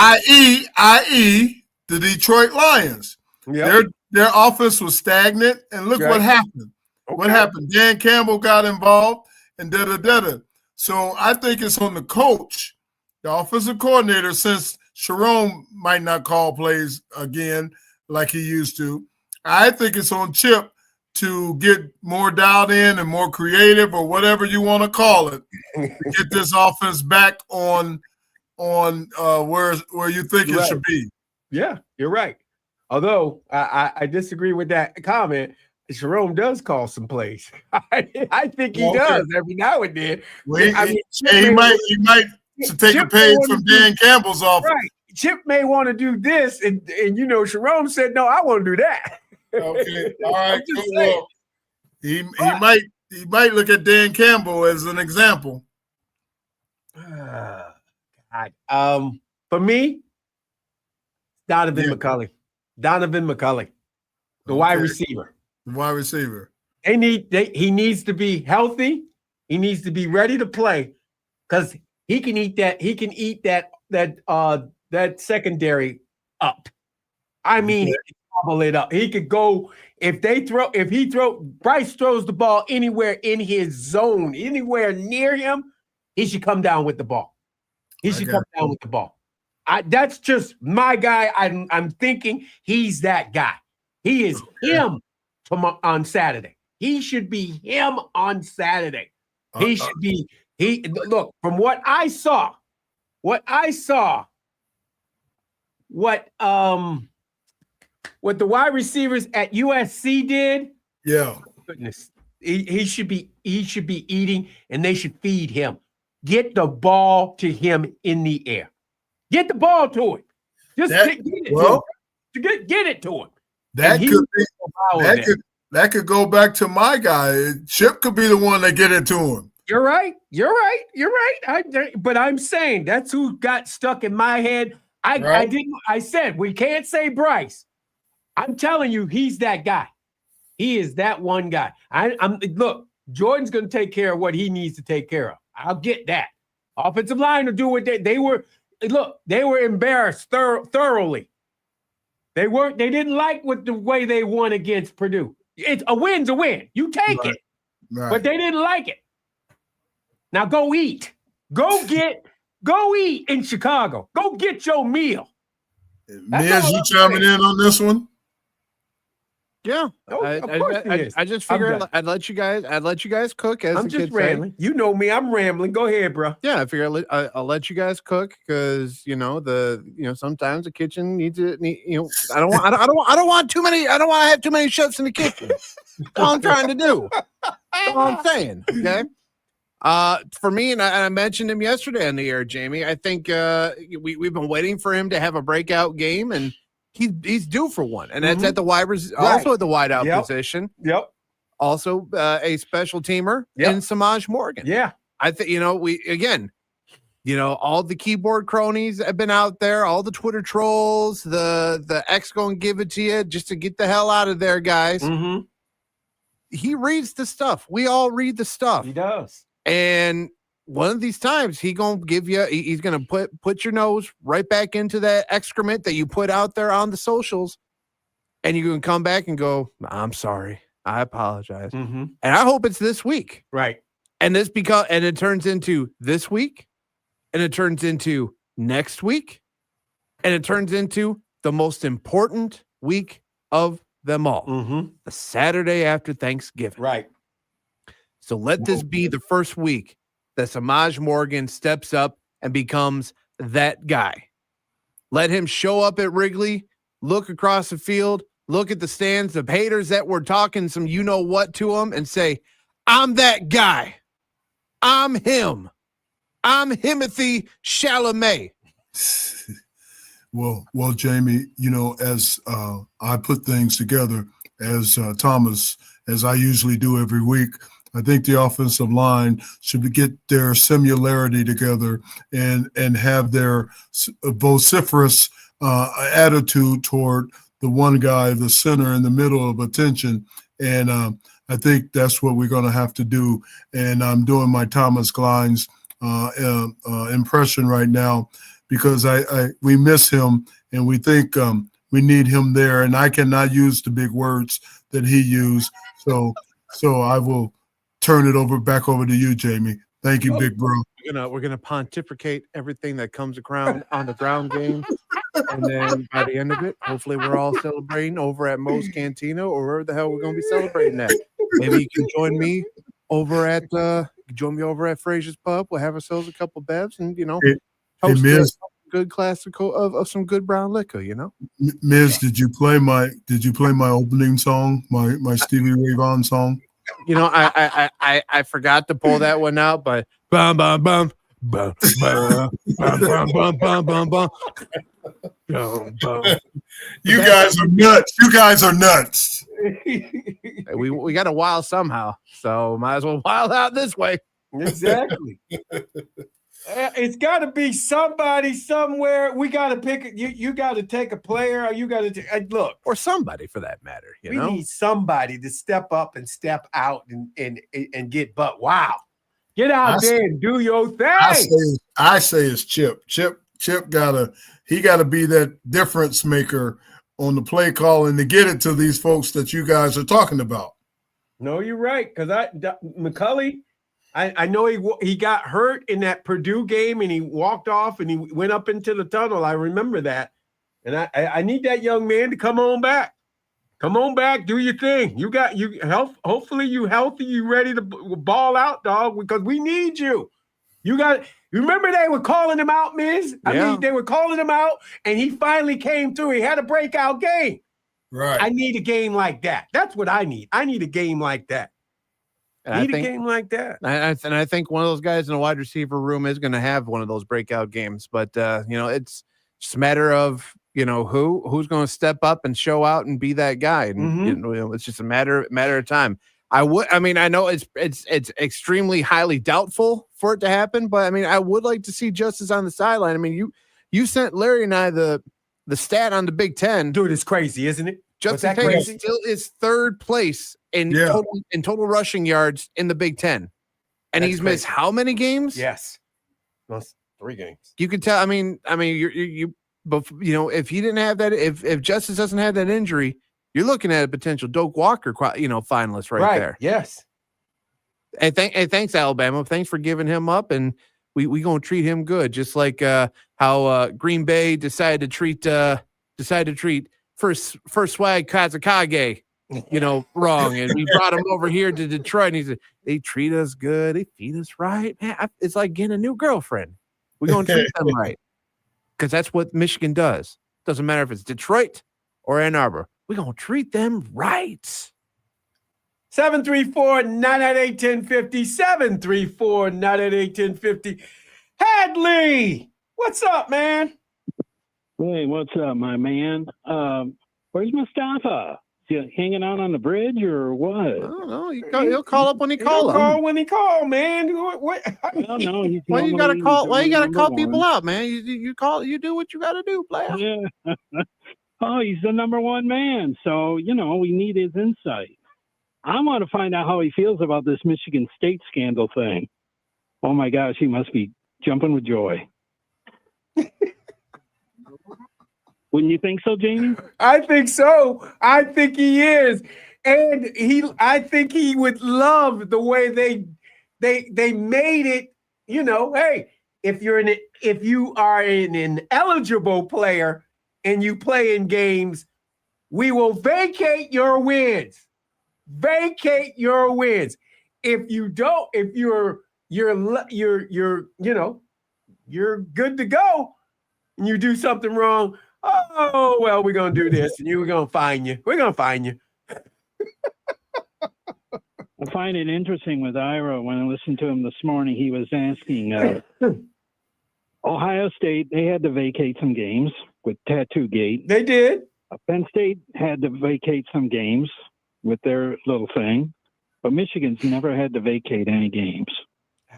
I.e., the Detroit Lions. Their offense was stagnant, and look what happened. Okay. What happened? Dan Campbell got involved, and da-da-da-da. So I think it's on the coach, the offensive coordinator, since Sharon might not call plays again like he used to. I think it's on Chip to get more dialed in and more creative, or whatever you want to call it, to get this offense back on where you think it should be. Yeah, you're right. Although I disagree with that comment. Jerome does call some plays. I think he does every now and then. Well, he might take a page from Dan Campbell's office. Right. Chip may want to do this, and Jerome said, "No, I want to do that." Okay, all right. Well, he might look at Dan Campbell as an example. For me, Donovan McCulley. Donovan McCulley, the wide receiver. The wide receiver. He needs to be healthy. He needs to be ready to play, because he can eat that. He can eat that secondary up. I mean, he can gobble it up. He could go Bryce throws the ball anywhere in his zone, anywhere near him, he should come down with the ball. That's just my guy. I'm thinking he's that guy. He is him on Saturday. He should be him on Saturday. He should be. Look, from what I saw, what the wide receivers at USC did. Yeah. Goodness, he should be eating, and they should feed him. Get the ball to him in the air. Get the ball to him. Just get it to him. Get it to him. That could go back to my guy. Chip could be the one that get it to him. You're right. But I'm saying that's who got stuck in my head. I said we can't say Bryce. I'm telling you, he's that guy. He is that one guy. Look, Jordan's going to take care of what he needs to take care of. I'll get that. Offensive line will do what they were. Look, they were embarrassed thoroughly. They didn't like the way they won against Purdue. It's a win's a win. You take it. Right. But they didn't like it. Now go eat. Go eat in Chicago. Go get your meal. Miz, you chiming in on this one? Yeah, I just figured I'd let you guys cook. I'm just rambling. You know me, I'm rambling. Go ahead, bro. Yeah, I figure I'll let you guys cook, because sometimes the kitchen needs it. I don't want too many. I don't want to have too many chefs in the kitchen. That's all I'm trying to do. That's all I'm saying. Okay. For me, and I mentioned him yesterday on the air, Jamie. I think we've been waiting for him to have a breakout game, and he's due for one, and that's at the also at the wideout position. Yep. Also a special teamer in Samaj Morgan. Yeah. I think all the keyboard cronies have been out there, all the Twitter trolls, the X gonna give it to you just to get the hell out of there, guys. Mm-hmm. He reads the stuff. We all read the stuff. He does. And one of these times, he's gonna put your nose right back into that excrement that you put out there on the socials, and you can come back and go, "I'm sorry, I apologize." Mm-hmm. And I hope it's this week, right? And it turns into this week, and it turns into next week, and it turns into the most important week of them all, the Saturday after Thanksgiving, right? So let this be the first week that Samaj Morgan steps up and becomes that guy. Let him show up at Wrigley, look across the field, look at the stands, the haters that were talking some you-know-what to him, and say, "I'm that guy. I'm him. I'm Timothy Chalamet." Well, Jamie, as I put things together, as Thomas, as I usually do every week, I think the offensive line should get their similarity together and have their vociferous attitude toward the one guy, the center in the middle of attention. And I think that's what we're going to have to do. And I'm doing my Thomas Glines impression right now, because we miss him, and we think We need him there, and I cannot use the big words that he used. So I will turn it back over to you, Jamie. Thank you, big bro. We're gonna pontificate everything that comes around on the ground game, and then by the end of it, hopefully we're all celebrating over at Moe's Cantina or wherever the hell we're gonna be celebrating at. Maybe you can join me over at Frazier's Pub. We'll have ourselves a couple bevs and host a good classical of some good brown liquor. Miz, did you play my opening song, my Stevie Ray Vaughan song? I forgot to pull that one out, but bum bum bum bum bum bum bum bum bum bum bum. You guys are nuts. You guys are nuts. We got to wild somehow, so might as well wild out this way. Exactly. It's got to be somebody somewhere. We got to pick. You got to take a player. You got to look, or somebody for that matter. We need somebody to step up and step out and get. But wow, get out there and do your thing. I say it's Chip. Chip gotta be that difference maker on the play call and to get it to these folks that you guys are talking about. No, you're right. Because McCulley. I know he got hurt in that Purdue game and he walked off and he went up into the tunnel. I remember that. And I need that young man to come on back. Come on back, do your thing. You health. Hopefully you healthy, you ready to ball out, dog, because we need you. Remember they were calling him out, Miz? They were calling him out and he finally came through. He had a breakout game. Right. I need a game like that. That's what I need. I need a game like that. A game like that. And I think one of those guys in the wide receiver room is going to have one of those breakout games. But, it's just a matter of, who's going to step up and show out and be that guy. And, it's just a matter of time. I know it's extremely highly doubtful for it to happen. But, I would like to see Justice on the sideline. You sent Larry and I the stat on the Big Ten. Dude, it's crazy, isn't it? Justin Taylor still is third place in total rushing yards in the Big Ten, and he's missed how many games? Yes, 3 games. You can tell. If he didn't have that, if Justice doesn't have that injury, you're looking at a potential Doak Walker, finalist right there. Yes. And thanks Alabama. Thanks for giving him up, and we gonna treat him good, just like how Green Bay decided to treat first swag Kazakage, wrong. And we brought him over here to Detroit and he said, they treat us good. They feed us right. Man, it's like getting a new girlfriend. We're going to treat them right. Because that's what Michigan does. Doesn't matter if it's Detroit or Ann Arbor. We're going to treat them right. 734-998-1050. 734-998-1050. Hadley, what's up, man? Hey, what's up, my man? Where's Mustafa? Is he hanging out on the bridge or what? I don't know. He'll call up when he calls. Call when he call, man. What? Well, no, why you gotta call? Why you gotta call people out, man? You call. You do what you gotta do, player. Yeah. Oh, he's the number one man. So we need his insight. I want to find out how he feels about this Michigan State scandal thing. Oh my gosh, he must be jumping with joy. Wouldn't you think so, Jamie? I think so. I think he is. And I think he would love the way they made it, hey, if you are an ineligible player and you play in games, we will vacate your wins. Vacate your wins. If you don't, if you're good to go and you do something wrong, oh, well, we're going to do this, and we're going to fine you. We're going to fine you. I find it interesting with Ira. When I listened to him this morning, he was asking Ohio State, they had to vacate some games with Tattoo Gate. They did. Penn State had to vacate some games with their little thing, but Michigan's never had to vacate any games.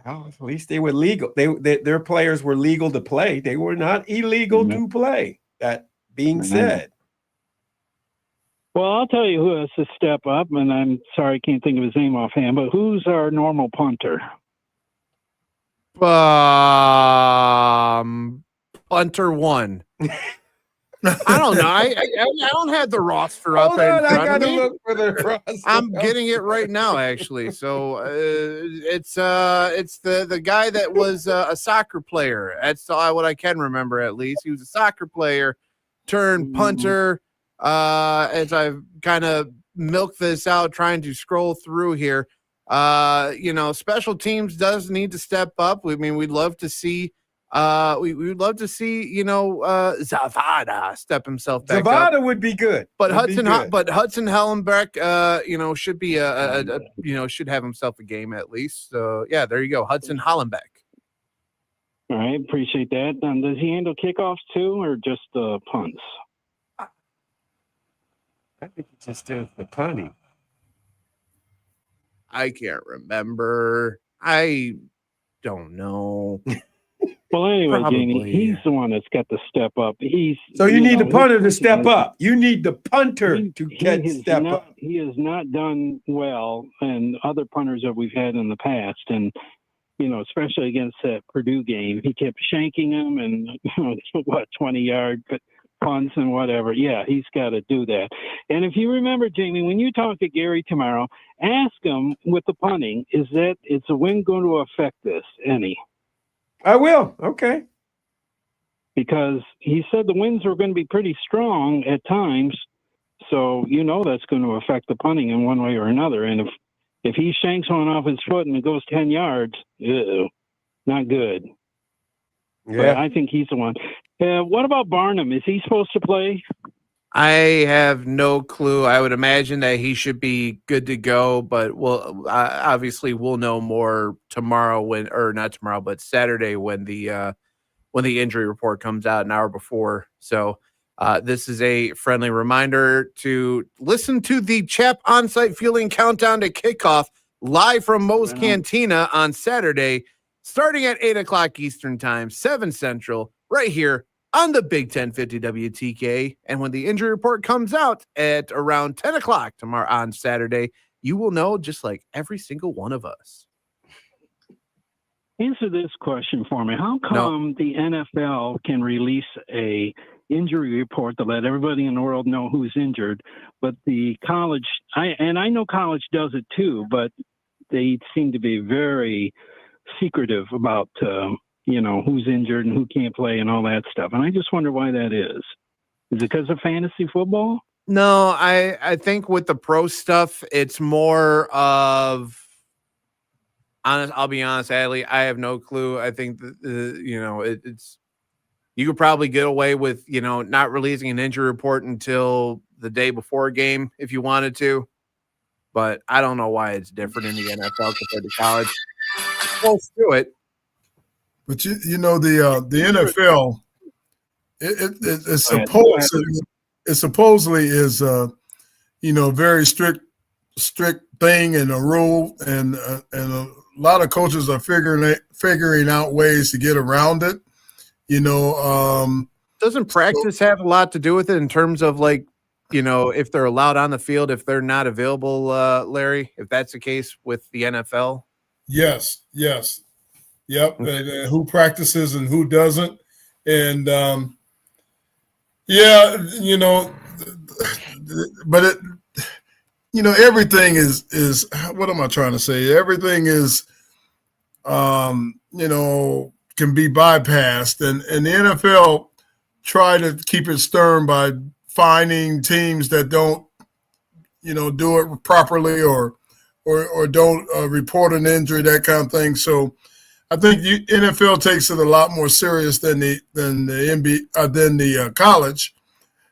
Well, at least they were legal. Their players were legal to play. They were not illegal to play. That being said. Well, I'll tell you who has to step up, and I'm sorry I can't think of his name offhand, but who's our normal punter? Punter 1. I don't know. I don't have the roster up Hold in on, I front of gotta me. look for the roster. I'm getting it right now, actually. So it's the guy that was a soccer player. That's what I can remember, at least. He was a soccer player turned punter. As I've kind of milked this out, trying to scroll through here, special teams does need to step up. I mean, we'd love to see. We'd love to see, Zavada step himself back up. Zavada would be good. But Hudson Hallenbeck, should be should have himself a game at least. So yeah, there you go, Hudson Hallenbeck. All right, appreciate that. Does he handle kickoffs too, or just punts? I think he just does the punting. I can't remember. I don't know. Well, anyway, Probably. Jamie, he's the one that's got to step up. So you need the punter to step up. You need the punter to step up. He has not done well, and other punters that we've had in the past, and especially against that Purdue game, he kept shanking him and 20-yard punts and whatever. Yeah, he's got to do that. And if you remember, Jamie, when you talk to Gary tomorrow, ask him with the punting, is the wind going to affect this any? I will. Okay. Because he said the winds were going to be pretty strong at times. So, that's going to affect the punting in one way or another. And if he shanks one off his foot and it goes 10 yards, not good. Yeah. But I think he's the one. What about Barnum? Is he supposed to play? I have no clue. I would imagine that he should be good to go, but obviously we'll know more tomorrow but Saturday when the injury report comes out an hour before. So this is a friendly reminder to listen to the CHAP on-site fielding countdown to kickoff live from Moe's Cantina on Saturday, starting at 8:00 Eastern Time, 7 Central, right here on the Big 1050 WTK. And when the injury report comes out at around 10 o'clock tomorrow on Saturday, you will know, just like every single one of us. Answer this question for me. How come the NFL can release a injury report to let everybody in the world know who's injured, but the college, I know college does it too, but they seem to be very secretive about who's injured and who can't play and all that stuff. And I just wonder why that is. Is it because of fantasy football? No, I think with the pro stuff, it's more of I'll be honest, Adley, I have no clue. I think that, it's you could probably get away with, not releasing an injury report until the day before a game if you wanted to. But I don't know why it's different in the NFL compared to college. Close to it. But the NFL, it supposedly is very strict thing and a rule, and a lot of coaches are figuring out ways to get around it. Doesn't practice have a lot to do with it in terms of if they're allowed on the field, if they're not available, Larry, if that's the case with the NFL? Yes. Yep. And who practices and who doesn't. And, but everything is, what am I trying to say? Everything is, can be bypassed. And the NFL try to keep it stern by finding teams that don't, do it properly or don't report an injury, that kind of thing. So I think NFL takes it a lot more serious than the NBA than the college,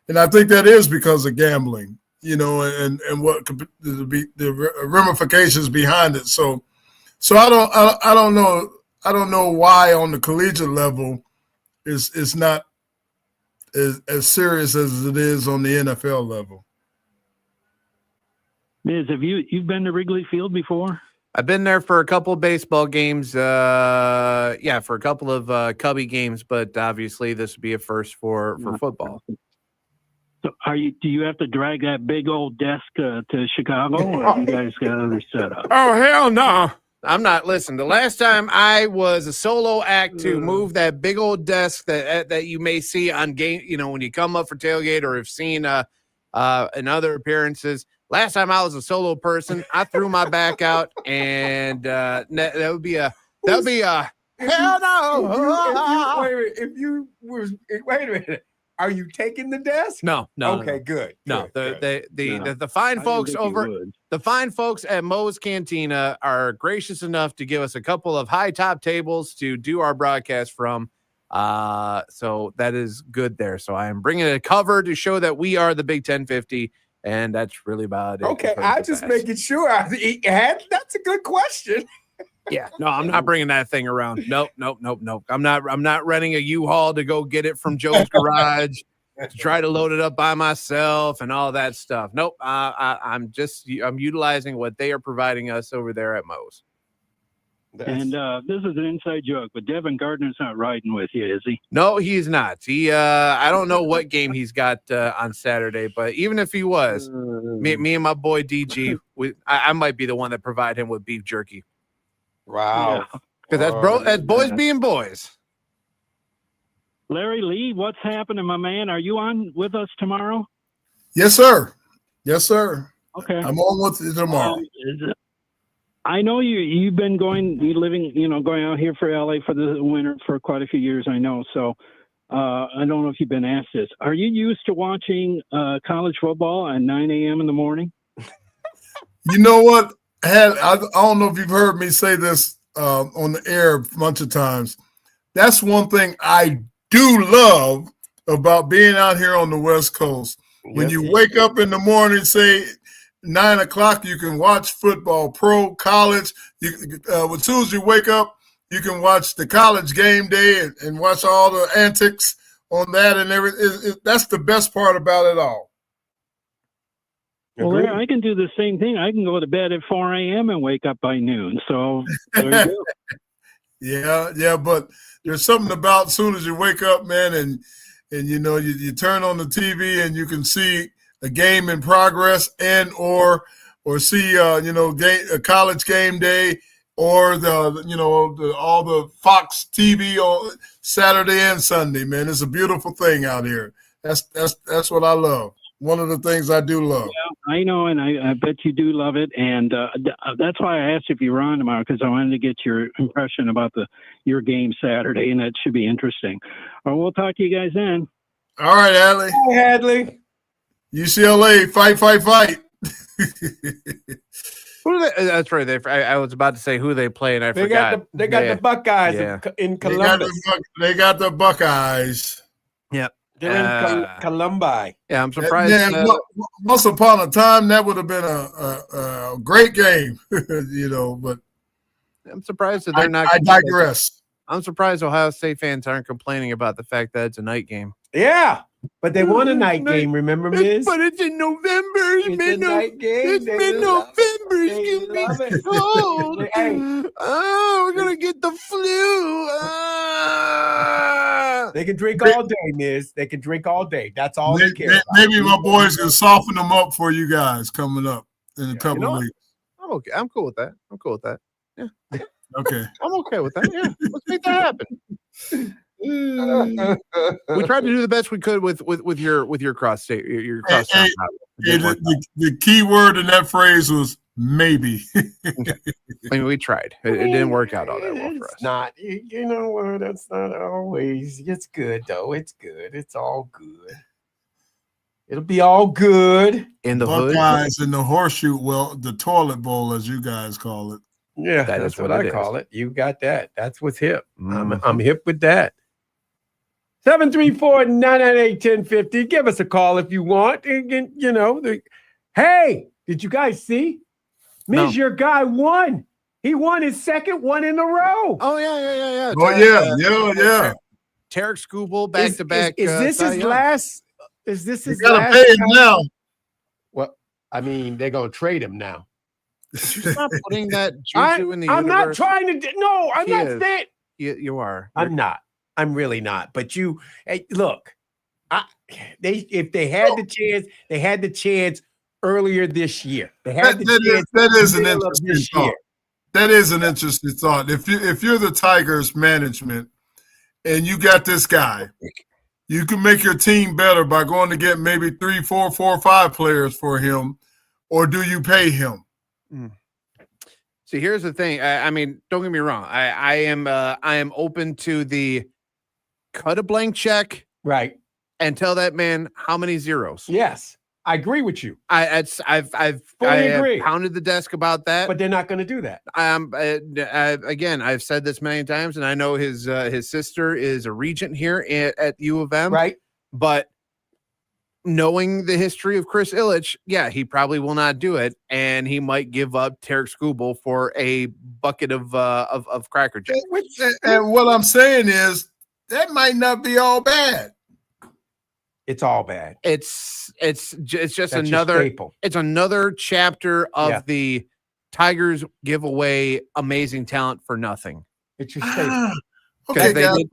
and I think that is because of gambling, and what could be the ramifications behind it. So I don't know why on the collegiate level it's not as serious as it is on the NFL level. Miz, have you've been to Wrigley Field before? I've been there for a couple of baseball games. For a couple of Cubby games, but obviously this would be a first for football. So do you have to drag that big old desk to Chicago, or you guys got other setup? Oh, hell no. I'm not. Listen, the last time I was a solo act to move that big old desk that you may see on game, when you come up for tailgate or have seen in other appearances. Last time I was a solo person, I threw my back out, and that would be a hell no. Wait a minute. Are you taking the desk? No. Okay, good. No, good. The fine folks the fine folks at Moe's Cantina are gracious enough to give us a couple of high top tables to do our broadcast from. So that is good there. So I am bringing a cover to show that we are the Big 1050, and that's really about it. Okay, I just making sure. That's a good question. Yeah, no, I'm not bringing that thing around. Nope. I'm not renting a U-Haul to go get it from Joe's garage to try to load it up by myself and all that stuff. Nope. I'm utilizing what they are providing us over there at Moe's. And this is an inside joke, but Devin Gardner's not riding with you, is he? No, he's not. I don't know what game he's got on Saturday, but even if he was, me and my boy DG, I might be the one that provide him with beef jerky. Wow. Because that's boys being boys. Larry Lee, what's happening, my man? Are you on with us tomorrow? Yes, sir. Okay. I'm on with you tomorrow. I know you've been going out here for LA for the winter for quite a few years, I know. So I don't know if you've been asked this. Are you used to watching college football at 9 a.m. in the morning? You know what? I don't know if you've heard me say this on the air a bunch of times. That's one thing I do love about being out here on the West Coast. When you wake up in the morning, say 9 o'clock, you can watch football, pro, college. As soon as you wake up, you can watch the college game day and watch all the antics on that and everything. That's the best part about it all. Well, I can do the same thing. I can go to bed at 4 a.m. and wake up by noon. So there you go. Yeah, but there's something about as soon as you wake up, man, and you turn on the TV and you can see a game in progress and or see a college game day or all the Fox TV on Saturday and Sunday, man. It's a beautiful thing out here. That's what I love. One of the things I do love. Yeah, I know, and I bet you do love it. And that's why I asked if you were on tomorrow, because I wanted to get your impression about your game Saturday, and that should be interesting. Well, we'll talk to you guys then. All right, Hadley. Hi, Hadley. UCLA, fight. Who are they? That's right. I was about to say who they play, and I forgot. They got the Buckeyes in Columbus. They got the Buckeyes. Yep. They're in Columbus. Yeah, I'm surprised. Once upon a time, that would have been a great game, but I'm surprised that they're not. I digress. I'm surprised Ohio State fans aren't complaining about the fact that it's a night game. Yeah, but they won a night game, remember, Miz? But it's in November. It's a night game. It's mid-November. It's going to be cold. We're going to get the flu. They can drink all day, Miz. They can drink all day. That's all they care about. Maybe my boys can soften them up for you guys coming up in a couple of weeks. I'm okay. I'm cool with that. Yeah. Okay. I'm okay with that. Yeah. Let's make that happen. We tried to do the best we could with your cross state the key word in that phrase was maybe. I mean, we tried. It didn't work out all that well for us. It's not. You know what? That's not always. It's good though. It's good. It's all good. It'll be all good in the Buckeyes hood. In the horseshoe, the toilet bowl, as you guys call it. Yeah, that's what I call it. You got that. That's what's hip. I'm hip with that. 734-998-1050. Give us a call if you want. And, hey, did you guys see? Miz, your guy won. He won his second one in a row. Oh, yeah. Oh, yeah. Tarek Skubal back-to-back. Is this his last? Is this his last? You gotta pay him now. Well, I mean, they're going to trade him now. Did you stop putting that juju in the I'm universe? not trying to. No, I'm not saying. You are. I'm not. I'm really not. But look, if they had the chance, they had the chance earlier this year. They had the chance. That is an interesting thought. That is an interesting thought. If you're the Tigers management and you got this guy, you can make your team better by going to get maybe 3, 4, 5 players for him, or do you pay him? See, here's the thing. I mean, don't get me wrong. I am open to the cut a blank check, right, and tell that man how many zeros. Yes, I agree with you. I've fully agree. Pounded the desk about that, but they're not going to do that. Again, I've said this many times, and I know his sister is a regent here at U of M, right? But knowing the history of Chris Ilitch, yeah, he probably will not do it, and he might give up Tarek Skubal for a bucket of Cracker Jack. And what I'm saying is that might not be all bad. It's all bad. It's just That's another chapter of the Tigers give away amazing talent for nothing. It's your staple. Okay, guys,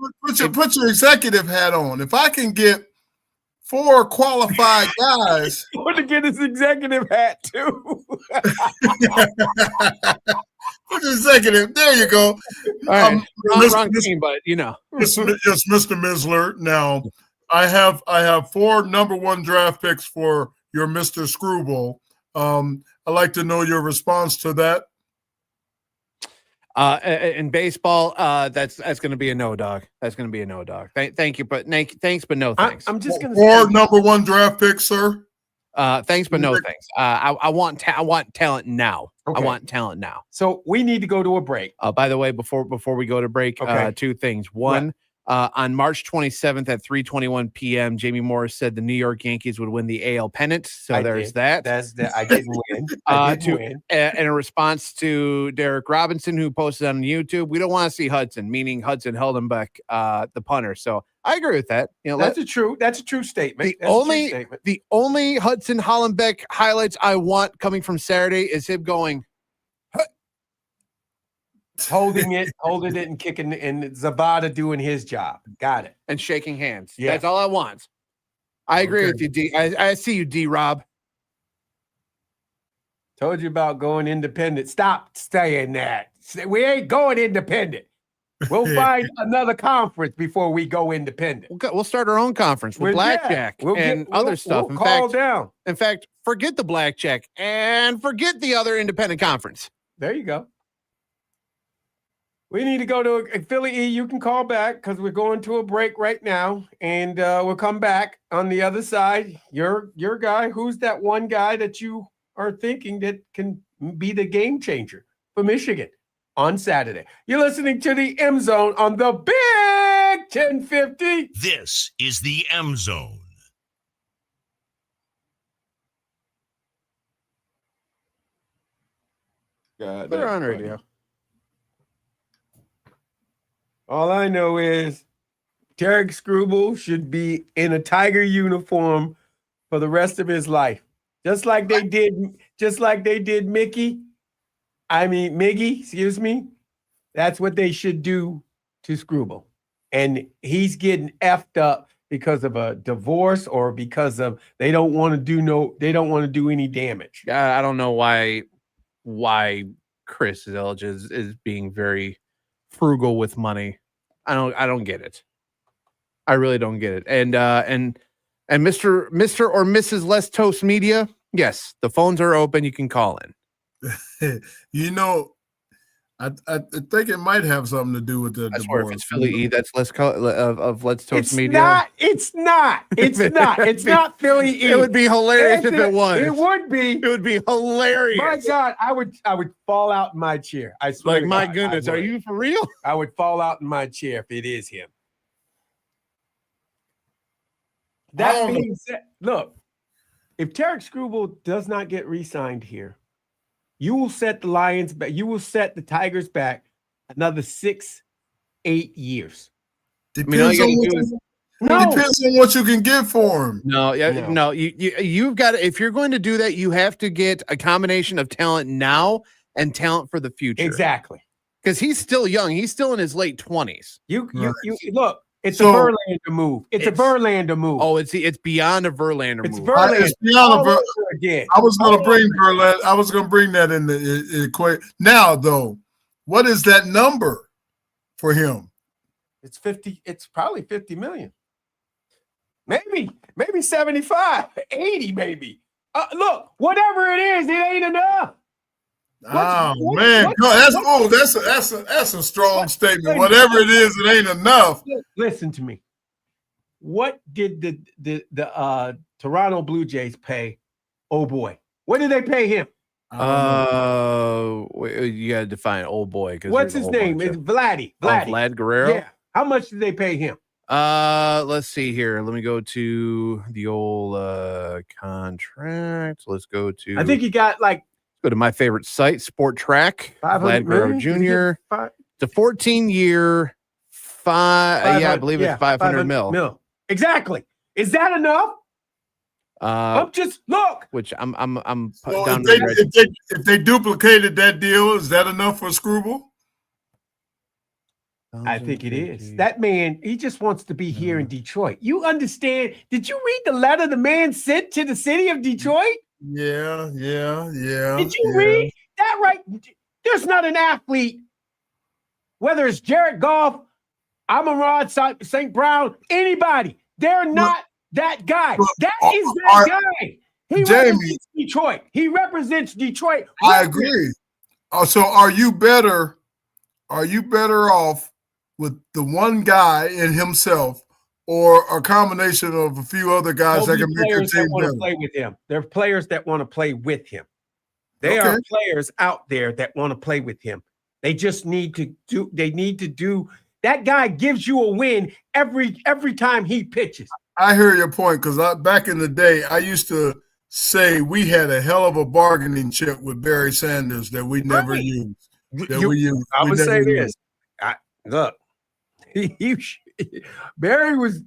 put your executive hat on. If I can get 4 qualified guys, I want to get his executive hat too. Put your executive. There you go. All right. Wrong team, but you know. Yes, Mr. Missler. Now, I have 4 number 1 draft picks for your Mr. Screwball. I'd like to know your response to that. In baseball, that's going to be a no, dog. That's going to be a no, dog. Thank you, but thanks, but no thanks. I'm just going to 4 number 1 draft picks, sir. Thanks, but no thanks. I want talent now. Okay. I want talent now. So we need to go to a break. By the way, before we go to break, okay. 2 things. One, on March 27th at 3:21 p.m., Jamie Morris said the New York Yankees would win the AL pennant. So there's that. I didn't win. I didn't win. In a response to Derek Robinson, who posted on YouTube, we don't want to see Hudson, meaning Hudson Heldenbeck, the punter. So I agree with that. You know, that's a true statement. The only Hudson Hollenbeck highlights I want coming from Saturday is him going, holding it and kicking, and Zabata doing his job. Got it. And shaking hands. Yeah. That's all I want. I agree with you, D. I see you, D. Rob. Told you about going independent. Stop saying that. We ain't going independent. We'll find another conference before we go independent. We'll start our own conference with blackjack and other stuff. In fact, forget the blackjack and forget the other independent conference. There you go. We need to go to Philly E. You can call back because we're going to a break right now, and we'll come back on the other side. Your guy, who's that one guy that you are thinking that can be the game changer for Michigan on Saturday? You're listening to the M Zone on the Big 1050. This is the M Zone. God, they're on radio. All I know is Tarek Skubal should be in a Tiger uniform for the rest of his life. Just like they did Miggy, excuse me. That's what they should do to Skubal. And he's getting effed up because of a divorce or because of they don't want to do any damage. I don't know why Chris Ilitch is being very frugal with money. I don't get it. I really don't get it. And Mr. or Mrs. Less Toast Media, yes, the phones are open. You can call in. You know, I think it might have something to do with the divorce. If it's Philly E, that's of Let's Toast Media. It's not Philly E. It would be hilarious if it was. It would be. It would be hilarious. My God, I would fall out in my chair. I swear. Like, my goodness, are you for real? I would fall out in my chair if it is him. That being said, look, if Tarek Skubal does not get re-signed here, you will set the Lions back. You will set the Tigers back another 6-8 years. Depends on what you can get for him. No. You've got to, if you're going to do that, you have to get a combination of talent now and talent for the future. Exactly. Because he's still young. He's still in his late 20s. You look. It's a Verlander move. It's a Verlander move. Oh, it's beyond a Verlander move. It's Verlander. It's beyond a Verlander again. I was going to bring Verlander. I was going to bring that in the equation. Now, though, What is that number for him? It's 50. It's probably 50 million. Maybe 75, 80, maybe. Look, whatever it is, it ain't enough. That's a strong statement. Whatever it is, it ain't enough. Listen to me. What did the Toronto Blue Jays pay? Oh boy, what did they pay him? You got to define old boy. What's his name? It's Vladdy. Vlad Guerrero. Yeah. How much did they pay him? Let's see here. Let me go to the old contract. Let's go to. I think he got go to my favorite site, Sport Track. Vlad Guerrero Jr. It's a 14-year, I believe it's 500 mil. Exactly. Is that enough? Just look. Which I'm so down if they duplicated that deal, is that enough for Screwball? I think it is. That man, he just wants to be here in Detroit. You understand? Did you read the letter the man sent to the city of Detroit? Yeah. Did you read that right? There's not an athlete, whether it's Jared Goff, Amon-Ra St. Brown, anybody. They're not that guy. That is that guy. He represents Detroit. He represents Detroit. I agree. So are you better off with the one guy in himself, or a combination of a few other guys that can make your team better? Play with him. There are players that want to play with him. There are players out there that want to play with him. They just need to do. They need to do. That guy gives you a win every time he pitches. I hear your point, because back in the day, I used to say we had a hell of a bargaining chip with Barry Sanders that we never used. I would say this. Look, Barry was,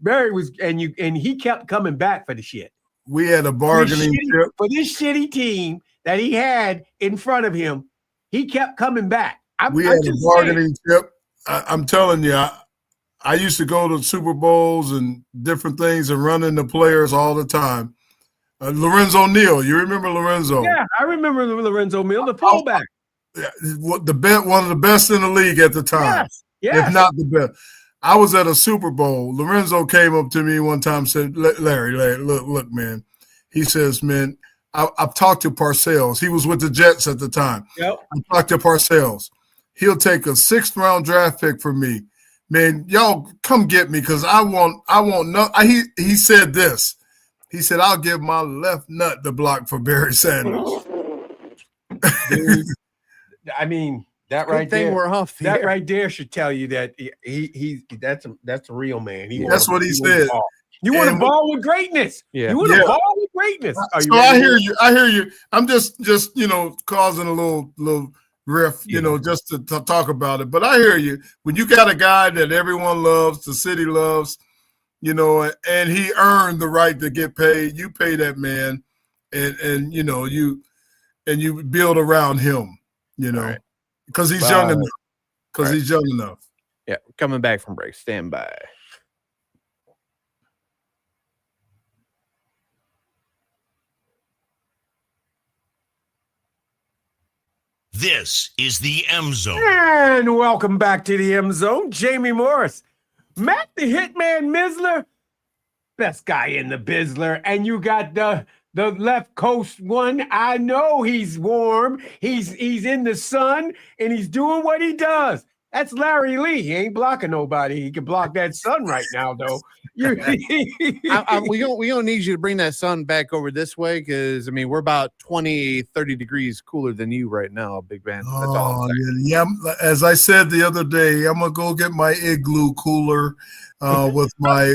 and he kept coming back for the shit. We had a bargaining chip for this shitty team that he had in front of him. He kept coming back. We had a bargaining chip. I'm telling you, I used to go to Super Bowls and different things and run into players all the time. Lorenzo Neal, you remember Lorenzo? Yeah, I remember Lorenzo Neal, the fullback. One of the best in the league at the time. Yes. If not the best. I was at a Super Bowl. Lorenzo came up to me one time and said, Larry, look, man. He says, man, I've talked to Parcells. He was with the Jets at the time. Yep. I talked to Parcells. He'll take a 6th-round draft pick from me. Man, y'all come get me, because I want no. He said this. He said, I'll give my left nut to block for Barry Sanders. Dude, I mean, that right there. We're off that right there should tell you that that's a real man. That's what he said. You want to ball with greatness. Yeah. You want to ball with greatness. So I hear you. I'm just causing a little riff, just to talk about it. But I hear you. When you got a guy that everyone loves, the city loves, and he earned the right to get paid, you pay that man, and you build around him, because he's young enough. He's young enough. Yeah, coming back from break. Stand by. This is the M Zone. And welcome back to the M Zone. Jamie Morris, Matt the Hitman Missler, best guy in the Bizzler, and you got the left coast one. I know he's warm. He's in the sun, and he's doing what he does. That's Larry Lee. He ain't blocking nobody. He can block that sun right now, though. We don't need you to bring that sun back over this way, because we're about 20, 30 degrees cooler than you right now, big man. That's all I'm saying. Yeah. As I said the other day, I'm gonna go get my igloo cooler with my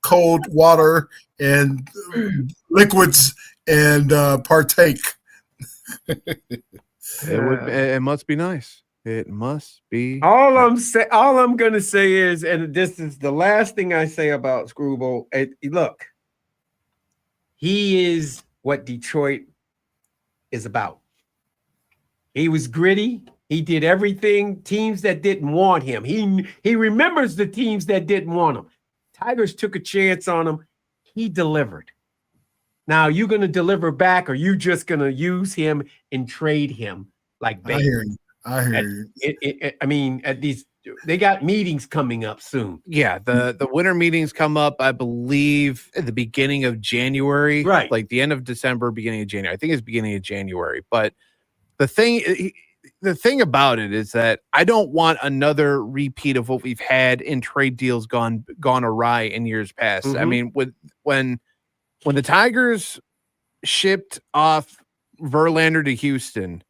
cold water and liquids and partake. It must be nice. It must be. All I'm gonna say is, and this is the last thing I say about Screwball. Look, he is what Detroit is about. He was gritty. He did everything. Teams that didn't want him. He remembers the teams that didn't want him. Tigers took a chance on him. He delivered. Now, you going to deliver back, or you just going to use him and trade him like bait? I hear you. I mean, at these, they got meetings coming up soon. Yeah, the winter meetings come up, I believe, at the beginning of January, Right? Like the end of December, beginning of January. I think it's beginning of January. But the thing about it is that I don't want another repeat of what we've had in trade deals gone awry in years past. I mean, when the Tigers shipped off Verlander to Houston,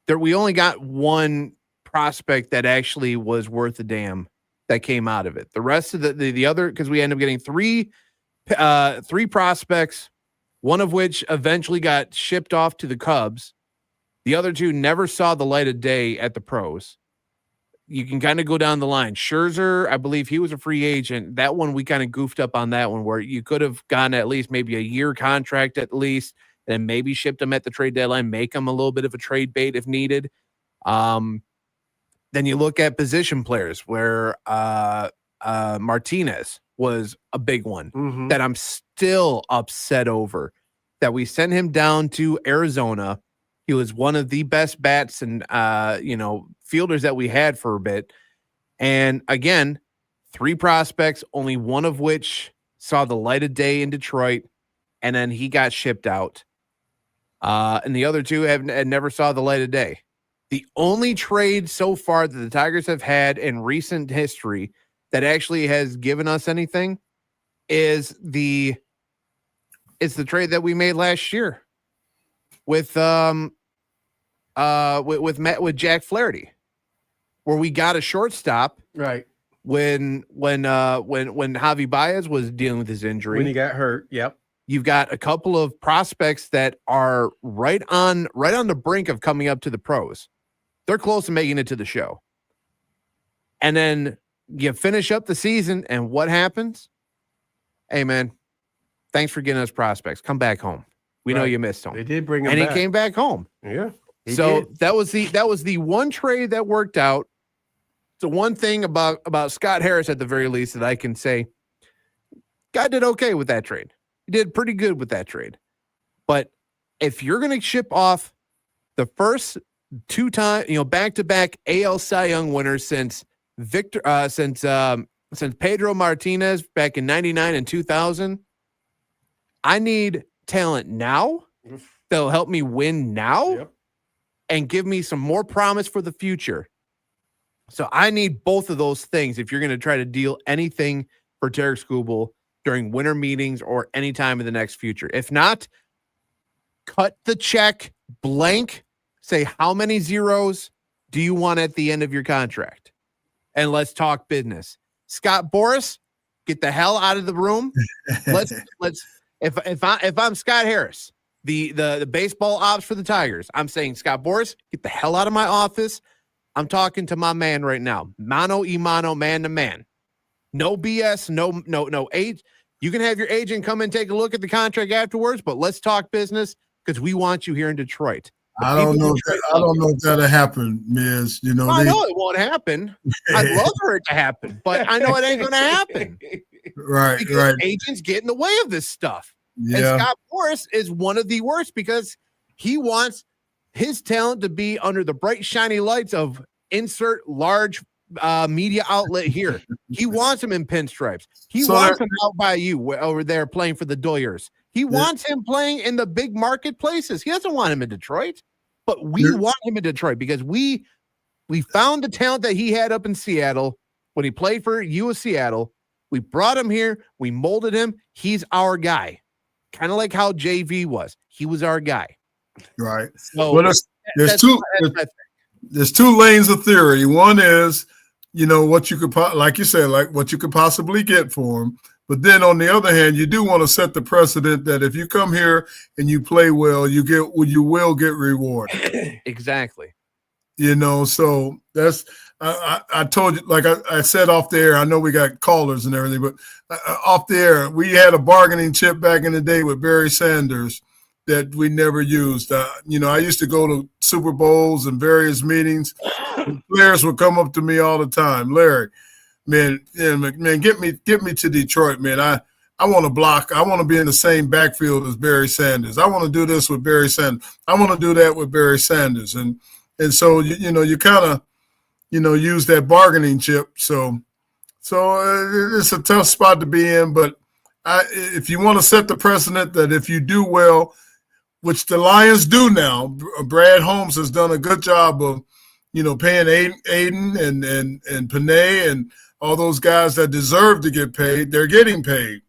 we only got one prospect that actually was worth a damn that came out of it. The rest of the other, because we ended up getting three prospects, one of which eventually got shipped off to the Cubs. The other two never saw the light of day at the pros. You can kind of go down the line. Scherzer, I believe he was a free agent. That one, we kind of goofed up on that one, where you could have gotten at least maybe a year contract at least, and then maybe shipped him at the trade deadline, make him a little bit of a trade bait if needed. Then you look at position players where Martinez was a big one that I'm still upset over, that we sent him down to Arizona. He was one of the best bats and fielders that we had for a bit. And again, 3 prospects, only one of which saw the light of day in Detroit, and then he got shipped out. And the other 2 had never saw the light of day. The only trade so far that the Tigers have had in recent history that actually has given us anything is the trade that we made last year with Jack Flaherty, where we got a shortstop right when Javi Baez was dealing with his injury, when he got hurt. Yep. You've got a couple of prospects that are right on the brink of coming up to the pros. They're close to making it to the show. And then you finish up the season, and what happens? Hey, man, thanks for getting us prospects. Come back home. We know you missed him. They did bring him and back. he came back home. Yeah. So that was the one trade that worked out. So one thing about Scott Harris at the very least that I can say, guy did okay with that trade. He did pretty good with that trade. But if you're going to ship off the first 2-time, back-to-back AL Cy Young winners since Pedro Martinez back in 99 and 2000, I need talent now that'll help me win now and give me some more promise for the future. So I need both of those things if you're going to try to deal anything for Tarek Skubal during winter meetings or any time in the next future. If not, cut the check blank. Say, how many zeros do you want at the end of your contract? And let's talk business. Scott Boras, get the hell out of the room. Let's if I'm Scott Harris, the baseball ops for the Tigers, I'm saying, Scott Boras, get the hell out of my office. I'm talking to my man right now. Mano y mano, man to man. No BS, no age. You can have your agent come and take a look at the contract afterwards, but let's talk business because we want you here in Detroit. I don't know if that'll happen, Miz. I know it won't happen. I'd love for it to happen, but I know it ain't going to happen. Right. Agents get in the way of this stuff. Yeah. And Scott Boras is one of the worst because he wants his talent to be under the bright, shiny lights of insert large media outlet here. He wants him in pinstripes. He wants him out by you over there playing for the Doyers. He wants him playing in the big marketplaces. He doesn't want him in Detroit, but we want him in Detroit because we found the talent that he had up in Seattle when he played for U of Seattle. We brought him here. We molded him. He's our guy. Kind of like how JV was. He was our guy. Right. So well, there's 2 lanes of theory. One is, what you could, like you said, like what you could possibly get for him. But then on the other hand, you do want to set the precedent that if you come here and you play well, you will get rewarded. Exactly. So that's, I told you, like I said off the air, I know we got callers and everything, but off the air, we had a bargaining chip back in the day with Barry Sanders that we never used. I used to go to Super Bowls and various meetings. And players would come up to me all the time. Larry, man, get me to Detroit, man. I want to block. I want to be in the same backfield as Barry Sanders. I want to do this with Barry Sanders. I want to do that with Barry Sanders. And and so you kind of use that bargaining chip. So it's a tough spot to be in. But if you want to set the precedent that if you do well, which the Lions do now, Brad Holmes has done a good job of paying Aiden and Panay and all those guys that deserve to get paid. They're getting paid.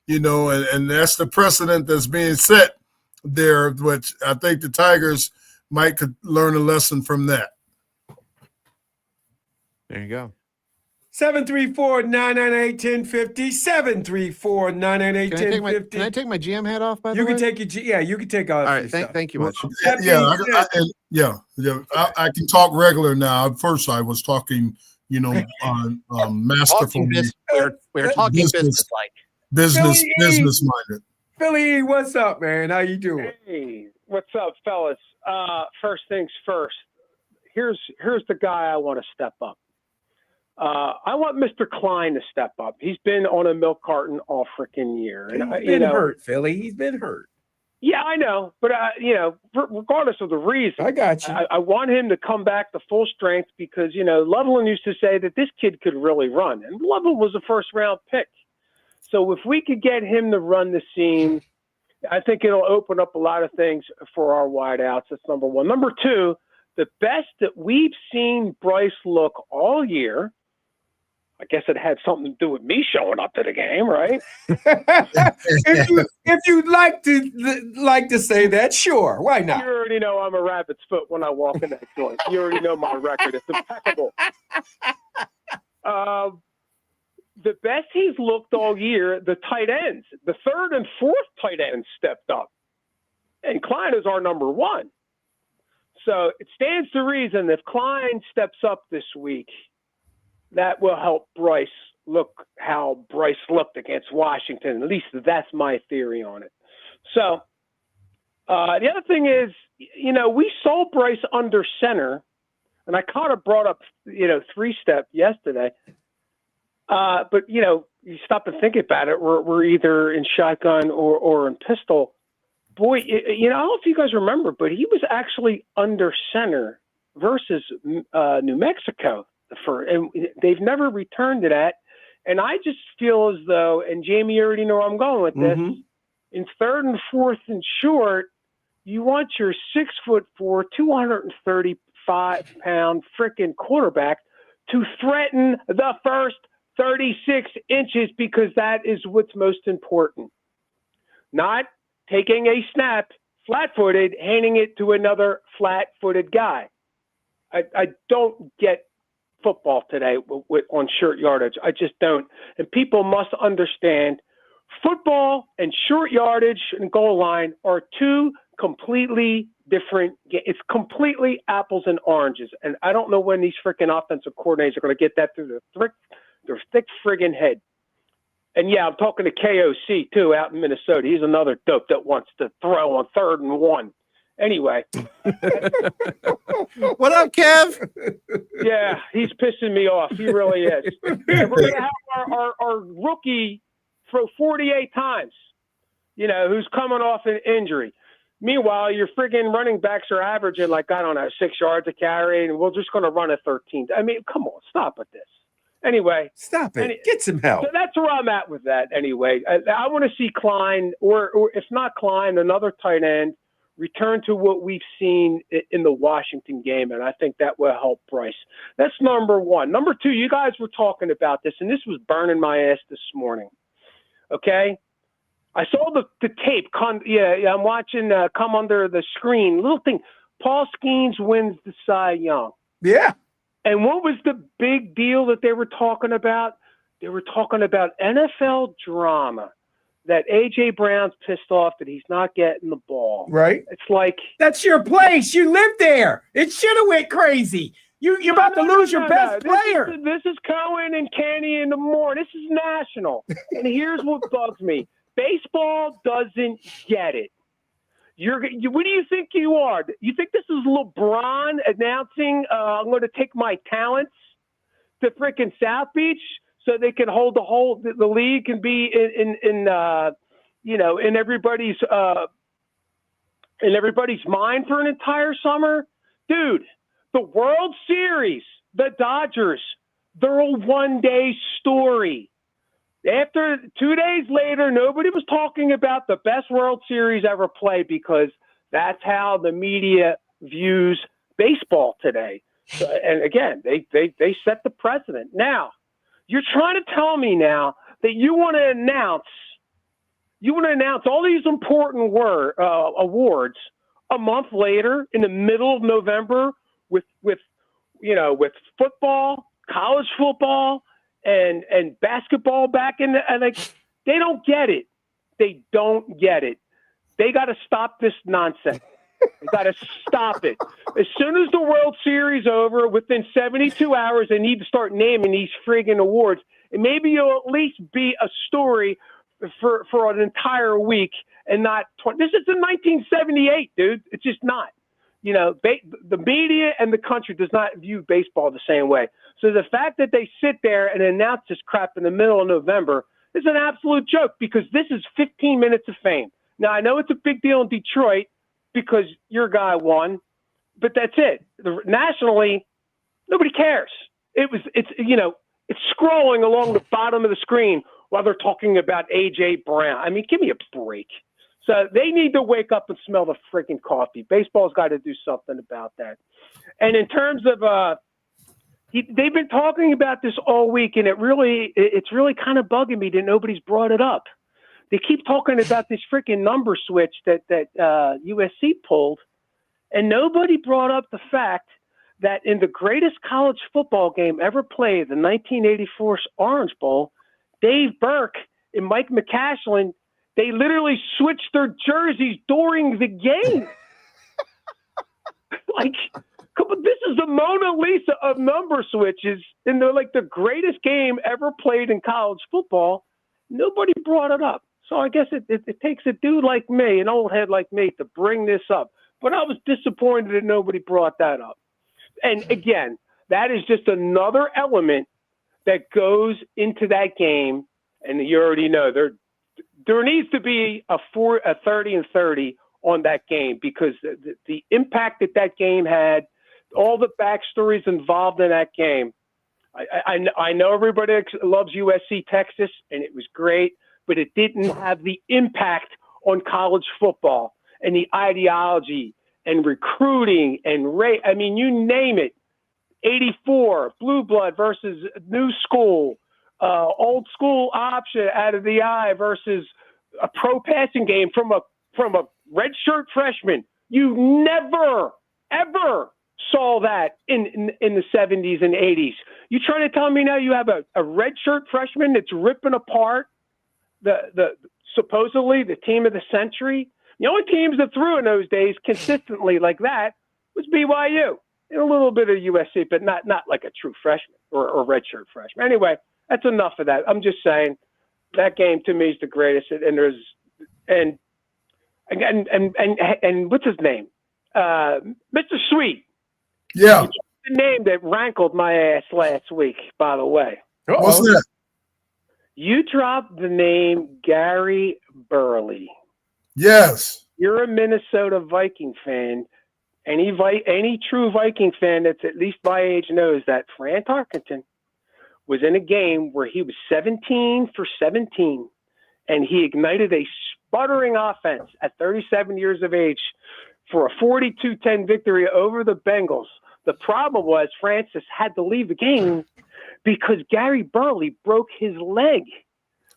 And that's the precedent that's being set there, which I think the Tigers might could learn a lesson from that. There you go. 734-998-1050. 734-998-1050. Can I take my GM hat off, by the way? You can take you can take off. All right, thank you much. I can talk regular now. At first I was talking, on masterful. We're talking business minded. Philly, what's up, man? How you doing? Hey, what's up, fellas? First things first. Here's the guy I want to step up. I want Mr. Klein to step up. He's been on a milk carton all freaking year. And, He's been hurt, Philly. He's been hurt. Yeah, I know. But, regardless of the reason, I got you. I want him to come back to full strength because, Loveland used to say that this kid could really run. And Loveland was a first-round pick. So if we could get him to run the seam, I think it'll open up a lot of things for our wideouts. That's number one. Number two, the best that we've seen Bryce look all year, I guess it had something to do with me showing up to the game, right? if you'd like to say that, sure. Why not? You already know I'm a rabbit's foot when I walk in that joint. You already know my record. It's impeccable. The best he's looked all year, the tight ends, the third and fourth tight ends stepped up. And Klein is our number one. So it stands to reason if Klein steps up this week, that will help Bryce look how Bryce looked against Washington. At least that's my theory on it. So the other thing is, we saw Bryce under center, and I kind of brought up, three-step yesterday. But, you stop and think about it. We're either in shotgun or in pistol. Boy, I don't know if you guys remember, but he was actually under center versus New Mexico. And they've never returned to that. And I just feel as though, and Jamie, you already know where I'm going with this, in third and fourth and short, you want your 6'4", 235-pound freaking quarterback to threaten the first 36 inches because that is what's most important. Not taking a snap flat-footed, handing it to another flat-footed guy. I don't get football today on short yardage. I just don't. And people must understand football and short yardage and goal line are two completely different. It's completely apples and oranges. And I don't know when these freaking offensive coordinators are going to get that through their thick friggin' head. And yeah, I'm talking to KOC too out in Minnesota. He's another dope that wants to throw on 3rd and 1. Anyway. What up, Kev? Yeah, he's pissing me off. He really is. Yeah, we're going to have our rookie throw 48 times, who's coming off an injury. Meanwhile, your friggin' running backs are averaging 6 yards a carry, and we're just going to run a 13. I mean, come on, stop with this. Anyway. Stop it. Get some help. So that's where I'm at with that anyway. I want to see Klein, or if not Klein, another tight end, return to what we've seen in the Washington game, and I think that will help Bryce. That's number one. Number two, you guys were talking about this, and this was burning my ass this morning. Okay? I saw the tape. I'm watching come under the screen. Little thing. Paul Skeens wins the Cy Young. Yeah. And what was the big deal that they were talking about? They were talking about NFL drama. That A.J. Brown's pissed off that he's not getting the ball. Right. It's like. That's your place. You live there. It should have went crazy. You're about to lose your best player. This is Cohen and Kenny in the morning. This is national. And here's what bugs me. Baseball doesn't get it. What do you think you are? You think this is LeBron announcing, I'm going to take my talents to freaking South Beach so they can hold the league can be in everybody's mind for an entire summer? Dude, The World Series, the Dodgers, they're a one-day story. After 2 days later, nobody was talking about the best World Series ever played because that's how the media views baseball today. So, and again, they set the precedent. Now, you're trying to tell me now that you want to announce all these important awards a month later in the middle of November with football, college football, and basketball back in the, and like, they don't get it. They don't get it. They got to stop this nonsense. They got to stop it. As soon as the World Series over, within 72 hours, they need to start naming these friggin' awards. And maybe you'll at least be a story for an entire week and not 20. This is in 1978, dude. It's just not. You know, the media and the country does not view baseball the same way. So the fact that they sit there and announce this crap in the middle of November is an absolute joke because this is 15 minutes of fame. Now, I know it's a big deal in Detroit because your guy won, but that's it. Nationally, nobody cares. It's scrolling along the bottom of the screen while they're talking about A.J. Brown. I mean, give me a break. So they need to wake up and smell the freaking coffee. Baseball's got to do something about that. And in terms of they've been talking about this all week, and it's really kind of bugging me that nobody's brought it up. They keep talking about this freaking number switch that USC pulled, and nobody brought up the fact that in the greatest college football game ever played, the 1984 Orange Bowl, Dave Burke and Mike McCashlin, they literally switched their jerseys during the game. Like, come on, this is the Mona Lisa of number switches, and they're like the greatest game ever played in college football. Nobody brought it up. So I guess it takes a dude like me, an old head like me, to bring this up. But I was disappointed that nobody brought that up. And again, that is just another element that goes into that game. And you already know there needs to be a 30-30 on that game because the impact that game had, all the backstories involved in that game. I know everybody loves USC Texas, and it was great, but it didn't have the impact on college football and the ideology and recruiting and rate. I mean, you name it. 84, blue blood versus new school, old school option out of the eye versus a pro passing game from a redshirt freshman. You never, ever saw that in the 70s and 80s. You trying to tell me now you have a redshirt freshman that's ripping apart the supposedly the team of the century? The only teams that threw in those days consistently like that was BYU and a little bit of USC, but not like a true freshman or redshirt freshman. Anyway, that's enough of that. I'm just saying that game to me is the greatest. And what's his name? Mr. Sweet. Yeah. The name that rankled my ass last week, by the way. Uh-oh. What's that? You dropped the name Gary Burley. Yes. You're a Minnesota Viking fan. Any true Viking fan that's at least my age knows that Fran Tarkenton was in a game where he was 17 for 17, and he ignited a sputtering offense at 37 years of age for a 42-10 victory over the Bengals. The problem was Francis had to leave the game because Gary Burley broke his leg,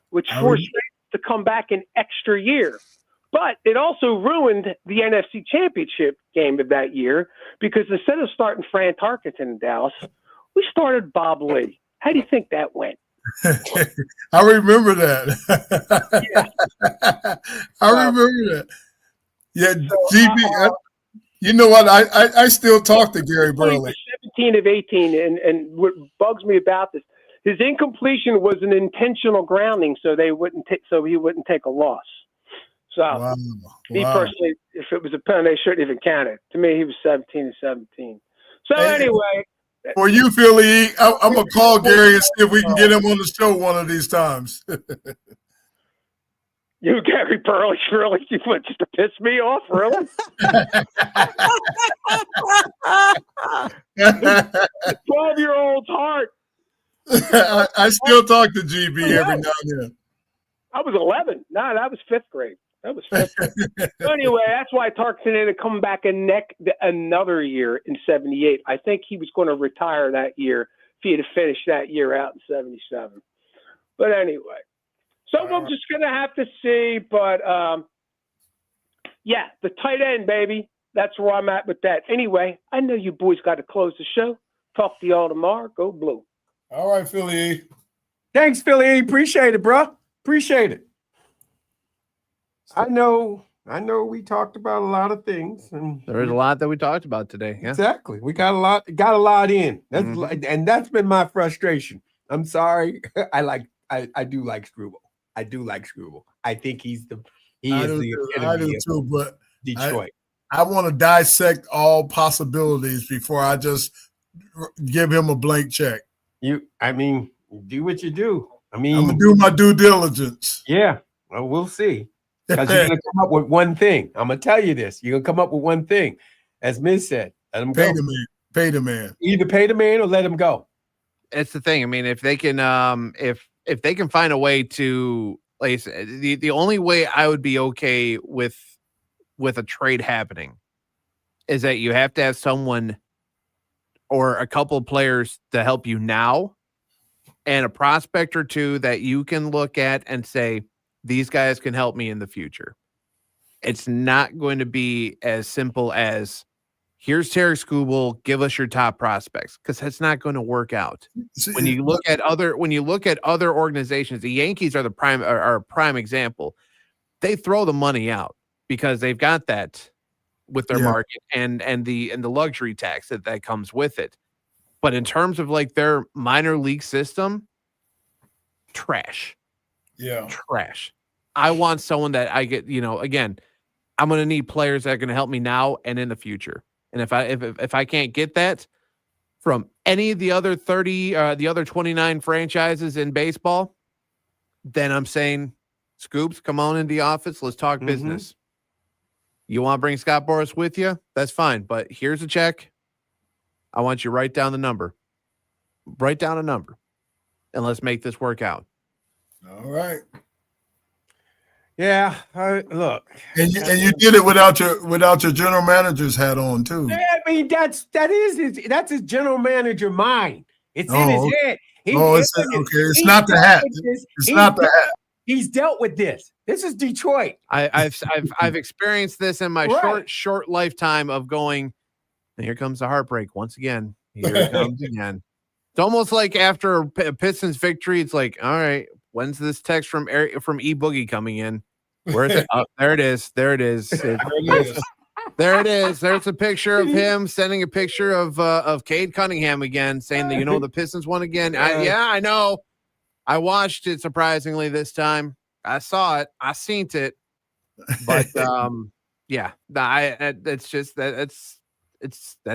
which forced Francis to come back an extra year. But it also ruined the NFC Championship game of that year because instead of starting Fran Tarkenton in Dallas, we started Bob Lee. How do you think that went? I remember that. Yeah. I remember that. Yeah, GB. You know what? I still talk to Gary Burley. 17 of 18, and what bugs me about this, his incompletion was an intentional grounding, so he wouldn't take a loss. So, me personally, if it was a penalty, they shouldn't even count it. To me, he was 17 and 17. So anyway. For you, Philly, I'm going to call Gary and see if we can get him on the show one of these times. You, Gary Burley, really? You went just to piss me off, really? 12-year-old's heart. I still talk to GB every now and then. I was 11. No, that was 5th grade. That was 5th grade. So anyway, that's why Tarkenton ended up coming back another year in 78. I think he was going to retire that year if he had finished that year out in 77. But anyway, so I'm just going to have to see. But, yeah, the tight end, baby. That's where I'm at with that. Anyway, I know you boys got to close the show. Talk to y'all tomorrow. Go Blue. All right, Philly E. Thanks, Philly E. Appreciate it, bro. Appreciate it. I know we talked about a lot of things. And There is a lot that we talked about today. Yeah. Exactly. We got a lot in. And that's been my frustration. I'm sorry. I do like Struble. I think he is the epitome of but Detroit. I want to dissect all possibilities before I just give him a blank check. Do what you do. I'm gonna do my due diligence. Yeah. Well, we'll see. Because you're gonna come up with one thing. I'm gonna tell you this. You're gonna come up with one thing. As Miz said, let him go. Pay the man. Either pay the man or let him go. It's the thing. I mean, if they can if they can find a way to, like I said, the only way I would be okay with a trade happening is that you have to have someone or a couple of players to help you now, and a prospect or two that you can look at and say, these guys can help me in the future. It's not going to be as simple as, here's Terry Skubal, give us your top prospects, because that's not going to work out. When you look at other organizations, the Yankees are a prime example. They throw the money out because they've got that with their market and the luxury tax that comes with it. But in terms of like their minor league system, trash. Yeah. Trash. I want someone that I get, again, I'm going to need players that are going to help me now and in the future. And if I can't get that from any of the other 29 franchises in baseball, then I'm saying, Scoops, come on into the office. Let's talk business. You want to bring Scott Boras with you? That's fine. But here's a check. I want you to write down the number. Write down a number. And let's make this work out. All right. Yeah, look. And you did it without your general manager's hat on too. Yeah, I mean that's his general manager mind. It's in his head. It's not the hat. It's not the hat. He's dealt with this. This is Detroit. I've experienced this in my short lifetime of going, and here comes the heartbreak once again. Here it comes again. It's almost like after a Pistons victory, it's like, all right, when's this text from E Boogie coming in? Where is it? Oh, there it is. There it is. There it is. There's a picture of him sending a picture of Cade Cunningham again, saying that the Pistons won again. I know. I watched it surprisingly this time. I saw it. I seen it. But that's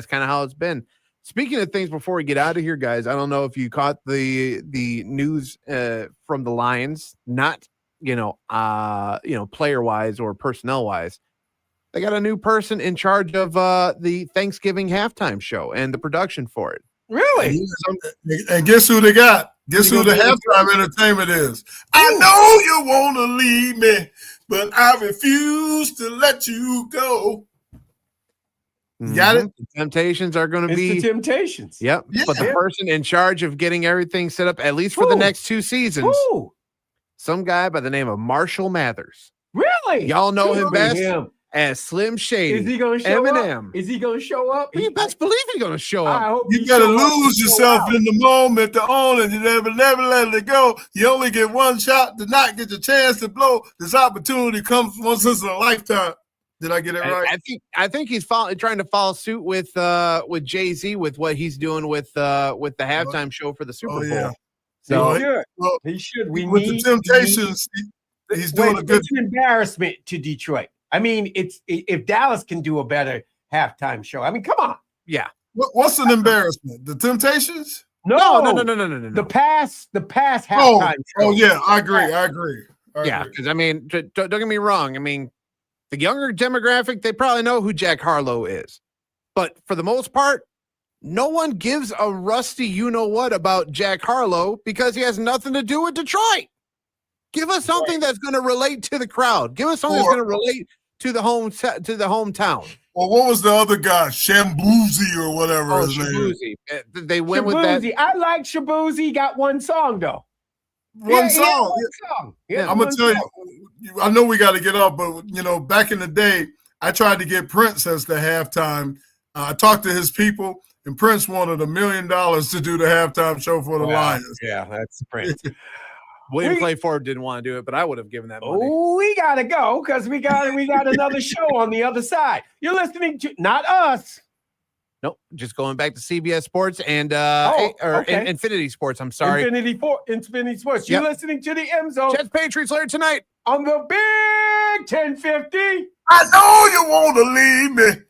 kind of how it's been. Speaking of things before we get out of here, guys, I don't know if you caught the news from the Lions, not player wise or personnel wise. They got a new person in charge of the Thanksgiving halftime show and the production for it. Really? And guess who they got? Guess who the halftime entertainment is? I know you want to leave me, but I refuse to let you go. You got it? The Temptations are going to be the Temptations. Yep. Yeah. But the person in charge of getting everything set up, at least for the next 2 seasons, some guy by the name of Marshall Mathers. Really? Y'all know him best as Slim Shady. Is he going to show Eminem. up? Is he going to show up? You best believe he's going to show up. I hope you got to lose yourself in the moment to own it. You never let it go. You only get one shot to not get the chance to blow. This opportunity comes once in a lifetime. Did I get it right? I think he's trying to follow suit with Jay-Z with what he's doing with the halftime show for the Super Bowl. Yeah. So he should. With the Temptations, he's doing a good. It's an embarrassment to Detroit. I mean, if Dallas can do a better halftime show. I mean, come on. Yeah. What's an embarrassment? The Temptations? No. No. The past halftime show. Oh yeah, I agree. Yeah, because I mean, don't get me wrong. I mean, the younger demographic, they probably know who Jack Harlow is. But for the most part, no one gives a rusty you-know-what about Jack Harlow because he has nothing to do with Detroit. Give us something that's going to relate to the crowd. Give us something that's going to relate to the hometown. Well, what was the other guy? Shambuzi or whatever his name is. They went with that. I like Shabuzi. Got one song, though. One song. Yeah, I'm going to tell you, I know we got to get up, but, back in the day, I tried to get Prince as the halftime. I talked to his people, and Prince wanted $1 million to do the halftime show for the Lions. Yeah, that's Prince. William Clay Ford didn't want to do it, but I would have given that money. Oh, we got to go because we got another show on the other side. You're listening to, not us. Nope, just going back to CBS Sports and Infinity Sports. I'm sorry, Infinity Sports. You're listening to the M Zone. Jets Patriots later tonight on the Big 1050. I know you want to leave me.